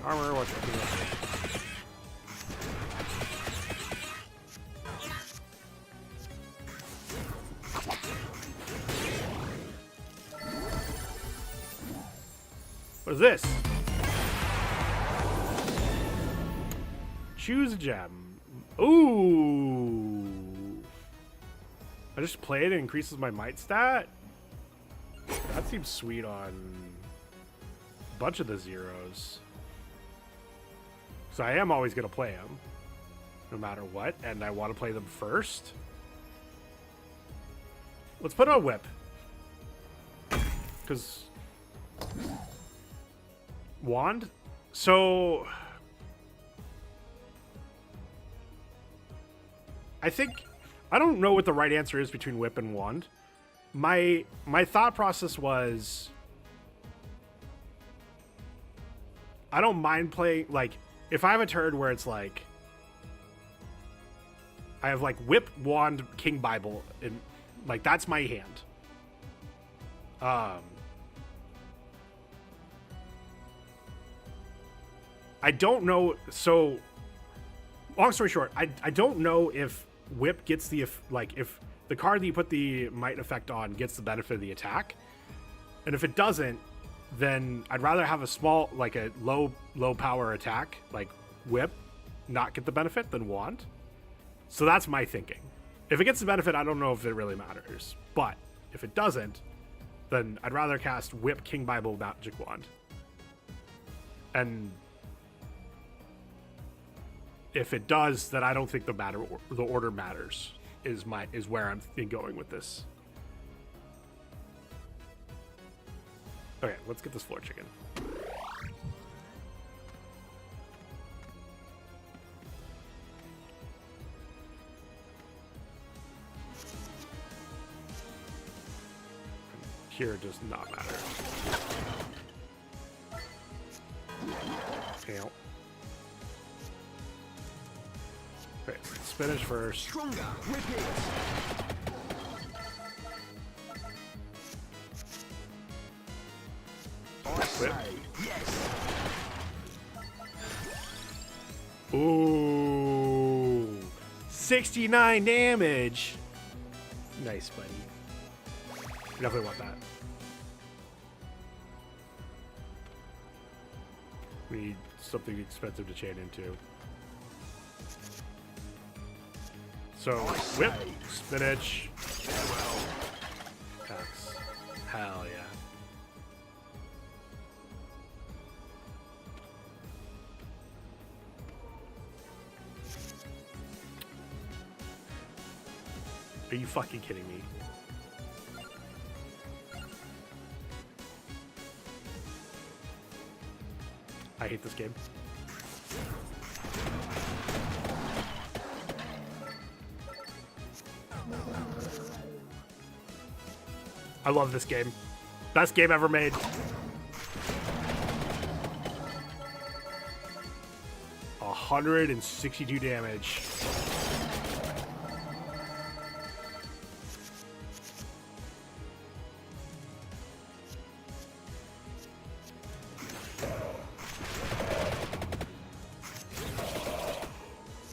Armor, what's up? What is this? Choose a gem. Ooh. I just play it, it increases my might stat. That seems sweet on a bunch of the zeros. So I am always going to play them, no matter what, and I want to play them first. Let's put on Whip. Because... Wand? So... I think... I don't know what the right answer is between Whip and Wand. My thought process was... I don't mind playing, like... If I have a turn where it's like... I have like Whip, Wand, King Bible, and like that's my hand. I don't know, so long story short, I don't know if Whip gets the, if the card that you put the might effect on gets the benefit of the attack. And if it doesn't, then I'd rather have a small, like a low power attack, like Whip, not get the benefit than Wand. So that's my thinking. If it gets the benefit, I don't know if it really matters. But if it doesn't, then I'd rather cast Whip, King Bible, Magic Wand. And if it does, then I don't think the order matters. Is where I'm going with this. Okay, let's get this floor chicken. Here it does not matter. Ow. Okay, spinach first. Stronger. Repeat. Whip. Yes. Ooh. 69 damage. Nice, buddy. You definitely want that. We need something expensive to chain into. So, Whip, spinach, X. Hell yeah. Are you fucking kidding me? I hate this game. I love this game. Best game ever made. $162 damage.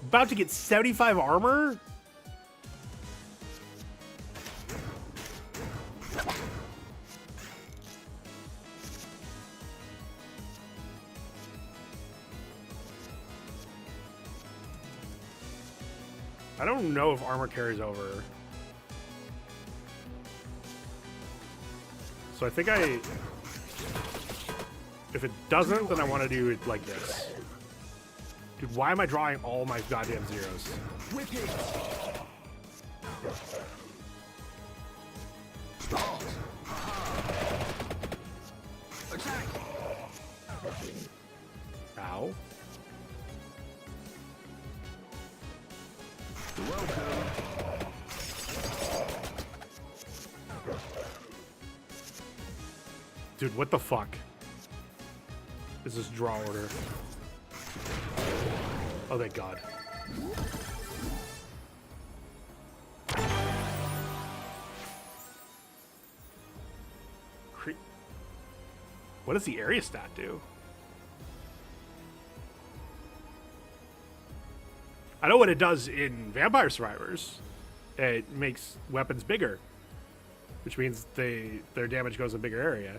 About to get 75 armor? I don't know if armor carries over. So I think if it doesn't, then I want to do it like this. Dude, why am I drawing all my goddamn zeros? Ow. Dude, what the fuck? Is this draw order? Oh, thank God. What does the area stat do? I know what it does in Vampire Survivors. It makes weapons bigger, which means their damage goes a bigger area.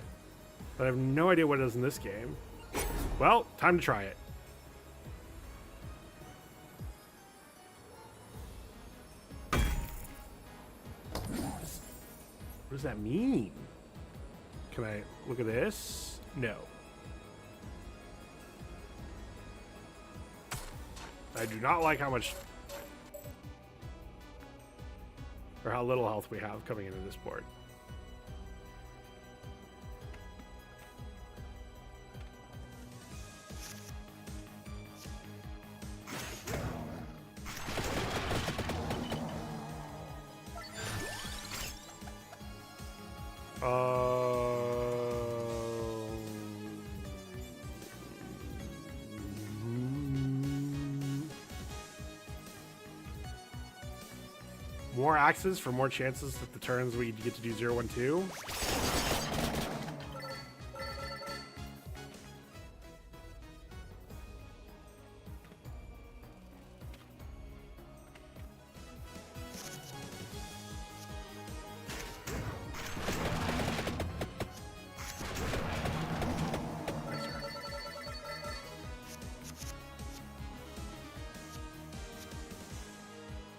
But I have no idea what it does in this game. Well, time to try it. What does that mean? Can I look at this? No. I do not like how much or how little health we have coming into this board. More axes for more chances that the turns we get to do 0, 1, 2.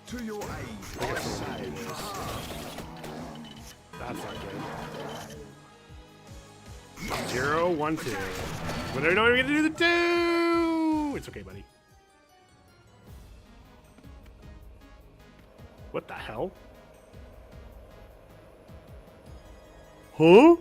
To your aid, I say. That's not good. 0, 1, 2. But I don't even get to do the 2! It's okay, buddy. What the hell? Huh?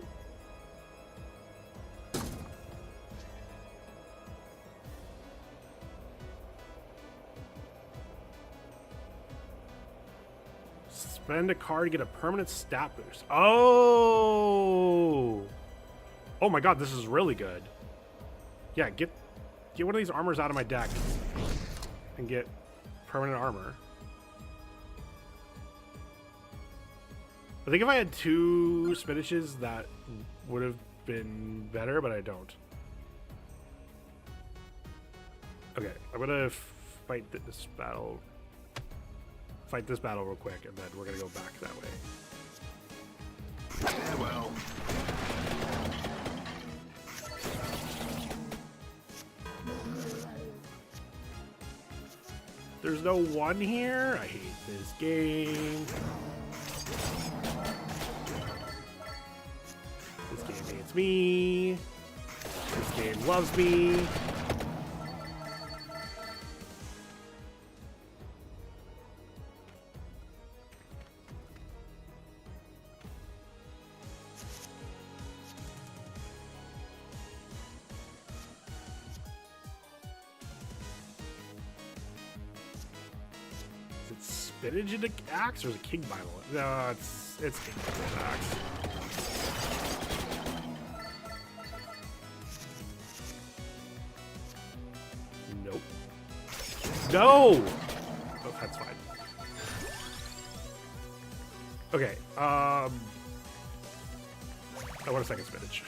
Spend a card to get a permanent stat boost. Oh! Oh my god, this is really good. Yeah, get one of these armors out of my deck and get permanent armor. I think if I had 2 spinaches, that would have been better, but I don't. Okay, I'm gonna fight this battle. Fight this battle real quick, and then we're gonna go back that way. Farewell. There's no 1 here. I hate this game. This game hates me. This game loves me. Spinach into axe, or is it King Bible? No, it's King Bible axe. Nope. No! Oh, that's fine. Okay, I want a second spinach.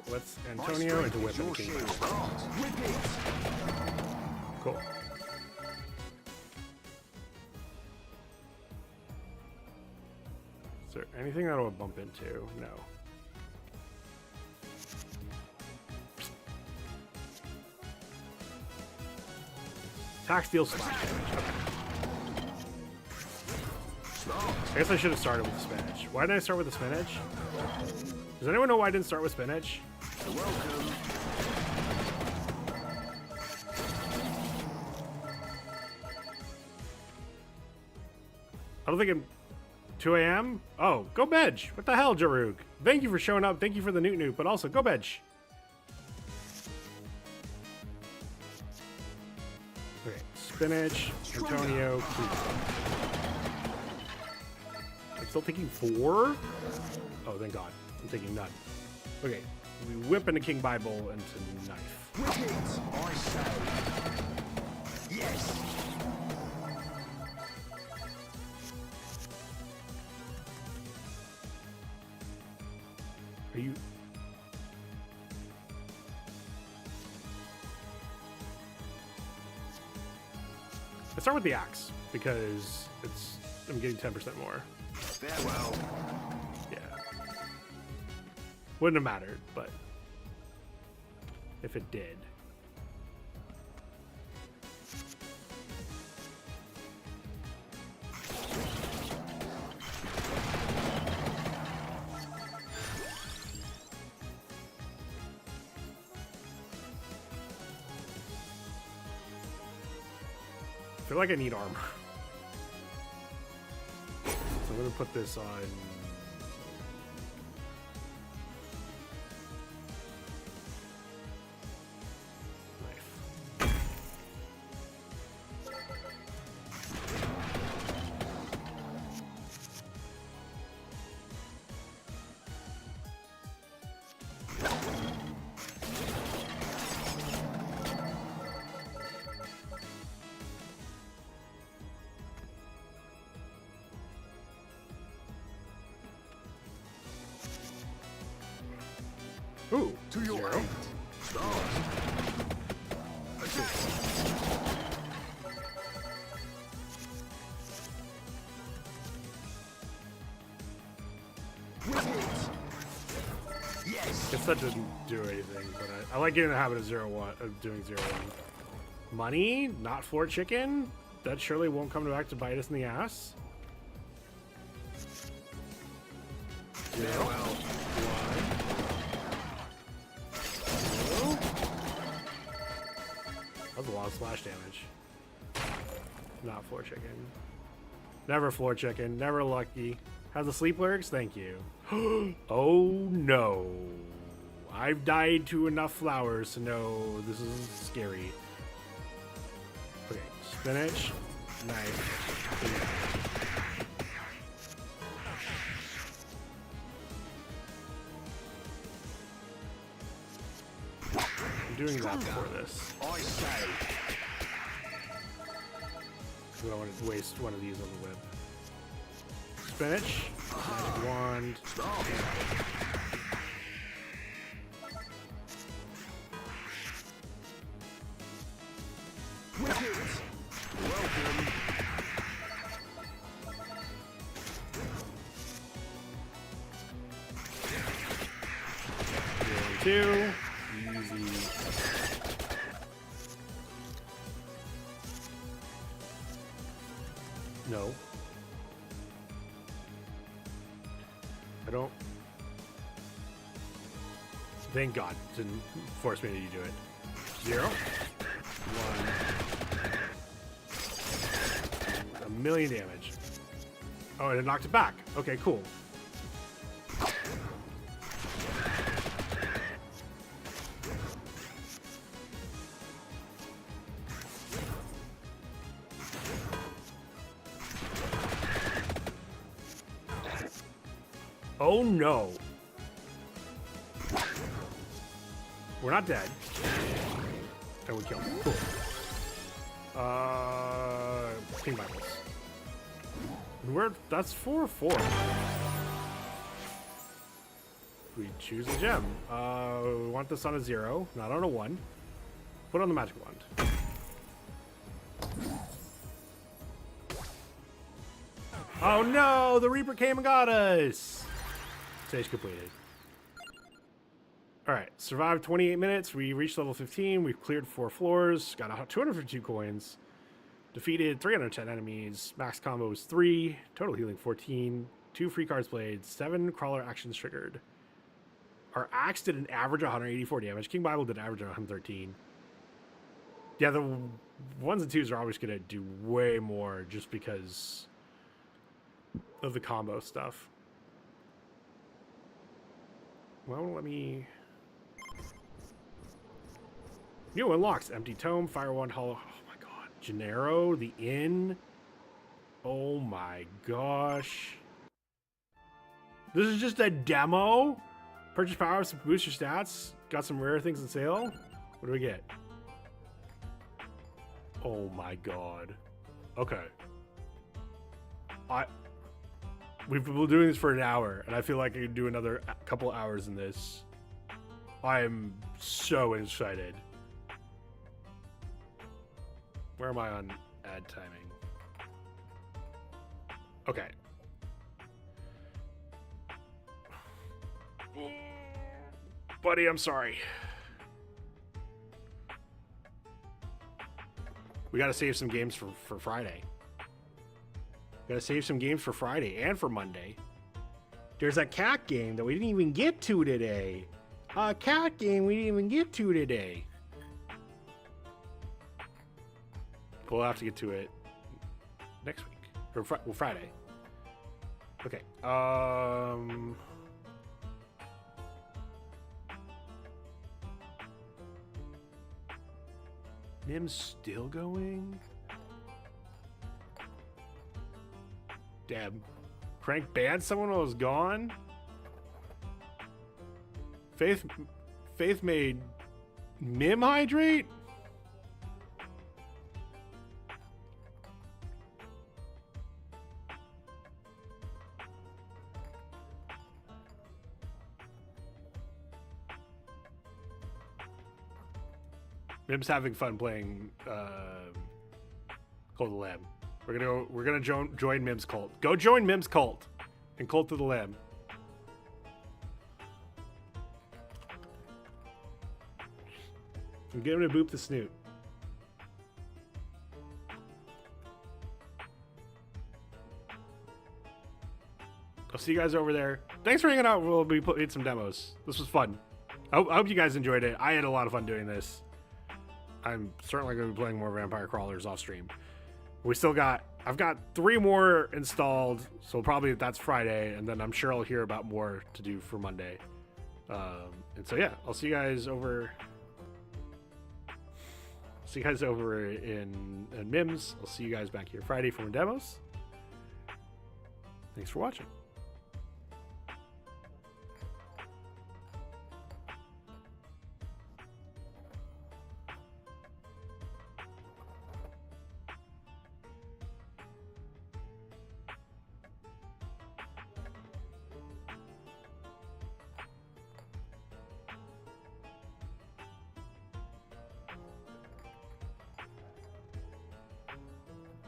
Let's Antonio into Whip and King Bible. Cool. Is there anything that I'll bump into? No. Attack, steal, slash damage. Okay. I guess I should have started with the spinach. Why did I start with the spinach? Does anyone know why I didn't start with spinach? You're welcome. I don't think I'm 2 a.m. Oh, go bench. What the hell, Jarug? Thank you for showing up. Thank you for the noot, but also go bench. Okay, spinach, Antonio, Keith. I'm still taking 4? Oh, thank God. I'm taking none. Okay, we whip into King Bible into knife. With it, I say. Yes. Are you? Let's start with the axe because I'm getting 10% more. Farewell. Yeah. Wouldn't have mattered, but if it did. I feel like I need armor. So I'm gonna put this on. Knife. Ooh, To your zero. aid. Stars. Attack. With it. Yes. Guess that didn't do anything, but I like getting the habit of 0-1, of doing 0-1. Money, not floor chicken. That surely won't come back to bite us in the ass. Zero. Farewell. One. Two. That was a lot of splash damage. Not floor chicken. Never floor chicken. Never lucky. How's the sleep lyrics? Thank you. Oh no. I've died to enough flowers to know this is scary. Okay, spinach, knife. I'm doing that for this. I say. I don't want to waste one of these on the whip. Spinach, magic wand. Stop. With it. Welcome. Two. Easy. No. I don't. Thank God didn't force me to do it. 0. 1. A million damage. Oh, and it knocked it back. Okay, cool. Oh no. We're not dead. And we killed him. Cool. King Bibles. That's 4/4. We choose a gem. We want this on a 0, not on a 1. Put on the magic wand. Oh no, the Reaper came and got us. Stage completed. All right, survived 28 minutes. We reached level 15. We've cleared 4 floors. Got 252 coins. Defeated 310 enemies. Max combo is 3. Total healing 14. 2 free cards played. 7 crawler actions triggered. Our axe did an average of 184 damage. King Bible did an average of 113. Yeah, the 1s and 2s are always going to do way more just because of the combo stuff. Well, let me... New unlocks. Empty Tome, Fire Wand, Hollow... Oh my god. Gennaro, the Inn. Oh my gosh. This is just a demo? Purchase power-ups to boost your stats. Got some rare things on sale. What do we get? Oh my god. Okay. We've been doing this for an hour, and I feel like I could do another couple hours in this. I am so excited. Where am I on ad timing? Okay. Buddy, I'm sorry. We gotta save some games for Friday. Gotta save some games for Friday and for Monday. There's a cat game that we didn't even get to today. A cat game we didn't even get to today. We'll have to get to it next week. Or Friday. Okay. Nim's still going? Damn. Crank banned someone while I was gone? Faith made Mim hydrate? Mim's having fun playing Cult of the Lamb. We're gonna join Mim's cult. Go join Mim's cult and Cult of the Lamb. And get him to boop the snoot. I'll see you guys over there. Thanks for hanging out. We'll be playing some demos. This was fun. I hope you guys enjoyed it. I had a lot of fun doing this. I'm certainly going to be playing more Vampire Crawlers off stream. I've got 3 more installed, so probably that's Friday, and then I'm sure I'll hear about more to do for Monday. And so yeah, I'll see you guys over. See you guys over in Mims. I'll see you guys back here Friday for more demos. Thanks for watching.